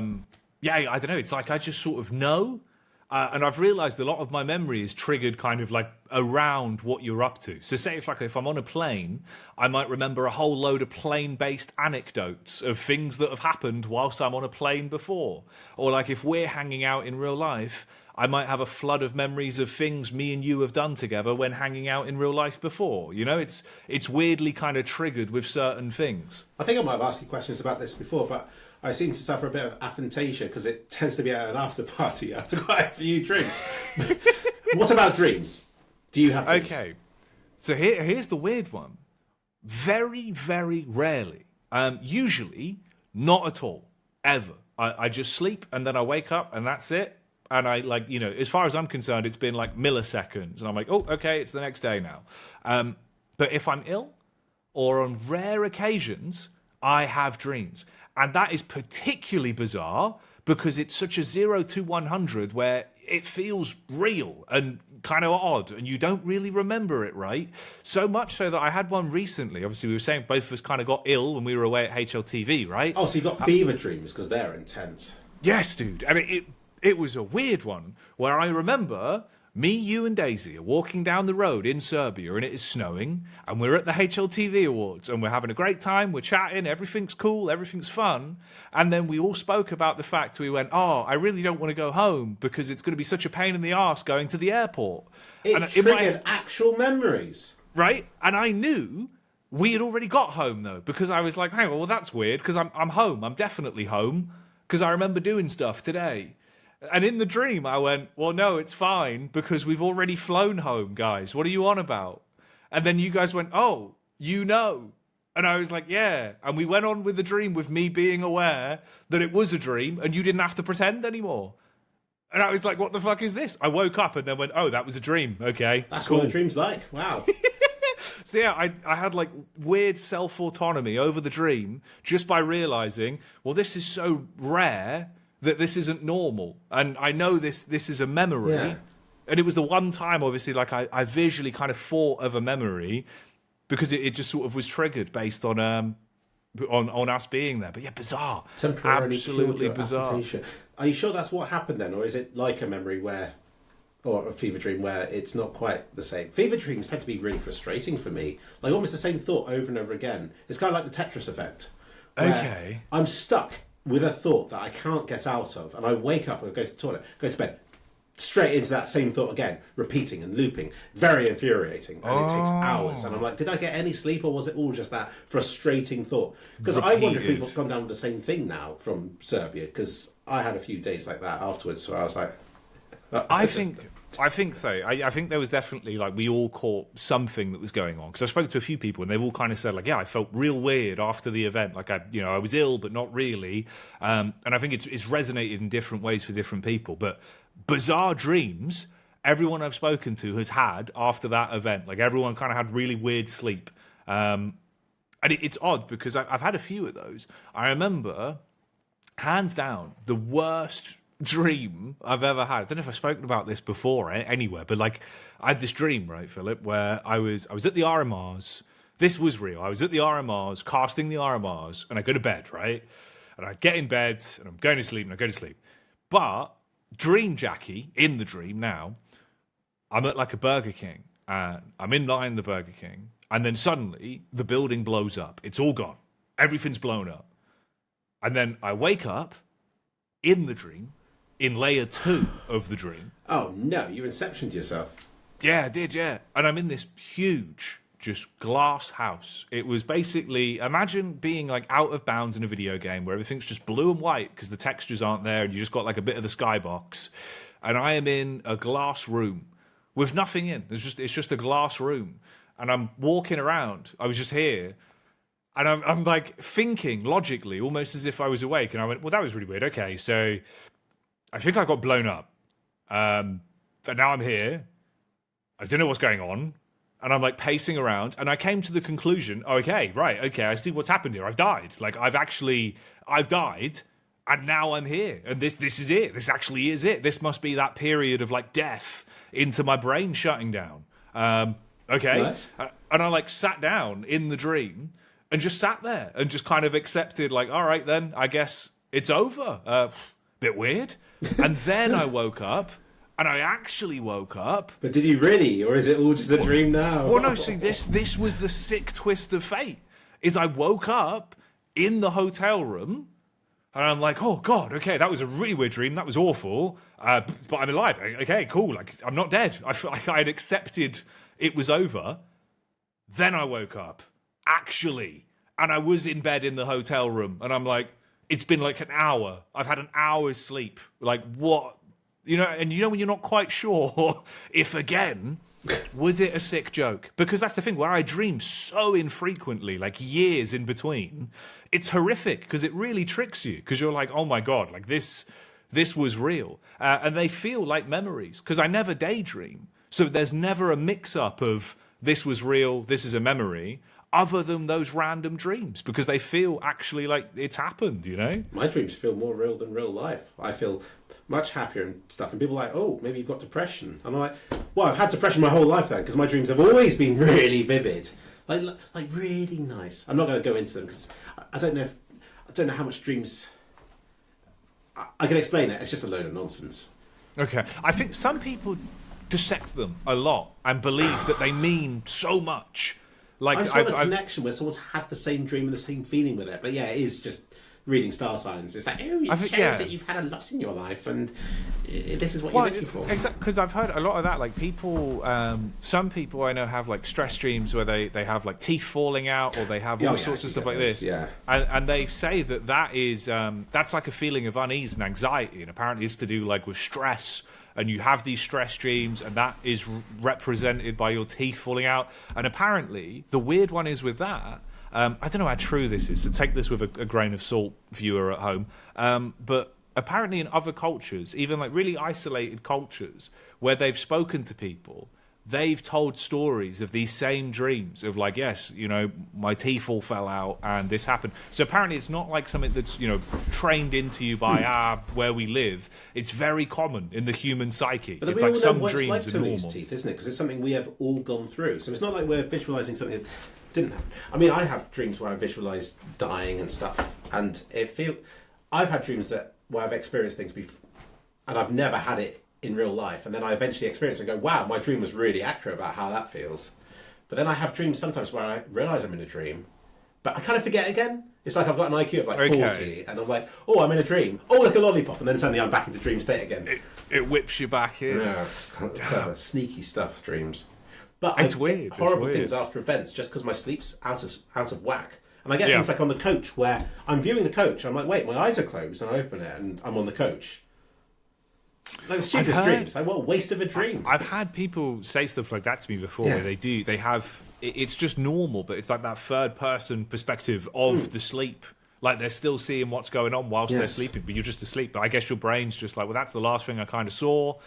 don't know. It's like I just sort of know, and I've realised a lot of my memory is triggered kind of like around what you're up to. So say if I'm on a plane, I might remember a whole load of plane-based anecdotes of things that have happened whilst I'm on a plane before, or like if we're hanging out in real life, I might have a flood of memories of things me and you have done together when hanging out in real life before. You know, it's weirdly kind of triggered with certain things. I think I might have asked you questions about this before, but I seem to suffer a bit of aphantasia because it tends to be at an after party after quite a few drinks. What about dreams? Do you have dreams? Okay, so here's the weird one. Very, very rarely. Usually, not at all, ever. I just sleep and then I wake up and that's it. And I, like, you know, as far as I'm concerned, it's been like milliseconds. And I'm like, oh, okay, it's the next day now. But if I'm ill or on rare occasions, I have dreams. And that is particularly bizarre because it's such a 0 to 100 where it feels real and kind of odd and you don't really remember it, right? So much so that I had one recently. Obviously, we were saying both of us kind of got ill when we were away at HLTV, right? Oh, so you got fever dreams because they're intense. Yes, dude. I mean, it was a weird one where I remember me, you and Daisy are walking down the road in Serbia and it is snowing and we're at the HLTV Awards and we're having a great time, we're chatting, everything's cool, everything's fun. And then we all spoke about the fact we went, oh, I really don't want to go home because it's going to be such a pain in the arse going to the airport. It triggered actual memories. Right? And I knew we had already got home though because I was like, hey, well, that's weird because I'm home. I'm definitely home because I remember doing stuff today. And in the dream, I went, well, no, it's fine because we've already flown home, guys. What are you on about? And then you guys went, oh, you know. And I was like, yeah. And we went on with the dream with me being aware that it was a dream and you didn't have to pretend anymore. And I was like, what the fuck is this? I woke up and then went, oh, that was a dream. Okay, that's cool. What a dream's like. Wow. So yeah, I had like weird self-autonomy over the dream just by realising, well, this is so rare that this isn't normal, and I know this is a memory. Yeah. And it was the one time, obviously, like I visually kind of thought of a memory because it just sort of was triggered based on us being there. But yeah, bizarre. Temporarily Absolutely cured your bizarre. aphantasia. Are you sure that's what happened then, or is it like a memory or a fever dream where it's not quite the same? Fever dreams tend to be really frustrating for me. Like almost the same thought over and over again. It's kind of like the Tetris effect. Okay. I'm stuck with a thought that I can't get out of, and I wake up and go to the toilet, go to bed, straight into that same thought again, repeating and looping. Very infuriating, and it takes hours. And I'm like, did I get any sleep, or was it all just that frustrating thought? Because I wonder if people have gone down with the same thing now from Serbia, because I had a few days like that afterwards, so I was like... I think so. I think there was definitely, like, we all caught something that was going on. Because I spoke to a few people, and they've all kind of said, like, yeah, I felt real weird after the event. Like, I was ill, but not really. And I think it's resonated in different ways for different people. But bizarre dreams, everyone I've spoken to has had after that event. Like, everyone kind of had really weird sleep. And it's odd, because I've had a few of those. I remember, hands down, the worst dream I've ever had. I don't know if I've spoken about this before anywhere, but like I had this dream, right, Philip, where I was at the RMRs. This was real. I was at the RMRs, casting the RMRs, and I go to bed, right? And I get in bed, and I'm going to sleep, and I go to sleep. But dream Jacky, in the dream now, I'm at like a Burger King, and I'm in line at the Burger King, and then suddenly the building blows up. It's all gone. Everything's blown up. And then I wake up in the dream, in layer 2 of the dream. Oh no, you inceptioned yourself. Yeah, I did, yeah. And I'm in this huge, just glass house. It was basically, imagine being like out of bounds in a video game where everything's just blue and white because the textures aren't there and you just got like a bit of the skybox. And I am in a glass room with nothing in. It's just a glass room. And I'm walking around. I was just here. And I'm like thinking logically, almost as if I was awake. And I went, well, that was really weird. Okay, so I think I got blown up. But now I'm here. I don't know what's going on. And I'm like pacing around. And I came to the conclusion, okay, I see what's happened here. I've died. Like I've died. And now I'm here. And this is it. This actually is it. This must be that period of like death into my brain shutting down. Okay. Nice. And I like sat down in the dream and just sat there and just kind of accepted like, all right, then I guess it's over. Bit weird. And then I woke up, and I actually woke up. But did you really, or is it all just a dream now? Well, no, see, this was the sick twist of fate, is I woke up in the hotel room, and I'm like, oh, God, okay, that was a really weird dream. That was awful, but I'm alive. Okay, cool, like, I'm not dead. I feel like I had accepted it was over. Then I woke up, actually, and I was in bed in the hotel room, and I'm like, it's been like an hour. I've had an hour's sleep. Like, what? You know, and you know when you're not quite sure if, again, was it a sick joke? Because that's the thing, where I dream so infrequently, like years in between, it's horrific because it really tricks you. Because you're like, oh my God, like this was real. And they feel like memories because I never daydream. So there's never a mix-up of this was real, this is a memory, other than those random dreams, because they feel actually like it's happened, you know? My dreams feel more real than real life. I feel much happier and stuff. And people are like, oh, maybe you've got depression. And I'm like, well, I've had depression my whole life then, because my dreams have always been really vivid. Like really nice. I'm not going to go into them, because I don't know how much dreams... I can explain it. It's just a load of nonsense. Okay. I think some people dissect them a lot and believe that they mean so much. Like, I just want a connection where someone's had the same dream and the same feeling with it. But yeah, it is just reading star signs. It's like, oh, it shows that you've had a loss in your life, and this is what you're looking for. Exactly, because I've heard a lot of that. Like people, some people I know have like stress dreams where they have like teeth falling out, or they have all sorts of stuff like this. Yeah, and they say that is that's like a feeling of unease and anxiety, and apparently it's to do like with stress. And you have these stress dreams, and that is represented by your teeth falling out. And apparently, the weird one is with that, I don't know how true this is, so take this with a grain of salt, viewer at home, but apparently in other cultures, even like really isolated cultures, where they've spoken to people, they've told stories of these same dreams of like, yes, you know, my teeth all fell out and this happened. So apparently it's not like something that's, you know, trained into you by where we live. It's very common in the human psyche. But it's we like all some know what dreams it's like are to normal. lose teeth, isn't it? Because it's something we have all gone through. So it's not like we're visualising something that didn't happen. I mean, I have dreams where I visualise dying and stuff, and I've had dreams where I've experienced things before, and I've never had it in real life, and then I eventually experience it and go, wow, my dream was really accurate about how that feels. But then I have dreams sometimes where I realise I'm in a dream, but I kind of forget again. It's like I've got an IQ of like 40, and I'm like, oh, I'm in a dream. Oh, look, a lollipop, and then suddenly I'm back into dream state again. It whips you back in. Yeah, clever, sneaky stuff, dreams. But It's I weird. get horrible It's weird. things after events just because my sleep's out of whack. And I get things like on the coach where I'm viewing the coach, I'm like, wait, my eyes are closed, and I open it, and I'm on the coach. Like the stupidest dreams. Like, what a waste of a dream. I've had people say stuff like that to me before. Yeah. Where they have. It's just normal, but it's like that third person perspective of the sleep. Like they're still seeing what's going on whilst they're sleeping, but you're just asleep. But I guess your brain's just like, well, that's the last thing I kind of saw.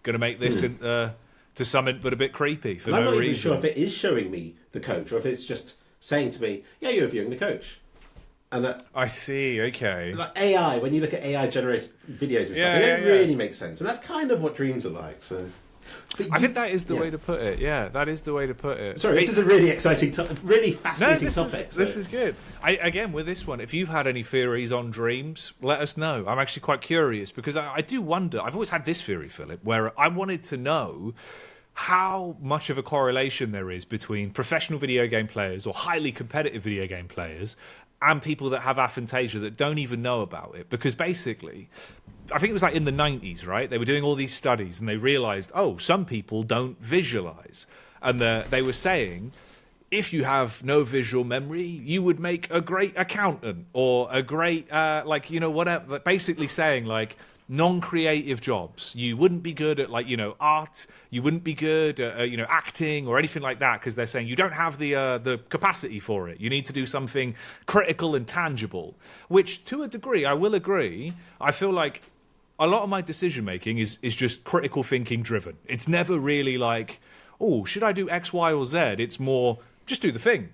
Going to make this into to something, but a bit creepy for no reason. I'm not even sure if it is showing me the coach or if it's just saying to me, yeah, you're viewing the coach. And I see. Okay. like AI, when you look at AI generated videos and stuff, they don't really make sense, and that's kind of what dreams are like. So, I think that is the way to put it. Yeah, that is the way to put it. Sorry, this is a really exciting, really fascinating topic. This is good. Again, with this one, if you've had any theories on dreams, let us know. I'm actually quite curious because I do wonder. I've always had this theory, Philip, where I wanted to know how much of a correlation there is between professional video game players or highly competitive video game players and people that have aphantasia that don't even know about it. Because basically, I think it was like in the 90s, right? They were doing all these studies and they realized, oh, some people don't visualize. And they were saying, if you have no visual memory, you would make a great accountant or a great, whatever. Basically saying, like, non-creative jobs. You wouldn't be good at art. You wouldn't be good at acting or anything like that because they're saying you don't have the capacity for it. You need to do something critical and tangible. Which, to a degree, I will agree. I feel like a lot of my decision making is just critical thinking driven. It's never really like, oh, should I do X, Y, or Z? It's more just do the thing.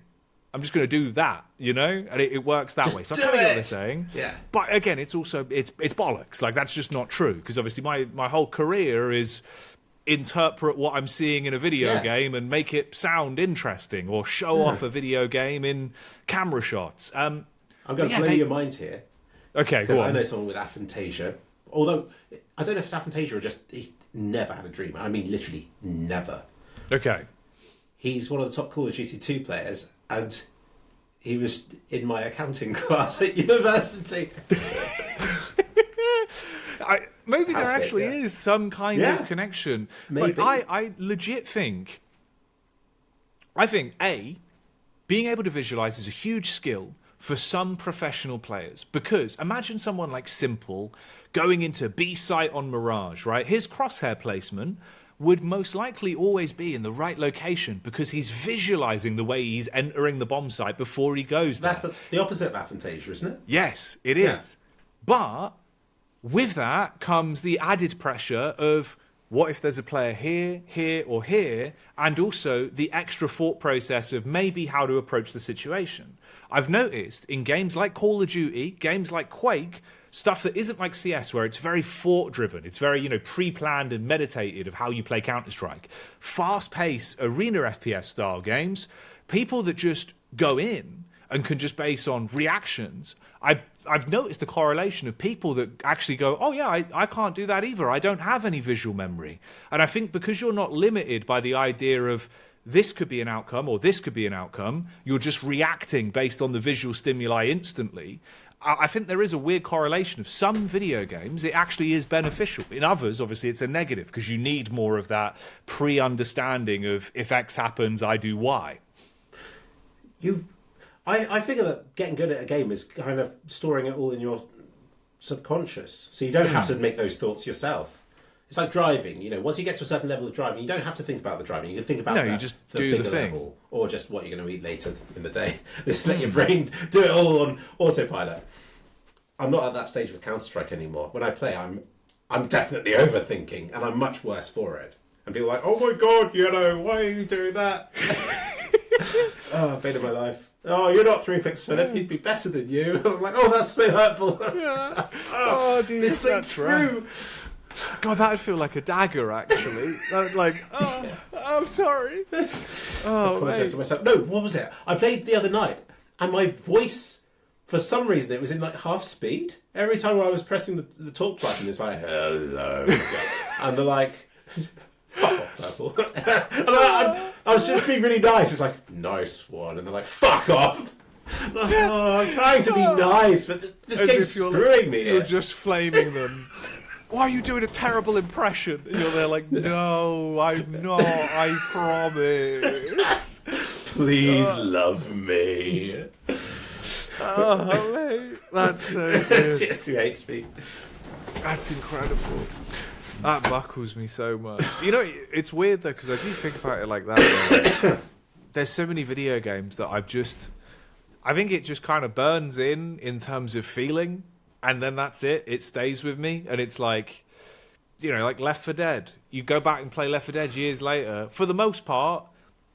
I'm just going to do that, and it works that way. So I kind of get what they're saying. Yeah. But again, it's also it's bollocks. Like that's just not true because obviously my whole career is interpret what I'm seeing in a video game and make it sound interesting or show off a video game in camera shots. I'm going to blow your mind here. Okay, because go on. I know someone with aphantasia. Although I don't know if it's aphantasia or just he never had a dream. I mean, literally never. Okay. He's one of the top Call of Duty 2 players, and he was in my accounting class at university. Maybe there actually is some kind of connection. Maybe. But I legit think, A, being able to visualize is a huge skill for some professional players. Because imagine someone like Simple going into B site on Mirage, right? His crosshair placement would most likely always be in the right location because he's visualizing the way he's entering the bomb site before he goes there. That's the opposite of aphantasia, isn't it? Yes, it is. But with that comes the added pressure of what if there's a player here, here, or here, and also the extra thought process of maybe how to approach the situation. I've noticed in games like Call of Duty, games like Quake, stuff that isn't like CS where it's very thought-driven, it's very, pre-planned and meditated of how you play Counter-Strike. Fast-paced arena FPS style games, people that just go in and can just base on reactions. I've noticed the correlation of people that actually go, oh yeah, I can't do that either. I don't have any visual memory. And I think because you're not limited by the idea of this could be an outcome or this could be an outcome, you're just reacting based on the visual stimuli instantly. I think there is a weird correlation of some video games, it actually is beneficial. In others, obviously, it's a negative because you need more of that pre-understanding of if X happens, I do Y. I figure that getting good at a game is kind of storing it all in your subconscious. So you don't have to make those thoughts yourself. It's like driving, once you get to a certain level of driving, you don't have to think about the driving. You can think about you just do the thing. level, or just what you're going to eat later in the day. Just let your brain do it all on autopilot. I'm not at that stage with Counter-Strike anymore. When I play, I'm definitely overthinking, and I'm much worse for it. And people are like, oh my god, why are you doing that? Oh, bane of my life. Oh, you're not 3kliksphilip, he'd be better than you. I'm like, oh, that's so hurtful. Yeah. Oh, dude, it's so true. Right. God, that'd feel like a dagger, actually. Like, oh, I'm sorry. Oh, I apologise to myself. No, what was it? I played the other night, and my voice, for some reason, it was in like half speed. Every time I was pressing the talk button, it's like, hello. And they're like, fuck off, Purple. And I was just being really nice. It's like, nice one. And they're like, fuck off. Oh, I'm trying to be nice, but this game's screwing me. You're just flaming them. Why are you doing a terrible impression? And you're there like, no, I'm not, I promise. Please love me. Oh, mate. That's so good. Yes, who hates me. That's incredible. That buckles me so much. You know, it's weird though, because I do think about it like that. Like, there's so many video games that I think it just kind of burns in terms of feeling. And then that's it. It stays with me. And it's like, like Left 4 Dead. You go back and play Left 4 Dead years later. For the most part,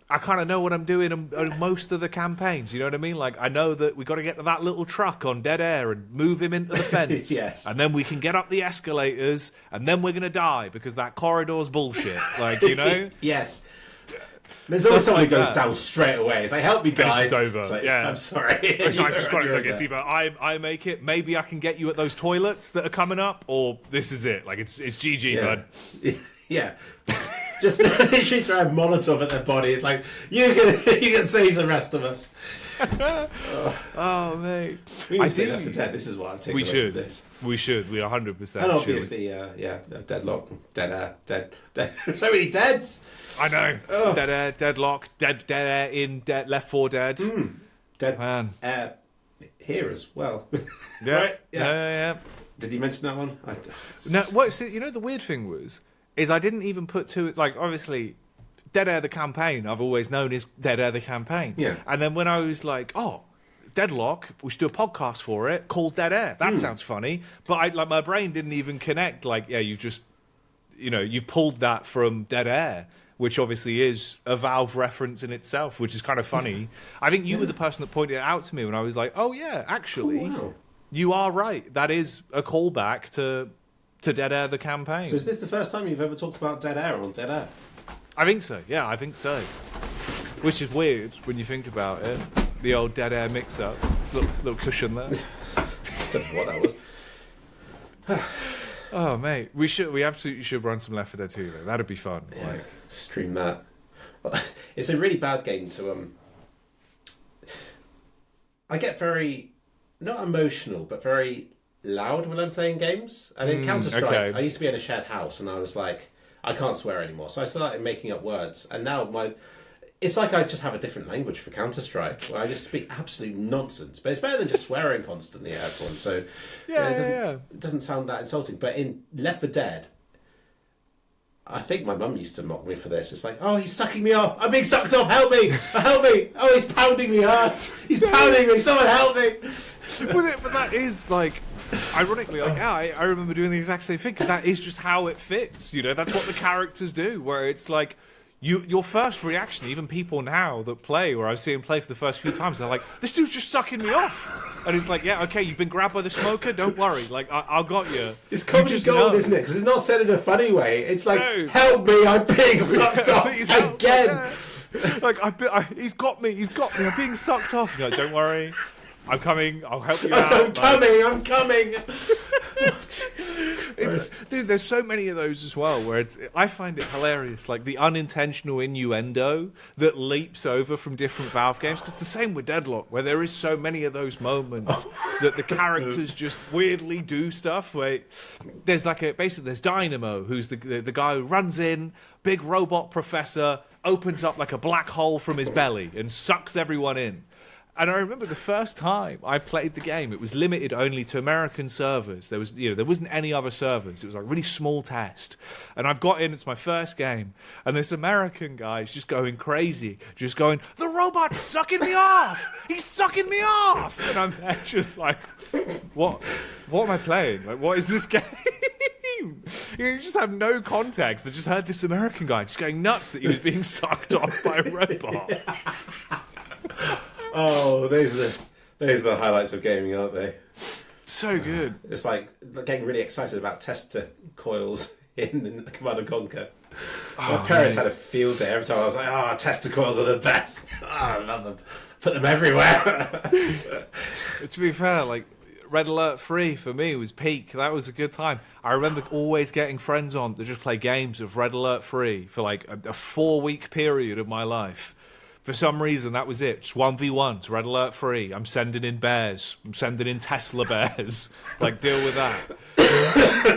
I kind of know what I'm doing in most of the campaigns. You know what I mean? Like, I know that we got to get to that little truck on dead air and move him into the fence. Yes. And then we can get up the escalators. And then we're going to die because that corridor's bullshit. Like, Yes. There's always someone who goes that. down straight away. It's like, help me, guys. It's just over. It's like, Yeah. I'm sorry. It's like, just got to, like, it's either I make it, maybe I can get you at those toilets that are coming up, or this is it. Like, it's GG, bud. Yeah. Just literally throw a Molotov at their body. It's like, you can save the rest of us. Oh, mate. We need to play Left 4 Dead. This is what I'm taking away from this. We should. We 100% And obviously, Deadlock, Dead Air. So many deads. I know. Oh. Dead Air, Deadlock, Dead Air in Left 4 Dead. Dead Man. Air here as well. Yeah. Right? Yeah. Did you mention that one? No, the weird thing is I didn't even put two, like, obviously, Dead Air the campaign, I've always known is Dead Air the campaign. Yeah. And then when I was like, Deadlock, we should do a podcast for it called Dead Air. That sounds funny. But my brain didn't even connect. Like, yeah, you've just, you've pulled that from Dead Air, which obviously is a Valve reference in itself, which is kind of funny. I think you were the person that pointed it out to me when I was like, oh yeah, actually, you are right. That is a callback to Dead Air the campaign. So is this the first time you've ever talked about Dead Air on Dead Air? I think so. Yeah, I think so. Which is weird when you think about it. The old Dead Air mix-up. Little cushion there. Don't know what that was. Oh, mate. We absolutely should run some Left 4 Dead 2, though. That'd be fun. Yeah, like, stream that. It's a really bad game to... I get very... Not emotional, but very loud when I'm playing games. And in Counter-Strike, I used to be in a shared house, and I was like, I can't swear anymore. So I started making up words. And now it's like I just have a different language for Counter-Strike, where I just speak absolute nonsense. But it's better than just swearing constantly at everyone. So it doesn't sound that insulting. But in Left 4 Dead, I think my mum used to mock me for this. It's like, oh, he's sucking me off. I'm being sucked off. Help me. Help me. Oh, he's pounding me hard. He's pounding me. Someone help me. But that is, like... Ironically, like, I remember doing the exact same thing, because that is just how it fits. That's what the characters do, where it's like, your first reaction, even people now that play, or I've seen them play for the first few times, they're like, this dude's just sucking me off. And it's like, yeah, okay, you've been grabbed by the smoker, don't worry, like, I got you. It's comedy gold, isn't it? Because it's not said in a funny way. It's like, help me, I'm being sucked off again. Like, he's got me, I'm being sucked off. You're like, don't worry. I'm coming. I'll help you out. I'm coming. Dude, there's so many of those as well, where I find it hilarious, like the unintentional innuendo that leaps over from different Valve games. Because the same with Deadlock, where there is so many of those moments that the characters just weirdly do stuff. Where there's basically there's Dynamo, who's the guy who runs in, big robot professor, opens up like a black hole from his belly and sucks everyone in. And I remember the first time I played the game, it was limited only to American servers. There wasn't any other servers. It was like a really small test. And I've got in, it's my first game, and this American guy is just going crazy, just going, the robot's sucking me off! He's sucking me off! And I'm just like, what am I playing? Like, what is this game? You just have no context. They just heard this American guy just going nuts that he was being sucked off by a robot. Oh, those are the highlights of gaming, aren't they? So good. It's like getting really excited about tester coils in Command & Conquer. My parents had a field day every time. I was like, "Oh, tester coils are the best. Oh, I love them. Put them everywhere." To be fair, like Red Alert 3 for me was peak. That was a good time. I remember always getting friends on to just play games of Red Alert 3 for like a 4-week period of my life. For some reason, that was it. Just 1v1s, Red Alert 3. I'm sending in bears. I'm sending in Tesla bears. Like, deal with that.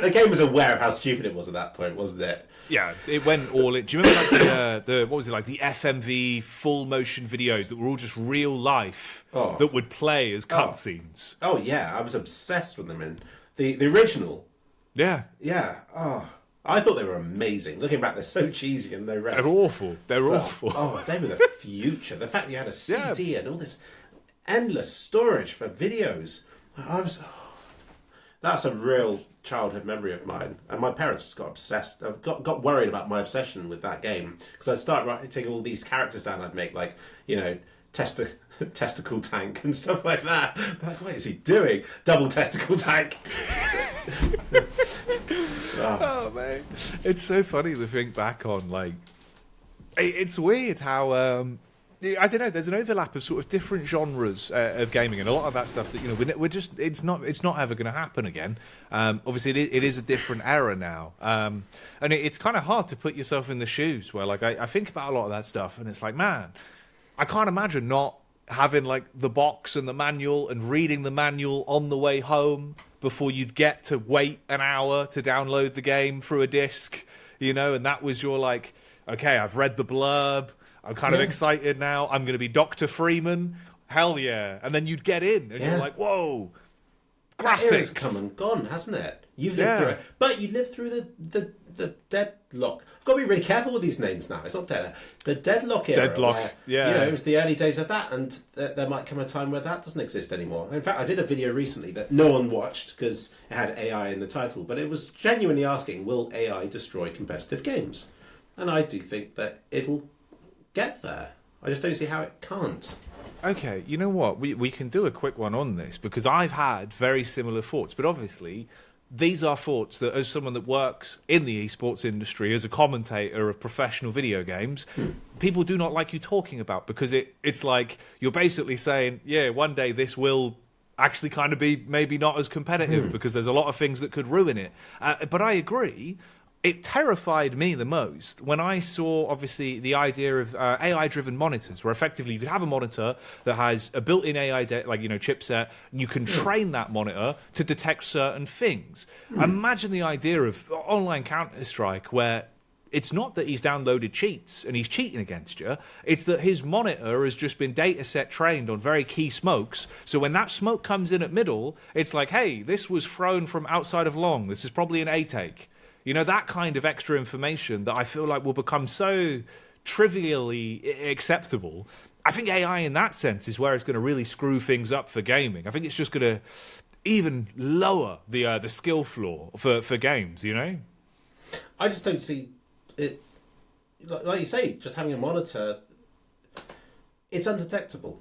The game was aware of how stupid it was at that point, wasn't it? Yeah, it went all in. Do you remember like the what was it, like the FMV full motion videos that were all just real life that would play as cutscenes? Oh yeah, I was obsessed with them in the original. Yeah. Yeah. Oh, I thought they were amazing. Looking back, they're so cheesy and no rest. They're awful. They're awful. Oh, they were the future. The fact that you had a CD and all this endless storage for videos. That's a real childhood memory of mine. And my parents just got obsessed. Got worried about my obsession with that game. Because I'd start writing all these characters down I'd make, like, you know, testicle tank and stuff like that. They're like, what is he doing? Double testicle tank. Oh, man. It's so funny to think back on, like, it's weird how, I don't know, there's an overlap of sort of different genres of gaming, and a lot of that stuff that, you know, we're just, it's not ever going to happen again. Obviously, it is a different era now. And it's kind of hard to put yourself in the shoes where, like, I think about a lot of that stuff, and it's like, man, I can't imagine not having, like, the box and the manual and reading the manual on the way home before you'd get to wait an hour to download the game through a disc, you know, and that was your, like, okay, I've read the blurb, I'm kind of excited now, I'm going to be Dr. Freeman, hell yeah. And then you'd get in, and you're like, whoa, graphics. That era's come and gone, hasn't it? You've lived through it. But you lived through the Deadlock. I've got to be really careful with these names now. It's not Deadlock. The Deadlock era. Deadlock, where, yeah. You know, it was the early days of that, and there might come a time where that doesn't exist anymore. In fact, I did a video recently that no one watched because it had AI in the title, but it was genuinely asking, will AI destroy competitive games? And I do think that it will get there. I just don't see how it can't. Okay, you know what? We can do a quick one on this, because I've had very similar thoughts, but obviously these are thoughts that, as someone that works in the esports industry, as a commentator of professional video games, people do not like you talking about, because it's like you're basically saying, yeah, one day this will actually kind of be maybe not as competitive because there's a lot of things that could ruin it. But I agree. It terrified me the most when I saw, obviously, the idea of AI-driven monitors, where effectively you could have a monitor that has a built-in AI, chipset, and you can train that monitor to detect certain things. Imagine the idea of online Counter-Strike, where it's not that he's downloaded cheats and he's cheating against you. It's that his monitor has just been data set trained on very key smokes. So when that smoke comes in at middle, it's like, hey, this was thrown from outside of long. This is probably an A-take. You know, that kind of extra information that I feel like will become so trivially acceptable. I think AI in that sense is where it's going to really screw things up for gaming. I think it's just going to even lower the skill floor for games, you know? I just don't see it. Like you say, just having a monitor, it's undetectable.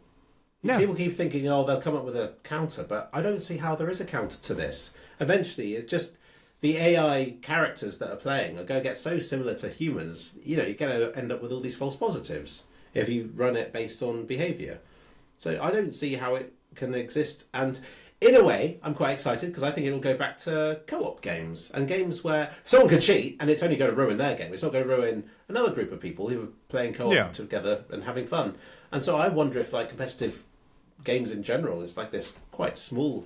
Yeah. People keep thinking, oh, they'll come up with a counter, but I don't see how there is a counter to this. Eventually, it's just the AI characters that are playing are going to get so similar to humans, you know, you're going to end up with all these false positives if you run it based on behaviour. So I don't see how it can exist. And in a way, I'm quite excited because I think it'll go back to co-op games and games where someone can cheat and it's only going to ruin their game. It's not going to ruin another group of people who are playing co-op together and having fun. And so I wonder if, like, competitive games in general is like this quite small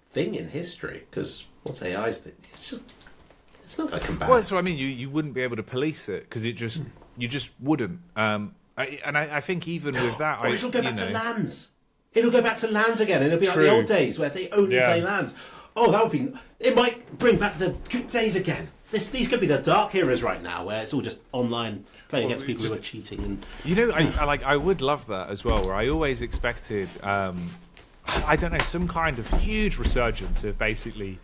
thing in history, because what's AI's thing? It's not going to come back. Well, so I mean, you wouldn't be able to police it because you just wouldn't. I think even with that, it'll go back to LANs. It'll go back to LANs again. It'll be like the old days where they only play LANs. Oh, that would be. It might bring back the good days again. These could be the dark eras right now, where it's all just online playing against people who are cheating. And you know, I would love that as well. Where I always expected. I don't know, some kind of huge resurgence of basically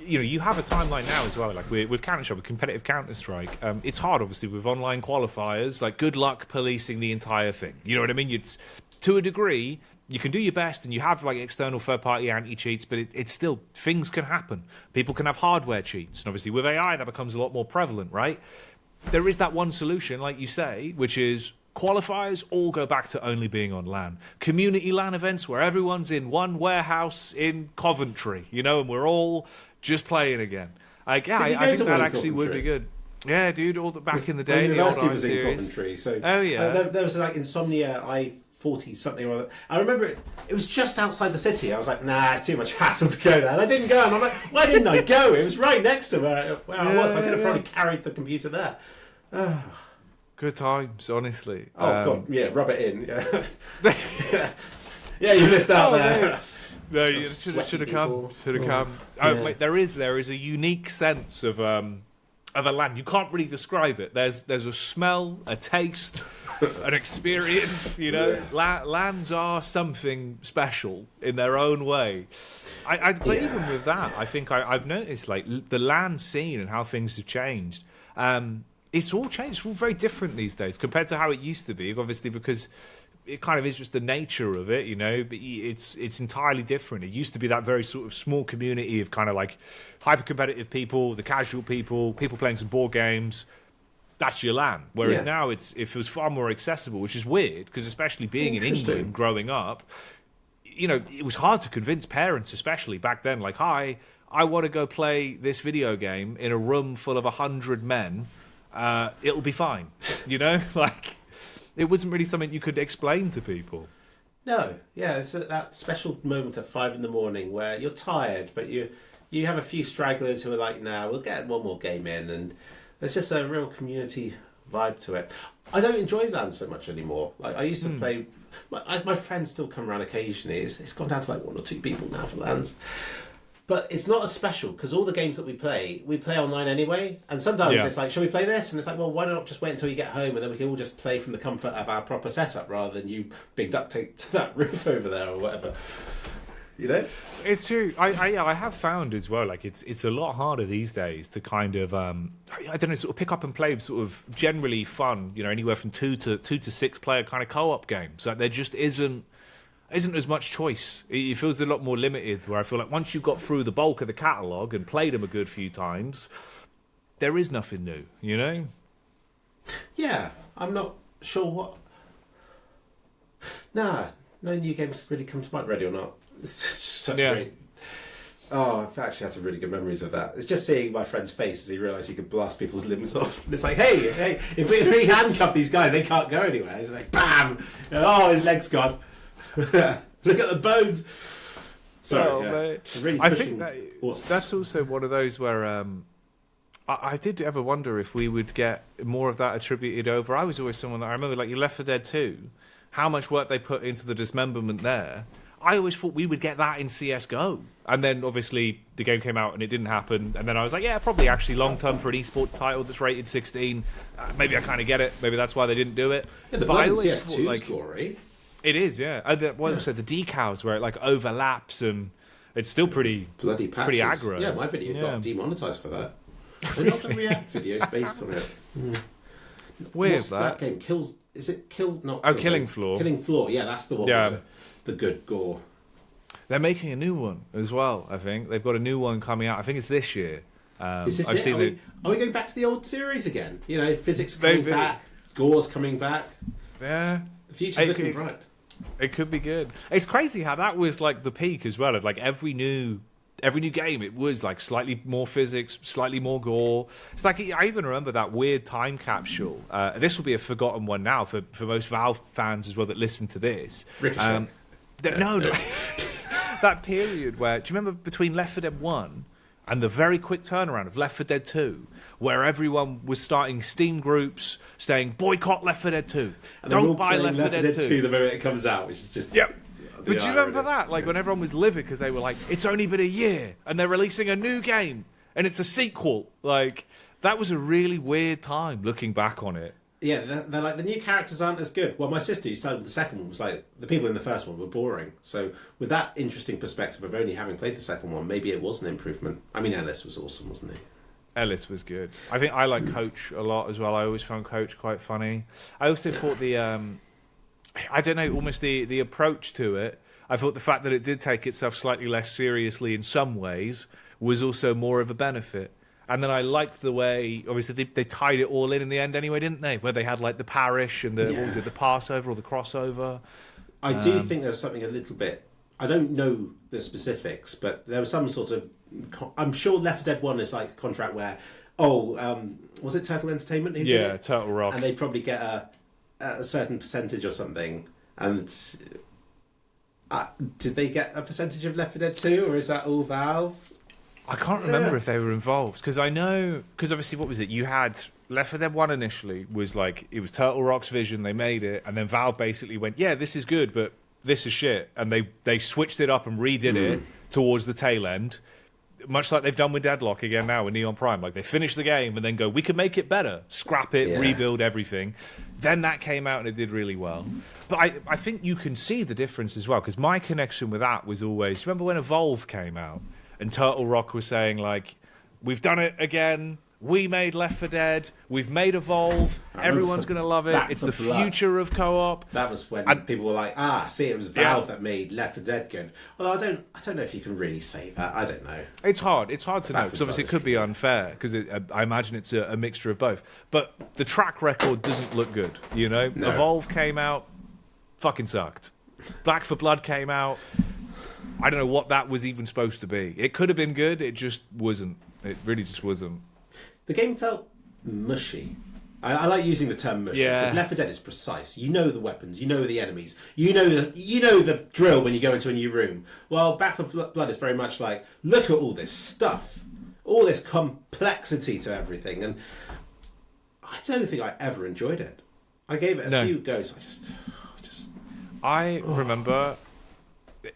you know, you have a timeline now as well. Like with Counter-Strike, with competitive Counter-Strike, it's hard, obviously, with online qualifiers. Like, good luck policing the entire thing. You know what I mean? It's to a degree, you can do your best, and you have like external third-party anti-cheats, but it's still, things can happen. People can have hardware cheats, and obviously with AI, that becomes a lot more prevalent, right? There is that one solution, like you say, which is qualifiers all go back to only being on LAN. Community LAN events where everyone's in one warehouse in Coventry, you know, and we're all just playing again. Like, yeah, I think that actually would be good. Yeah, dude, all the back in the day, the the old university was series. in Coventry, so oh yeah, there was like Insomnia 40 something or other. I remember it was just outside the city. I was like, nah, it's too much hassle to go there, and I didn't go. And I'm like, why didn't I go? It was right next to where I was. I could have probably carried the computer there. Good times, honestly. Oh god, yeah, rub it in. Yeah, yeah, you missed out there. No, you should have come. Should have come. Oh, Yeah. mate, there is a unique sense of a land. You can't really describe it. There's a smell, a taste, an experience. You know, lands are something special in their own way. But even with that, I think I've noticed like the land scene and how things have changed. It's all changed. It's all very different these days compared to how it used to be. Obviously, because it kind of is just the nature of it, you know. But it's entirely different. It used to be that very sort of small community of kind of like hyper competitive people, the casual people playing some board games. That's your LAN. Whereas now it feels far more accessible, which is weird because especially being in England, growing up, you know, it was hard to convince parents, especially back then. Like, hi, I want to go play this video game in a room full of 100 men. It'll be fine, you know. Like, it wasn't really something you could explain to people. No, yeah, it's that special moment at 5 a.m. where you're tired, but you have a few stragglers who are like, "Nah, we'll get one more game in," and there's just a real community vibe to it. I don't enjoy LAN so much anymore. Like I used to play. My friends still come around occasionally. It's gone down to like 1 or 2 people now for LANs. But it's not as special because all the games that we play online anyway. And sometimes it's like, shall we play this? And it's like, well, why not just wait until you get home and then we can all just play from the comfort of our proper setup rather than you being duct taped to that roof over there or whatever. You know? It's true. I have found as well, like it's a lot harder these days to kind of I don't know, sort of pick up and play sort of generally fun, you know, anywhere from 2 to 6 player kind of co-op games. Like there just isn't as much choice. It feels a lot more limited, where I feel like once you've got through the bulk of the catalogue and played them a good few times, there is nothing new, you know? Yeah, I'm not sure what... Nah, no new games really come to mind, ready or not. It's just such great... Oh, I've actually had some really good memories of that. It's just seeing my friend's face as he realised he could blast people's limbs off. And it's like, hey, if we handcuff these guys, they can't go anywhere. It's like, bam! Oh, his leg's gone. Look at the bones. Sorry, really I think that's also one of those where I did ever wonder if we would get more of that attributed over. I was always someone that I remember, like you Left 4 Dead 2, how much work they put into the dismemberment there. I always thought we would get that in CSGO. And then obviously the game came out and it didn't happen. And then I was like, yeah, probably actually long term for an esports title that's rated 16. Maybe I kind of get it. Maybe that's why they didn't do it. Yeah, the blood in CS2 is gory. It is, yeah. And the decals where it like overlaps and it's still pretty bloody patches. Pretty aggro. Yeah, my video got demonetised for that. They're not the React videos based on it. Weird. What's that game? Is it Kill? Not Kills, Killing Floor. Killing Floor. Yeah, that's the one. With the good gore. They're making a new one as well. I think they've got a new one coming out. I think it's this year. Is this it? Are we going back to the old series again? You know, physics coming back, gore's coming back. Yeah, the future's looking bright. It could be good. It's crazy how that was like the peak as well of like every new game. It was like slightly more physics, slightly more gore. It's like I even remember that weird time capsule. This will be a forgotten one now for most Valve fans as well that listen to this. Ricochet. No. That period where, do you remember between Left 4 Dead 1 and the very quick turnaround of Left 4 Dead 2, where everyone was starting Steam groups saying, boycott Left 4 Dead 2, and don't buy Left 4 Dead 2. The moment it comes out, which is just... Yep. But do you remember that? Like when everyone was livid because they were like, it's only been a year and they're releasing a new game and it's a sequel. Like, that was a really weird time looking back on it. Yeah, they're like, the new characters aren't as good. Well, my sister who started with the second one was like, the people in the first one were boring. So with that interesting perspective of only having played the second one, maybe it was an improvement. I mean, Ellis was awesome, wasn't he? Ellis was good. I think I like Coach a lot as well. I always found Coach quite funny. I also thought the, I don't know, almost the approach to it. I thought the fact that it did take itself slightly less seriously in some ways was also more of a benefit. And then I liked the way, obviously, they tied it all in the end anyway, didn't they? Where they had like the parish and the, what was it, the Passover or the crossover. I do think there was something a little bit, I don't know the specifics, but there was some sort of, I'm sure Left 4 Dead 1 is like a contract where, was it Turtle Entertainment who did it? Turtle Rock. And they probably get a certain percentage or something. And did they get a percentage of Left 4 Dead 2, or is that all Valve? I can't remember if they were involved, because I know, because obviously, what was it? You had Left 4 Dead 1 initially was like, it was Turtle Rock's vision, they made it, and then Valve basically went, yeah, this is good, but this is shit. And they switched it up and redid it towards the tail end, much like they've done with Deadlock again now with Neon Prime. Like, they finish the game and then go, we can make it better, scrap it, rebuild everything. Then that came out and it did really well. But I think you can see the difference as well, because my connection with that was always, remember when Evolve came out? And Turtle Rock was saying, like, we've done it again. We made Left 4 Dead. We've made Evolve. Everyone's going to love it. It's the future of co-op. That was when people were like, see, it was Valve that made Left 4 Dead good. Well, I don't know if you can really say that. I don't know. It's hard. It's hard to know, because obviously it could be unfair, because I imagine it's a mixture of both. But the track record doesn't look good, you know? No. Evolve came out, fucking sucked. Back 4 Blood came out. I don't know what that was even supposed to be. It could have been good. It just wasn't. It really just wasn't. The game felt mushy. I like using the term mushy, because Left 4 Dead is precise. You know the weapons. You know the enemies. You know the drill when you go into a new room. Well, Back 4 Blood is very much like, look at all this stuff, all this complexity to everything, and I don't think I ever enjoyed it. I gave it a few goes. I remember.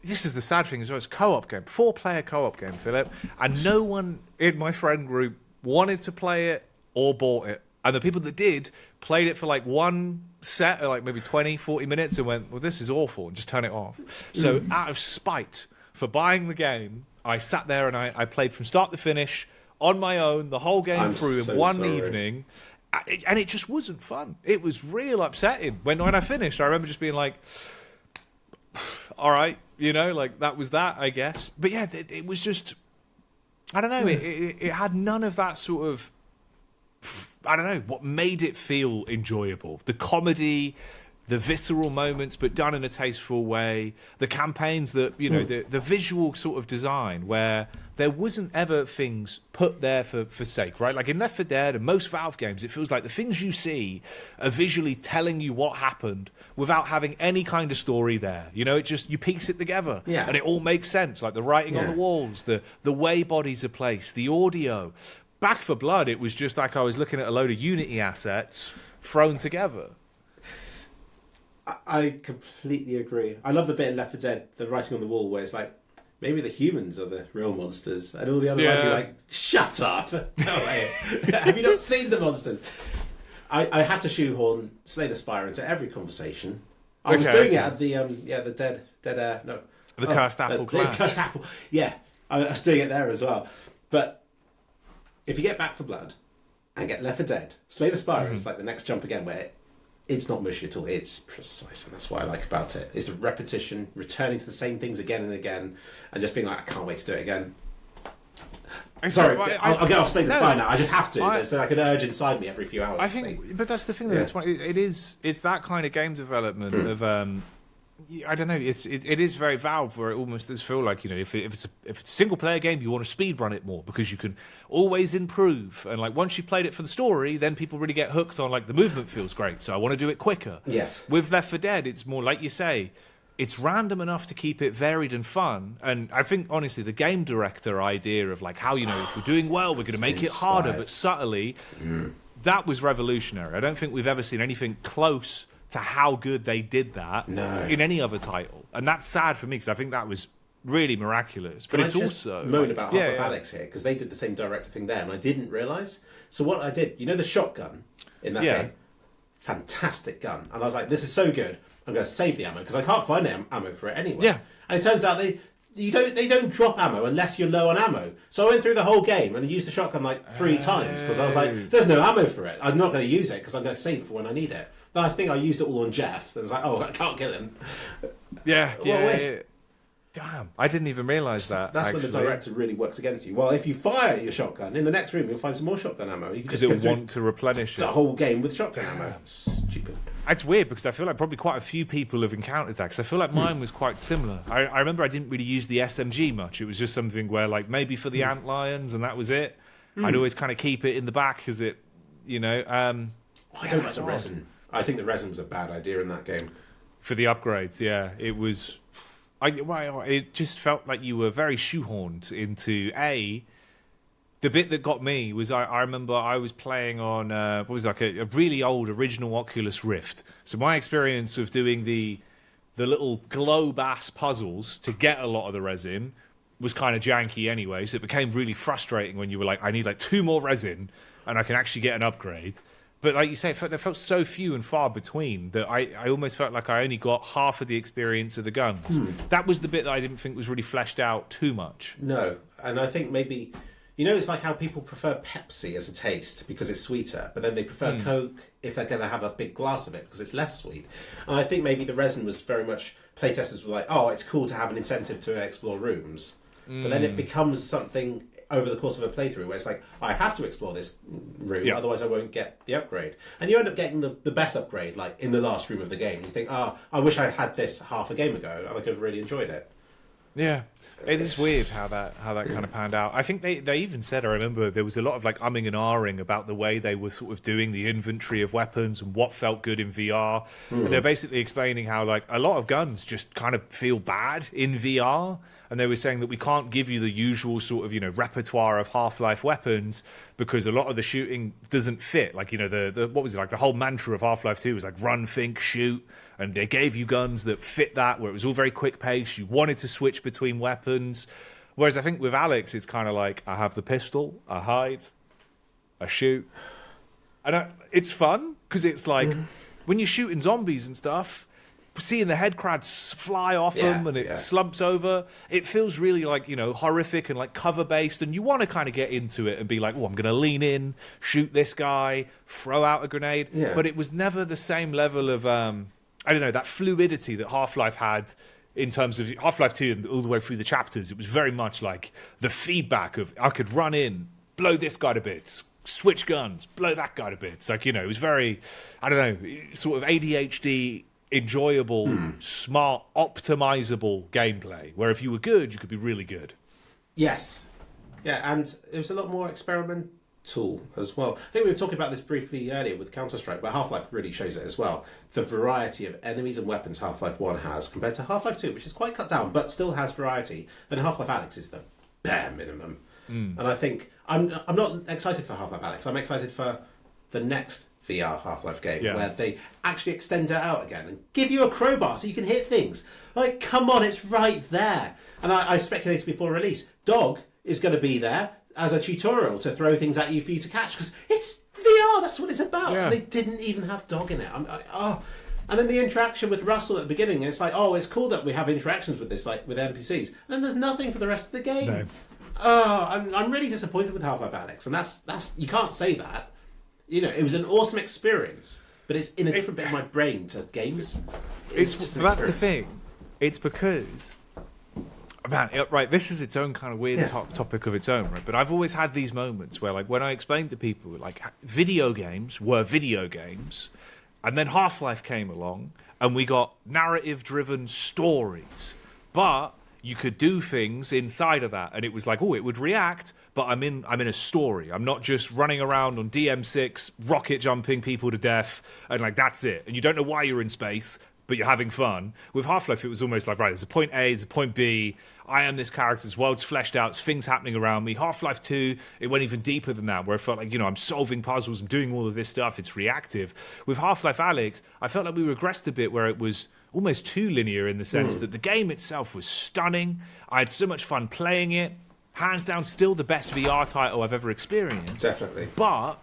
This is the sad thing as well. It's a co-op game, 4-player co-op game, Philip, and no one in my friend group wanted to play it or bought it. And the people that did played it for like one set, or like maybe 20, 40 minutes, and went, well, this is awful, and just turn it off. So out of spite for buying the game, I sat there and I played from start to finish on my own, the whole game through in one evening. And it just wasn't fun. It was real upsetting. When I finished, I remember just being like, all right, you know, like that was that, I guess. But yeah, it was just, I don't know, it had none of that sort of, I don't know, what made it feel enjoyable. The comedy, the visceral moments, but done in a tasteful way. The campaigns that, you know, the visual sort of design where there wasn't ever things put there for sake, right? Like in Left 4 Dead and most Valve games, it feels like the things you see are visually telling you what happened without having any kind of story there. You know, it just, you piece it together. Yeah. And it all makes sense, like the writing on the walls, the way bodies are placed, the audio. Back 4 Blood, it was just like I was looking at a load of Unity assets thrown together. I completely agree. I love the bit in Left 4 Dead, the writing on the wall, where it's like, maybe the humans are the real monsters, and all the other ones are like, shut up! No way. Have you not seen the monsters? I had to shoehorn Slay the Spire into every conversation. I was doing it at the Cursed Apple Clash. The Cursed Apple. Yeah, I was doing it there as well. But if you get Back 4 Blood and get Left 4 Dead, Slay the Spire is like the next jump again, where it's not mushy at all. It's precise, and that's what I like about it. It's the repetition, returning to the same things again and again, and just being like, I can't wait to do it again. Sorry, I'll get off Slay the Spire now. I just have to. There's like an urge inside me every few hours. I think, but that's the thing. That it's that kind of game development of I don't know. It is very Valve, where it almost does feel like, you know, if it's a single player game, you want to speed run it more because you can always improve. And like once you've played it for the story, then people really get hooked on like the movement feels great, so I want to do it quicker. Yes. With Left 4 Dead, it's more like you say, it's random enough to keep it varied and fun. And I think honestly, the game director idea of like how, you know, if we're doing well, we're going to make it harder, but subtly, that was revolutionary. I don't think we've ever seen anything close to how good they did that in any other title, and that's sad for me because I think that was really miraculous. But it's also moan about half of Alex here because they did the same director thing there, and I didn't realise. So what I did, you know, the shotgun in that game, fantastic gun. And I was like, this is so good. I'm going to save the ammo because I can't find ammo for it anyway. Yeah. And it turns out they don't drop ammo unless you're low on ammo. So I went through the whole game and I used the shotgun like 3 times because I was like, there's no ammo for it. I'm not going to use it because I'm going to save it for when I need it. Then I think I used it all on Jeff. I was like, oh, I can't kill him. Yeah. Damn, I didn't even realise that. That's when the director really works against you. Well, if you fire your shotgun, in the next room you'll find some more shotgun ammo. Because it'll want to replenish the whole game with shotgun ammo. Stupid. It's weird because I feel like probably quite a few people have encountered that because I feel like mine was quite similar. I remember I didn't really use the SMG much. It was just something where like maybe for the antlions and that was it. I'd always kind of keep it in the back because it, I don't like the resin. I think the resin was a bad idea in that game. For the upgrades, yeah. It was... it just felt like you were very shoehorned into the bit that got me was I remember I was playing on what was like a really old original Oculus Rift. So my experience of doing the little glow bass puzzles to get a lot of the resin was kind of janky anyway. So it became really frustrating when you were like, I need like 2 more resin and I can actually get an upgrade. But like you say, there felt so few and far between that I almost felt like I only got half of the experience of the guns. That was the bit that I didn't think was really fleshed out too much. No, and I think maybe, it's like how people prefer Pepsi as a taste because it's sweeter, but then they prefer Coke if they're going to have a big glass of it because it's less sweet. And I think maybe the resin was very much, playtesters were like, oh, it's cool to have an incentive to explore rooms. But then it becomes something... over the course of a playthrough where it's like, I have to explore this room, otherwise I won't get the upgrade. And you end up getting the best upgrade, like, in the last room of the game. You think, I wish I had this half a game ago, and I could have really enjoyed it. Yeah. It is weird how that kind of panned out. I think they even said, I remember, there was a lot of, like, umming and ahhing about the way they were sort of doing the inventory of weapons and what felt good in VR. And they're basically explaining how, like, a lot of guns just kind of feel bad in VR. And they were saying that we can't give you the usual sort of, repertoire of Half-Life weapons because a lot of the shooting doesn't fit. Like, the what was it, like the whole mantra of Half-Life 2 was like run, think, shoot. And they gave you guns that fit that, where it was all very quick pace. You wanted to switch between weapons. Whereas I think with Alex, it's kind of like, I have the pistol, I hide, I shoot. And it's fun because it's like, when you're shooting zombies and stuff... seeing the head crabs fly off them and it slumps over, it feels really like, horrific and like cover based, and you want to kind of get into it and be like, oh, I'm going to lean in, shoot this guy, throw out a grenade. But it was never the same level of that fluidity that Half-Life had in terms of Half-Life 2 and all the way through the chapters. It was very much like the feedback of I could run in, blow this guy to bits, switch guns, blow that guy to bits. Like, it was very, sort of ADHD enjoyable, smart, optimizable gameplay, where if you were good, you could be really good. Yes. Yeah, and it was a lot more experimental as well. I think we were talking about this briefly earlier with Counter-Strike, but Half-Life really shows it as well. The variety of enemies and weapons Half-Life 1 has compared to Half-Life 2, which is quite cut down, but still has variety. And Half-Life Alyx is the bare minimum. And I think, I'm not excited for Half-Life Alyx, I'm excited for the next VR Half-Life game where they actually extend it out again and give you a crowbar so you can hit things. Like, come on, it's right there. And I speculated before release, Dog is going to be there as a tutorial to throw things at you for you to catch because it's VR, that's what it's about. And they didn't even have Dog in it. And then the interaction with Russell at the beginning, it's like, oh, it's cool that we have interactions with this, like with NPCs. And then there's nothing for the rest of the game. No. I'm really disappointed with Half-Life Alyx, and that's you can't say that. It was an awesome experience, but it's in a different bit of my brain to games. It's just that's the thing. It's because, man, right, this is its own kind of weird topic of its own, right? But I've always had these moments where, like, when I explained to people, like, video games were video games, and then Half-Life came along, and we got narrative-driven stories, but you could do things inside of that, and it was like, oh, it would react, but I'm in a story. I'm not just running around on DM6, rocket jumping people to death, and like that's it. And you don't know why you're in space, but you're having fun. With Half-Life, it was almost like, right, there's a point A, there's a point B. I am this character, this world's fleshed out, there's things happening around me. Half-Life 2, it went even deeper than that, where I felt like, I'm solving puzzles, I'm doing all of this stuff, it's reactive. With Half-Life Alyx, I felt like we regressed a bit where it was almost too linear in the sense that the game itself was stunning. I had so much fun playing it. Hands down, still the best VR title I've ever experienced. Definitely. But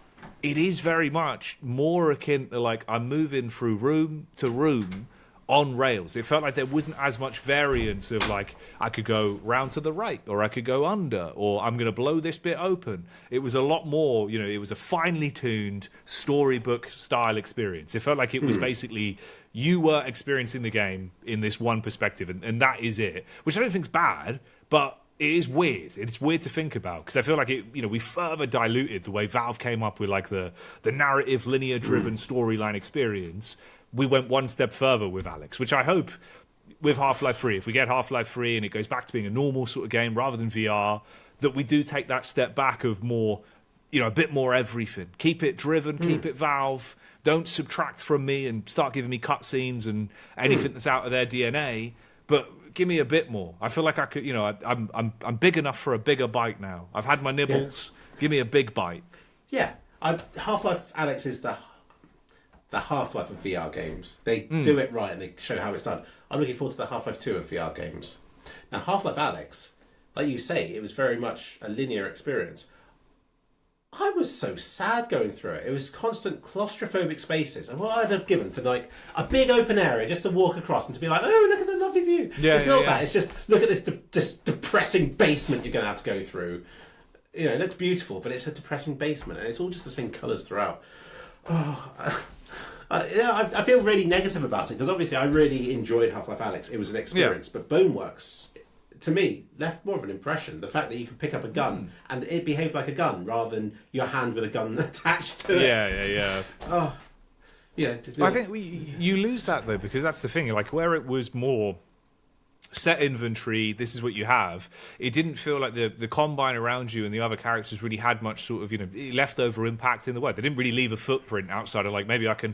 it is very much more akin to like I'm moving through room to room on rails. It felt like there wasn't as much variance of like I could go round to the right or I could go under or I'm going to blow this bit open. It was a lot more, you know, it was a finely tuned storybook style experience. It felt like it was basically you were experiencing the game in this one perspective and that is it, which I don't think's bad, but it is weird. It's weird to think about because I feel like it, you know, we further diluted the way Valve came up with like the narrative linear driven storyline experience. We went one step further with Alex, which I hope with Half-Life 3, if we get Half-Life 3 and it goes back to being a normal sort of game rather than VR, that we do take that step back of more, you know, a bit more everything. Keep it driven, keep it Valve. Don't subtract from me and start giving me cutscenes and anything that's out of their DNA, but give me a bit more. I feel like I could, you know, I'm big enough for a bigger bite now. I've had my nibbles. Yeah. Give me a big bite. Yeah, Half-Life Alex is the Half-Life of VR games. They do it right and they show how it's done. I'm looking forward to the Half-Life 2 of VR games. Now, Half-Life Alex, like you say, it was very much a linear experience. I was so sad going through it. It was constant claustrophobic spaces. And what I'd have given for like a big open area just to walk across and to be like, oh, look at the lovely view. It's not that. It's just, look at this depressing basement you're going to have to go through. You know, it looks beautiful, but it's a depressing basement. And it's all just the same colours throughout. Oh, I feel really negative about it because obviously I really enjoyed Half-Life Alyx. It was an experience, but Boneworks, to me, left more of an impression. The fact that you could pick up a gun and it behaved like a gun rather than your hand with a gun attached to it. Yeah. Oh, yeah. I think you lose that though because that's the thing. Like where it was more set inventory, this is what you have. It didn't feel like the Combine around you and the other characters really had much sort of, you know, leftover impact in the world. They didn't really leave a footprint outside of like maybe I can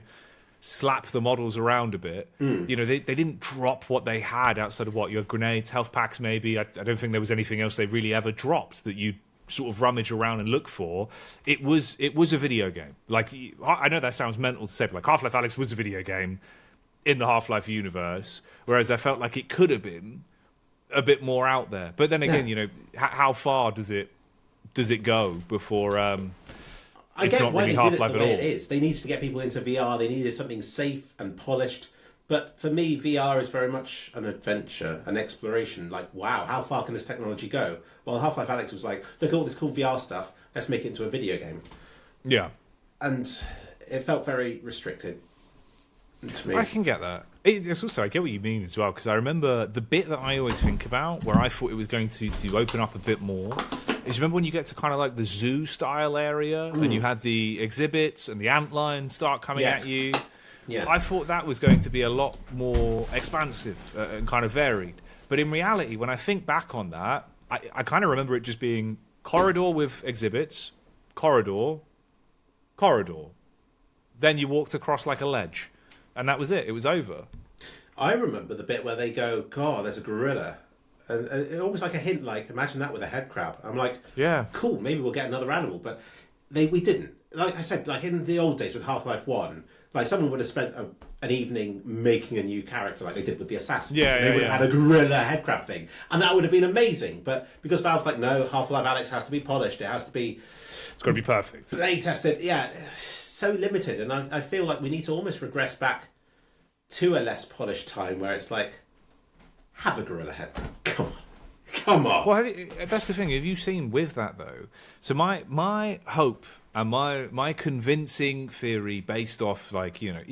slap the models around a bit. You know, they didn't drop what they had outside of what you had grenades, health packs maybe. I don't think there was anything else they really ever dropped that you sort of rummage around and look for. It was a video game. Like I know that sounds mental to say, but like Half-Life Alyx was a video game in the Half-Life universe, whereas I felt like it could have been a bit more out there. But then again, you know, how far does it go before it's not really Half-Life at all? It is. They needed to get people into VR. They needed something safe and polished. But for me, VR is very much an adventure, an exploration. Like, wow, how far can this technology go? Well, Half-Life Alyx was like, look at all this cool VR stuff. Let's make it into a video game. Yeah. And it felt very restricted to me. I can get that. It's also, I get what you mean as well, because I remember the bit that I always think about where I thought it was going to open up a bit more is remember when you get to kind of like the zoo style area and you had the exhibits and the antlions start coming at you. Yeah. I thought that was going to be a lot more expansive and kind of varied. But in reality, when I think back on that, I kind of remember it just being corridor with exhibits, corridor. Then you walked across like a ledge. And that was it. It was over. I remember the bit where they go, God, there's a gorilla. And almost like a hint, like, imagine that with a head crab. I'm like, yeah, cool, maybe we'll get another animal. But we didn't. Like I said, like in the old days with Half-Life 1, like someone would have spent an evening making a new character like they did with the Assassins. They would have had a gorilla head crab thing. And that would have been amazing. But because Valve's like, no, Half-Life Alyx has to be polished. It has to be... It's got to be perfect. Play tested. Yeah, so limited. And I feel like we need to almost regress back to a less polished time where it's like, have a gorilla head. Come on. Well, that's the thing. Have you seen with that though? So my hope and my convincing theory based off like, you know,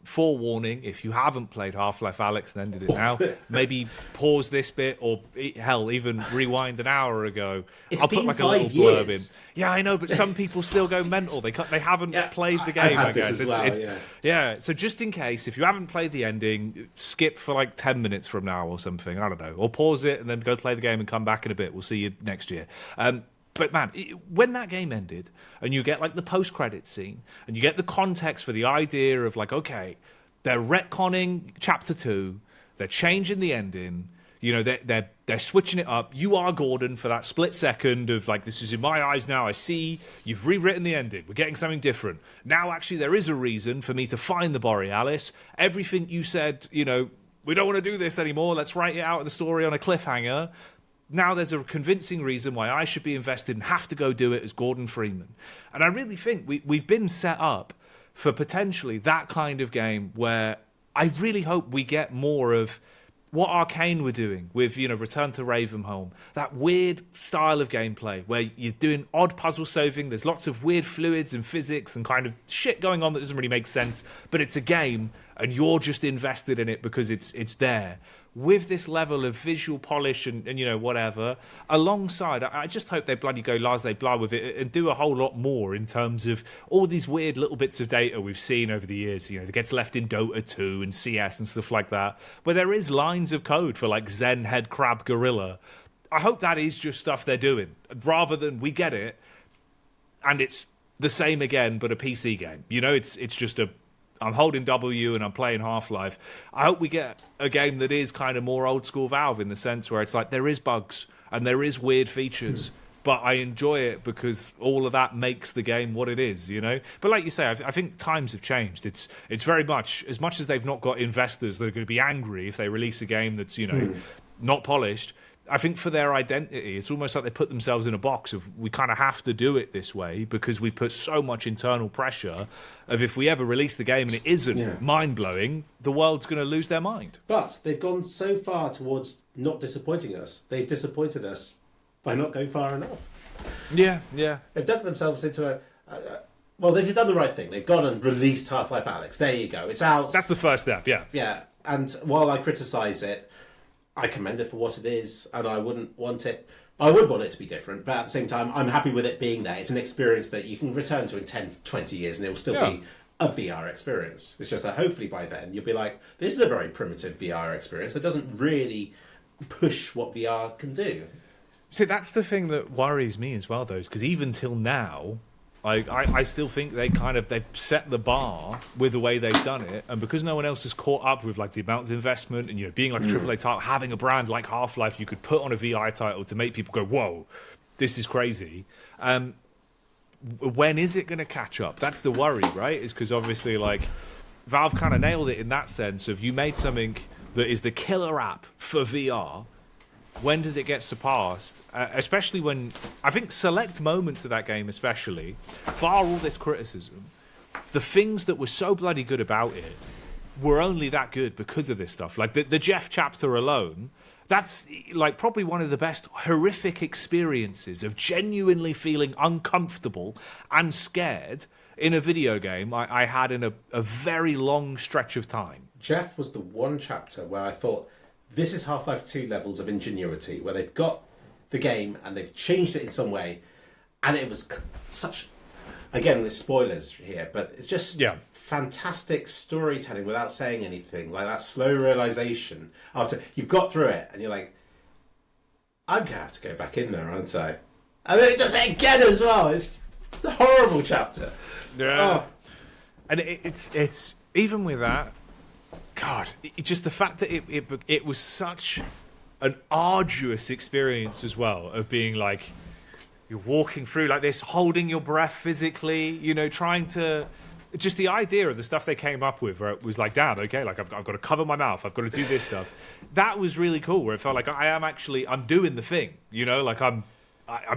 forewarning, if you haven't played Half-Life Alyx and ended it now, maybe pause this bit or hell, even rewind an hour ago. I'll put like a little blurb in. Yeah, I know, but some people still go mental. They haven't played the game, I guess. So just in case, if you haven't played the ending, skip for like 10 minutes from now or something. I don't know. Or pause it and then go play the game and come back in a bit. We'll see you next year. But man, when that game ended and you get like the post-credits scene and you get the context for the idea of like, okay, they're retconning Chapter 2, they're changing the ending, you know, they're switching it up. You are Gordon for that split second of like, this is in my eyes now. I see you've rewritten the ending. We're getting something different. Now, actually, there is a reason for me to find the Borealis. Everything you said, you know, we don't want to do this anymore. Let's write it out of the story on a cliffhanger. now there's a convincing reason why I should be invested and have to go do it as Gordon Freeman. And I really think we've been set up for potentially that kind of game where I really hope we get more of what Arcane were doing with, Return to Ravenholm. That weird style of gameplay where you're doing odd puzzle solving, there's lots of weird fluids and physics and kind of shit going on that doesn't really make sense, but it's a game and you're just invested in it because it's there. With this level of visual polish and whatever, alongside, I just hope they bloody go laissez-faire with it and do a whole lot more in terms of all these weird little bits of data we've seen over the years, that gets left in Dota 2 and CS and stuff like that, where there is lines of code for like Zen Head Crab Gorilla. I hope that is just stuff they're doing, rather than we get it and it's the same again, but a PC game. It's just I'm holding W and I'm playing Half-Life. I hope we get a game that is kind of more old school Valve in the sense where it's like there is bugs and there is weird features, but I enjoy it because all of that makes the game what it is, But like you say, I think times have changed. It's very much as they've not got investors that are going to be angry if they release a game that's, not polished. I think for their identity, it's almost like they put themselves in a box of we kind of have to do it this way because we put so much internal pressure of if we ever release the game and it isn't mind-blowing, the world's going to lose their mind. But they've gone so far towards not disappointing us. They've disappointed us by not going far enough. Yeah. They've dug themselves into they've done the right thing. They've gone and released Half-Life Alyx. There you go. It's out. That's the first step, yeah. Yeah, and while I criticise it, I commend it for what it is, and I wouldn't want it. I would want it to be different, but at the same time, I'm happy with it being there. It's an experience that you can return to in 10, 20 years, and it will still be a VR experience. It's just that hopefully by then, you'll be like, this is a very primitive VR experience that doesn't really push what VR can do. See, that's the thing that worries me as well, though, because even till now, I still think they've set the bar with the way they've done it, and because no one else has caught up with like the amount of investment and being like a AAA title, having a brand like Half-Life you could put on a VR title to make people go, whoa, this is crazy. When is it going to catch up? That's the worry, right? Is because obviously like Valve kind of nailed it in that sense of you made something that is the killer app for VR. When does it get surpassed? Especially when, I think select moments of that game especially, bar all this criticism, the things that were so bloody good about it were only that good because of this stuff. Like the Jeff chapter alone, that's like probably one of the best horrific experiences of genuinely feeling uncomfortable and scared in a video game I had in a very long stretch of time. Jeff was the one chapter where I thought, this is Half-Life 2 levels of ingenuity, where they've got the game and they've changed it in some way, and it was such, again, there's spoilers here, but it's just fantastic storytelling without saying anything, like that slow realization after you've got through it, and you're like, I'm going to have to go back in there, aren't I? And then it does it again as well. It's a horrible chapter. Yeah. Oh. And it's even with that, God, just the fact that it was such an arduous experience as well of being like, you're walking through like this, holding your breath physically, trying to, just the idea of the stuff they came up with where it was like, damn, okay, like I've got to cover my mouth, I've got to do this stuff. That was really cool where it felt like I'm doing the thing, like I'm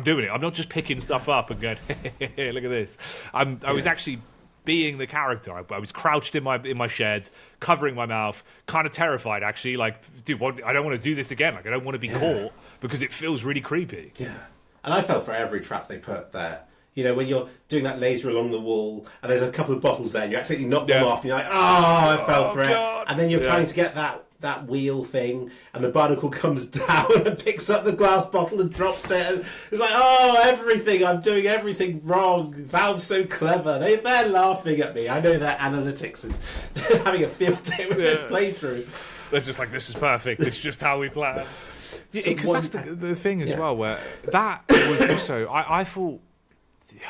doing it. I'm not just picking stuff up and going, hey, look at this. I was actually being the character. I was crouched in my shed, covering my mouth, kind of terrified actually. Like, dude, I don't want to do this again. Like, I don't want to be caught because it feels really creepy. Yeah, and I fell for every trap they put there. When you're doing that laser along the wall, and there's a couple of bottles there, and you accidentally knock them off, and you're like, oh, I fell for God. It. And then you're trying to get that wheel thing, and the barnacle comes down and picks up the glass bottle and drops it. And it's like, oh, everything. I'm doing everything wrong. Valve's so clever. They're laughing at me. I know their analytics is having a field day with this playthrough. They're just like, this is perfect. It's just how we planned. Because that's the thing as well, where that was also, I thought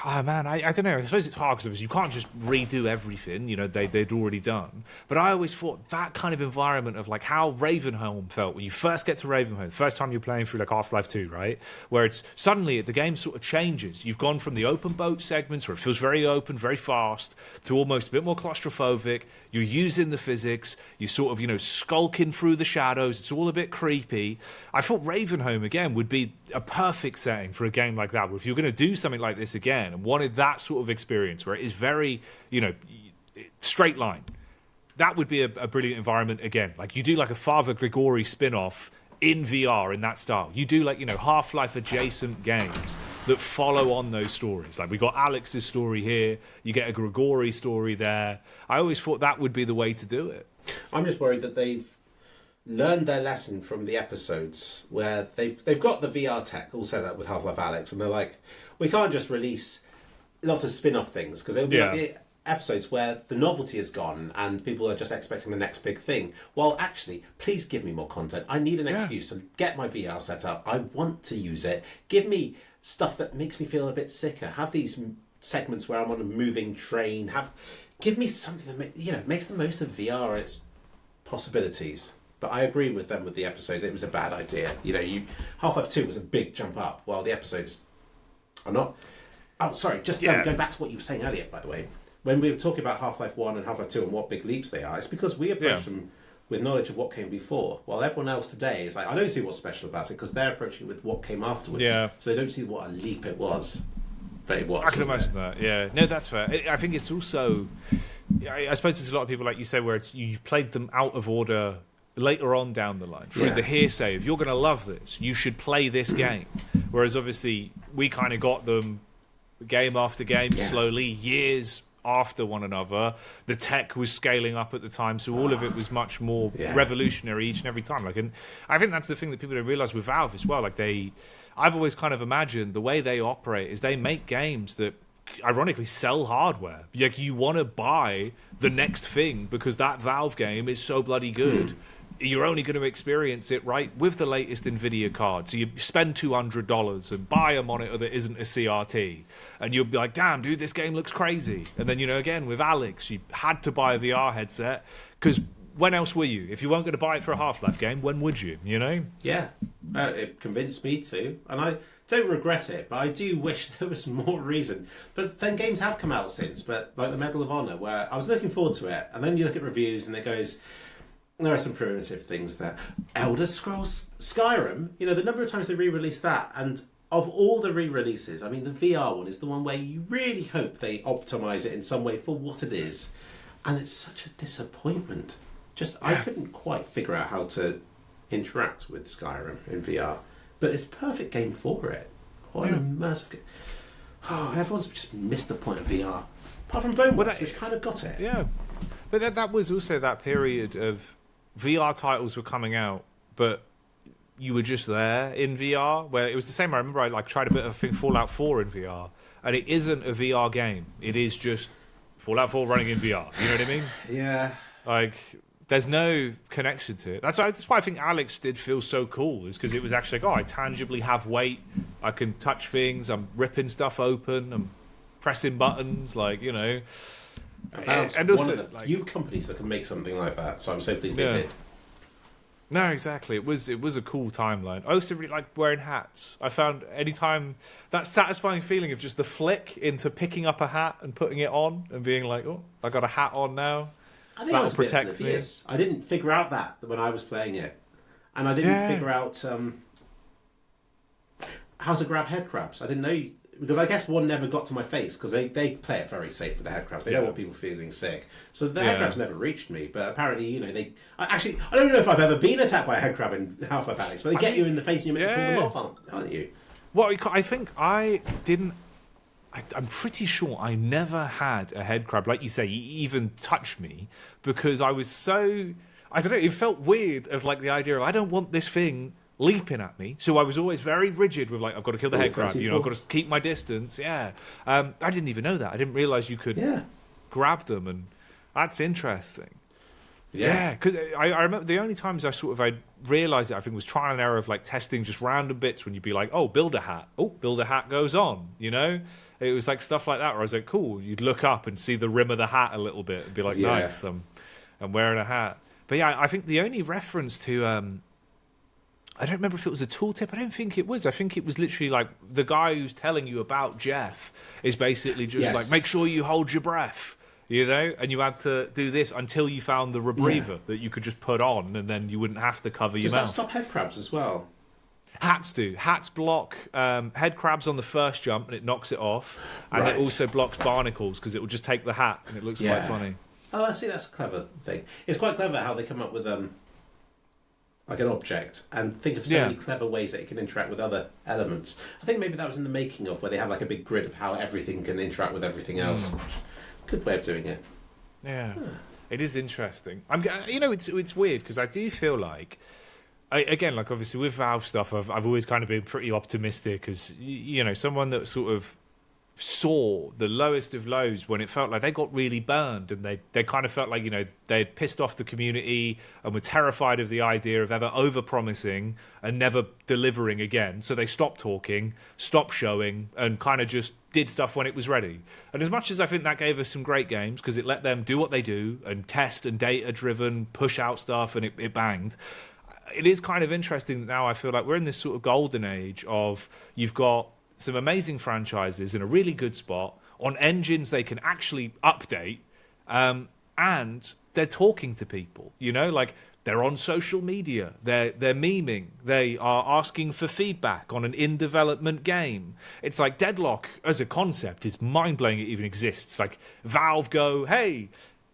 Oh man, I don't know. I suppose it's hard because you can't just redo everything. You know, they'd already done. But I always thought that kind of environment of like how Ravenholm felt when you first get to Ravenholm, the first time you're playing through like Half-Life 2, right? Where it's suddenly the game sort of changes. You've gone from the open boat segments where it feels very open, very fast, to almost a bit more claustrophobic. You're using the physics. You're sort of, you know, skulking through the shadows. It's all a bit creepy. I thought Ravenholm again would be a perfect setting for a game like that. Where if you're going to do something like this again and wanted that sort of experience where it is very, you know, straight line, that would be a brilliant environment again. Like you do like a Father Grigori spin-off in VR in that style. You do like, you know, Half-Life adjacent games that follow on those stories. Like we got Alex's story here, you get a Grigori story there. I always thought that would be the way to do it. I'm just worried that they've learned their lesson from the episodes where they've got the VR tech all set up with Half-Life Alyx, and they're like, we can't just release lots of spin-off things because there'll be like episodes where the novelty is gone and people are just expecting the next big thing. Well, actually, please give me more content. I need an excuse to get my VR set up. I want to use it. Give me stuff that makes me feel a bit sicker. Have these segments where I'm on a moving train. Give me something that makes the most of VR and its possibilities. But I agree with them with the episodes. It was a bad idea. You know, Half-Life 2 was a big jump up, while the episodes are not. Oh, sorry. Just going back to what you were saying earlier, by the way. When we were talking about Half-Life 1 and Half-Life 2 and what big leaps they are, it's because we approached them with knowledge of what came before, while everyone else today is like, I don't see what's special about it because they're approaching it with what came afterwards. Yeah. So they don't see what a leap it was. But it was. I can imagine that. Yeah. No, that's fair. I think it's also. I suppose there's a lot of people like you say where you've played them out of order later on down the line through the hearsay of you're going to love this, you should play this game. Whereas obviously we kind of got them game after game slowly, years after one another. The tech was scaling up at the time, so all of it was much more revolutionary each and every time. Like, and I think that's the thing that people don't realize with Valve as well. Like I've always kind of imagined the way they operate is they make games that ironically sell hardware. Like you want to buy the next thing because that Valve game is so bloody good. You're only going to experience it right with the latest NVIDIA card. So you spend $200 and buy a monitor that isn't a CRT, and you'll be like, "Damn, dude, this game looks crazy." And then again with Alyx, you had to buy a VR headset because when else were you? If you weren't going to buy it for a Half-Life game, when would you? You know? Yeah, it convinced me to, and I don't regret it. But I do wish there was more reason. But then games have come out since, but like the Medal of Honor, where I was looking forward to it, and then you look at reviews and it goes. There are some primitive things there. Elder Scrolls Skyrim, the number of times they re-released that, and of all the re-releases, I mean, the VR one is the one where you really hope they optimise it in some way for what it is. And it's such a disappointment. I couldn't quite figure out how to interact with Skyrim in VR. But it's a perfect game for it. What an immersive game. Oh, everyone's just missed the point of VR. Apart from Boneworks, which kind of got it. Yeah. But that was also that period of VR titles were coming out, but you were just there in VR, where it was the same. I remember I tried a bit of Fallout 4 in VR, and it isn't a VR game. It is just Fallout 4 running in VR. You know what I mean? Yeah. Like, there's no connection to it. That's why I think Alyx did feel so cool, is because it was actually like, I tangibly have weight. I can touch things. I'm ripping stuff open. I'm pressing buttons, And also, one of the few companies that can make something like that, so I'm so pleased they did. No, exactly. It was a cool timeline. I also really like wearing hats. I found anytime that satisfying feeling of just the flick into picking up a hat and putting it on and being like, oh, I got a hat on now. I think that protects me. I didn't figure out that when I was playing it, and I didn't figure out how to grab head crabs. I didn't know. Because I guess one never got to my face because they play it very safe with the head crabs. They don't want people feeling sick. So the head crabs never reached me. But apparently, I don't know if I've ever been attacked by a head crab in Half-Life Alyx, but they get you in the face and you're meant to pull them off, aren't you? Well, I think I didn't... I'm pretty sure I never had a head crab, like you say, even touch me, because I was so... I don't know, it felt weird of the idea of, I don't want this thing leaping at me, so I was always very rigid with I've got to kill the head crab, I've got to keep my distance. I didn't even know that. I didn't realise you could grab them, and that's interesting. Because I remember the only times I realised it, I think, was trial and error of like testing just random bits when you'd be like, oh, build a hat. Oh, build a hat goes on, you know? It was like stuff like that where I was like, cool. You'd look up and see the rim of the hat a little bit and be like, nice, I'm wearing a hat. But yeah, I think the only reference to, I don't remember if it was a tooltip. I don't think it was. I think it was literally like the guy who's telling you about Jeff is basically just like, make sure you hold your breath, you know? And you had to do this until you found the rebreather that you could just put on and then you wouldn't have to cover your mouth. Does that stop head crabs as well? Hats do. Hats block head crabs on the first jump and it knocks it off. And it also blocks barnacles because it will just take the hat and it looks quite funny. Oh, I see. That's a clever thing. It's quite clever how they come up with like an object and think of so many clever ways that it can interact with other elements. I think maybe that was in the making of where they have like a big grid of how everything can interact with everything else. Good way of doing it. Yeah, it is interesting. It's weird because I do feel like, again, like obviously with Valve stuff, I've always kind of been pretty optimistic as, you know, someone that sort of saw the lowest of lows when it felt like they got really burned and they kind of felt like, you know, they had pissed off the community and were terrified of the idea of ever over-promising and never delivering again. So they stopped talking, stopped showing, and kind of just did stuff when it was ready. And as much as I think that gave us some great games because it let them do what they do and test and data-driven, push out stuff, and it banged, it is kind of interesting that now I feel like we're in this sort of golden age of you've got some amazing franchises in a really good spot on engines they can actually update, and they're talking to people, you know, like they're on social media, they're memeing, they are asking for feedback on an in-development game. It's like Deadlock as a concept is mind-blowing it even exists. Like Valve go, hey,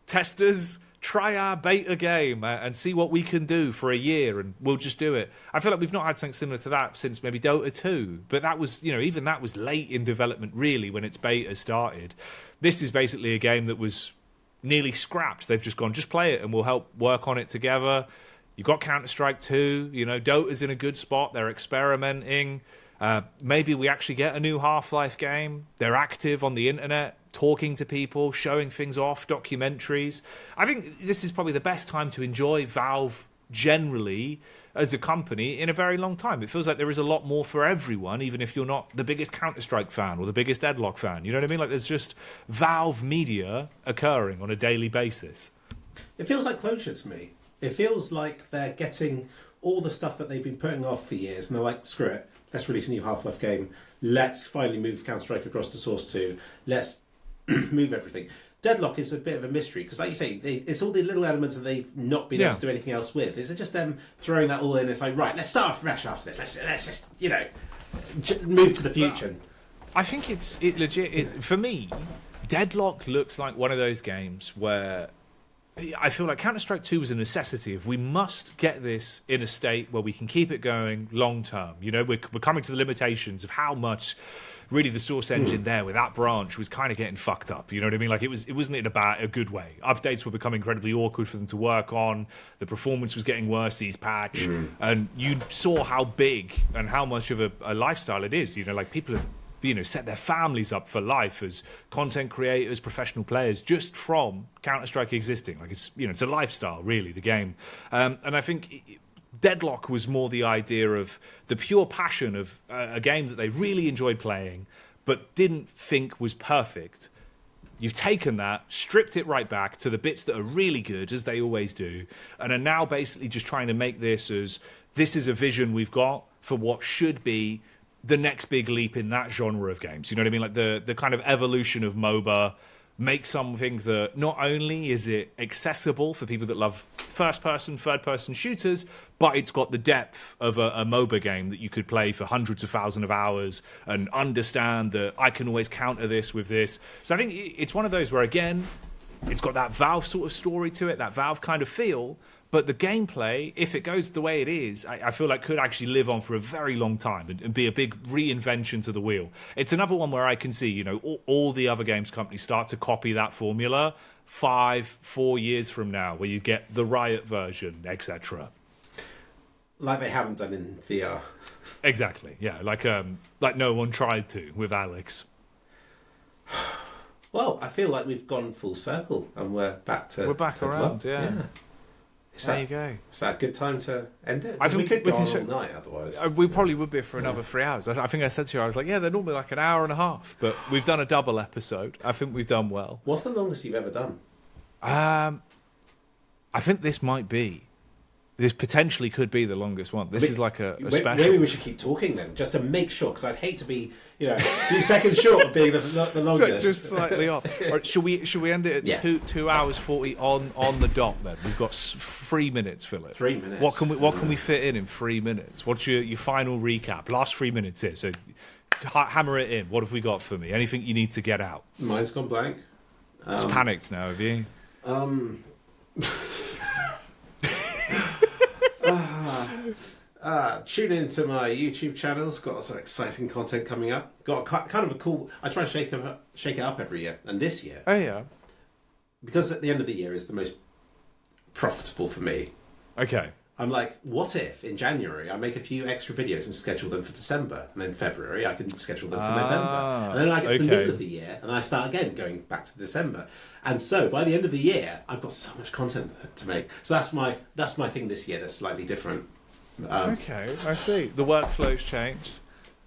testers, try our beta game and see what we can do for a year and we'll just do it. I feel like we've not had something similar to that since maybe Dota 2, but that was, you know, even that was late in development really when its beta started. This is basically a game that was nearly scrapped. They've just gone, just play it and we'll help work on it together. You've got Counter-Strike 2, you know, Dota's in a good spot, they're experimenting. Maybe we actually get a new Half-Life game. They're active on the internet, talking to people, showing things off, documentaries. I think this is probably the best time to enjoy Valve generally as a company in a very long time. It feels like there is a lot more for everyone, even if you're not the biggest Counter-Strike fan or the biggest Deadlock fan. You know what I mean? Like there's just Valve media occurring on a daily basis. It feels like closure to me. It feels like they're getting all the stuff that they've been putting off for years and they're like, screw it. Let's release a new Half-Life game. Let's finally move Counter-Strike across to Source 2. Let's move everything. Deadlock is a bit of a mystery because, like you say, it's all the little elements that they've not been able to do anything else with. Is it just them throwing that all in? It's like, right, let's start fresh after this. Let's just, you know, move to the future. I think it legit is. For me, Deadlock looks like one of those games where I feel like Counter-Strike 2 was a necessity of we must get this in a state where we can keep it going long term. You know, we're coming to the limitations of how much really the source engine there with that branch was kind of getting fucked up. You know what I mean? Like it wasn't in a good way. Updates were becoming incredibly awkward for them to work on. The performance was getting worse each patch. And you saw how big and how much of a lifestyle it is. You know, like people have, you know, set their families up for life as content creators, professional players, just from Counter-Strike existing. Like it's, you know, it's a lifestyle, really, the game. And I think Deadlock was more the idea of the pure passion of a game that they really enjoyed playing, but didn't think was perfect. You've taken that, stripped it right back to the bits that are really good, as they always do, and are now basically just trying to make this as, this is a vision we've got for what should be the next big leap in that genre of games. You know what I mean? Like the kind of evolution of MOBA, make something that not only is it accessible for people that love first-person, third-person shooters, but it's got the depth of a MOBA game that you could play for hundreds of thousands of hours and understand that I can always counter this with this. So I think it's one of those where, again, it's got that Valve sort of story to it, that Valve kind of feel, but the gameplay, if it goes the way it is, I feel like could actually live on for a very long time and be a big reinvention to the wheel. It's another one where I can see, you know, all the other games companies start to copy that formula 4 years from now, where you get the Riot version, etc. Like they haven't done in VR. Exactly, yeah. Like no one tried to with Alex. Well, I feel like we've gone full circle and we're back around, yeah. There you go. Is that a good time to end it? I think we could go on show- all night otherwise. We probably would be for another 3 hours. I think I said to you, I was like, yeah, they're normally like an hour and a half, but we've done a double episode. I think we've done well. What's the longest you've ever done? I think this potentially could be the longest one. This is like a special. Maybe we should keep talking then, just to make sure, because I'd hate to be, a few seconds short of being the longest. Just slightly off. All right, should we end it at 2 hours 40 on the dot then? We've got 3 minutes, Philip. 3 minutes. What can we fit in 3 minutes? What's your final recap? Last 3 minutes here, so hammer it in. What have we got for me? Anything you need to get out? Mine's gone blank. It's panicked now, have you? Tune into my YouTube channels. Got some exciting content coming up. Got kind of a cool. I try and shake it up every year, and this year, Oh yeah. because at the end of the year is the most profitable for me. Okay. I'm like, what if in January I make a few extra videos and schedule them for December, and then February I can schedule them for November, and then I get to the middle of the year and I start again going back to December, and so by the end of the year I've got so much content to make. So that's my thing this year. That's slightly different. Okay, I see. The workflow's changed.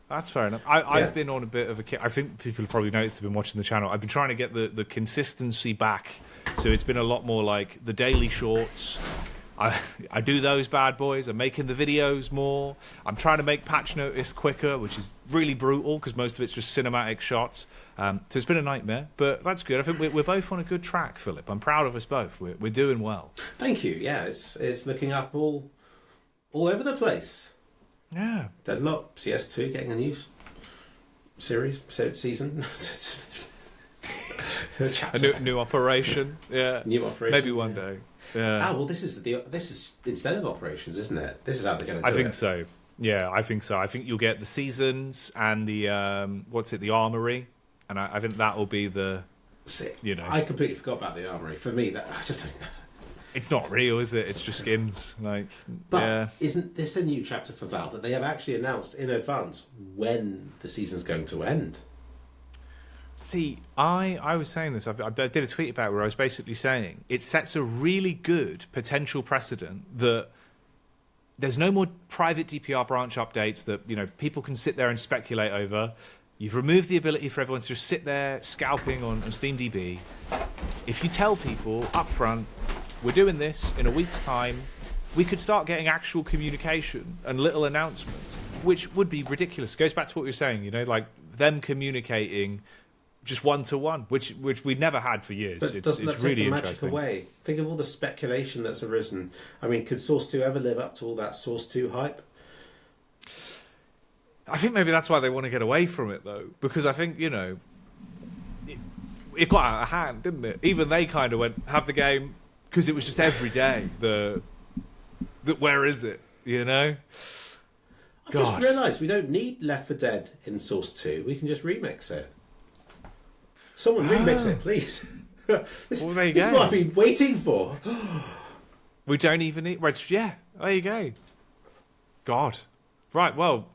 That's fair enough. I've been on a bit of a kick. I think people have probably noticed, have been watching the channel. I've been trying to get the consistency back. So it's been a lot more like the daily shorts. I do those bad boys. I'm making the videos more. I'm trying to make patch notice quicker, which is really brutal because most of it's just cinematic shots. So it's been a nightmare, but that's good. I think we're both on a good track, Philip. I'm proud of us both. We're doing well. Thank you. Yeah, it's looking up all over the place. Yeah. Deadlock, CS2 getting a new season. A new operation. Yeah. New operation. Maybe one day. Yeah. Well, this is instead of operations, isn't it? This is how they're going to do it. I think so. Yeah, I think so. I think you'll get the seasons and the the armory, and I think that will be the. Sick. I completely forgot about the armory. For me, that I just don't know. It's not real, is it? It's just skins. But isn't this a new chapter for Valve that they have actually announced in advance when the season's going to end? See, I was saying this. I did a tweet about it where I was basically saying it sets a really good potential precedent that there's no more private DPR branch updates that people can sit there and speculate over. You've removed the ability for everyone to just sit there scalping on SteamDB. If you tell people up front, we're doing this in a week's time, we could start getting actual communication and little announcements, which would be ridiculous. It goes back to what you were saying, like them communicating just one-to-one, which we never had for years. But doesn't that really take the magic interesting. away? Think of all the speculation that's arisen. I mean, could Source 2 ever live up to all that Source 2 hype? I think maybe that's why they want to get away from it, though, because I think, it got out of hand, didn't it? Even they kind of went, have the game, because it was just every day, the where is it, I just realised we don't need Left 4 Dead in Source 2. We can just remix it. Someone remix it, please. This is what I've been waiting for. We don't even need... Yeah, there you go. God. Right, well,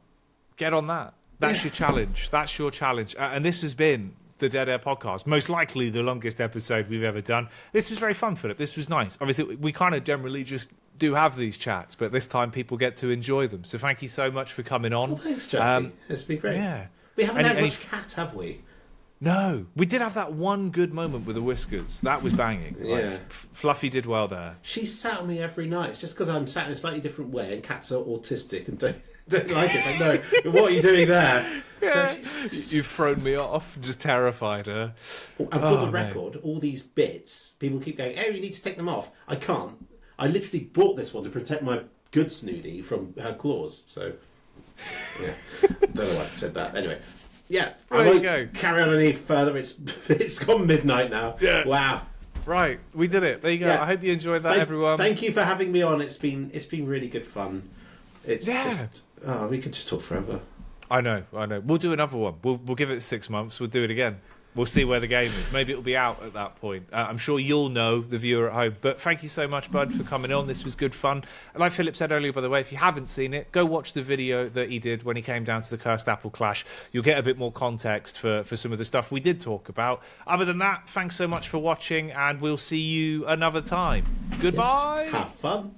get on that. That's your challenge. That's your challenge. And this has been the Dead Air Podcast. Most likely the longest episode we've ever done. This was very fun, Philip. This was nice. Obviously, we kind of generally just do have these chats, but this time people get to enjoy them. So thank you so much for coming on. Well, thanks, Jacky. It's been great. Yeah. We haven't had much cat, have we? No. We did have that one good moment with the whiskers. That was banging. Yeah. Fluffy did well there. She sat on me every night. It's just because I'm sat in a slightly different way and cats are autistic and don't like it. It's like, no, what are you doing there? Yeah. You've thrown me off, just terrified her. And for the record, all these bits, people keep going, oh, you need to take them off. I can't. I literally bought this one to protect my good snooty from her claws. So, yeah. Don't know why I said that. Anyway. Yeah, I won't carry on any further. It's gone midnight now. Yeah. Wow. Right, we did it. There you go. Yeah. I hope you enjoyed that, everyone. Thank you for having me on. It's been really good fun. It's just we could just talk forever. I know. We'll do another one. We'll give it 6 months. We'll do it again. We'll see where the game is. Maybe it'll be out at that point. I'm sure you'll know, the viewer at home. But thank you so much, Bud, for coming on. This was good fun. Like Philip said earlier, by the way, if you haven't seen it, go watch the video that he did when he came down to the Cursed Apple Clash. You'll get a bit more context for some of the stuff we did talk about. Other than that, thanks so much for watching, and we'll see you another time. Goodbye. Yes. Have fun.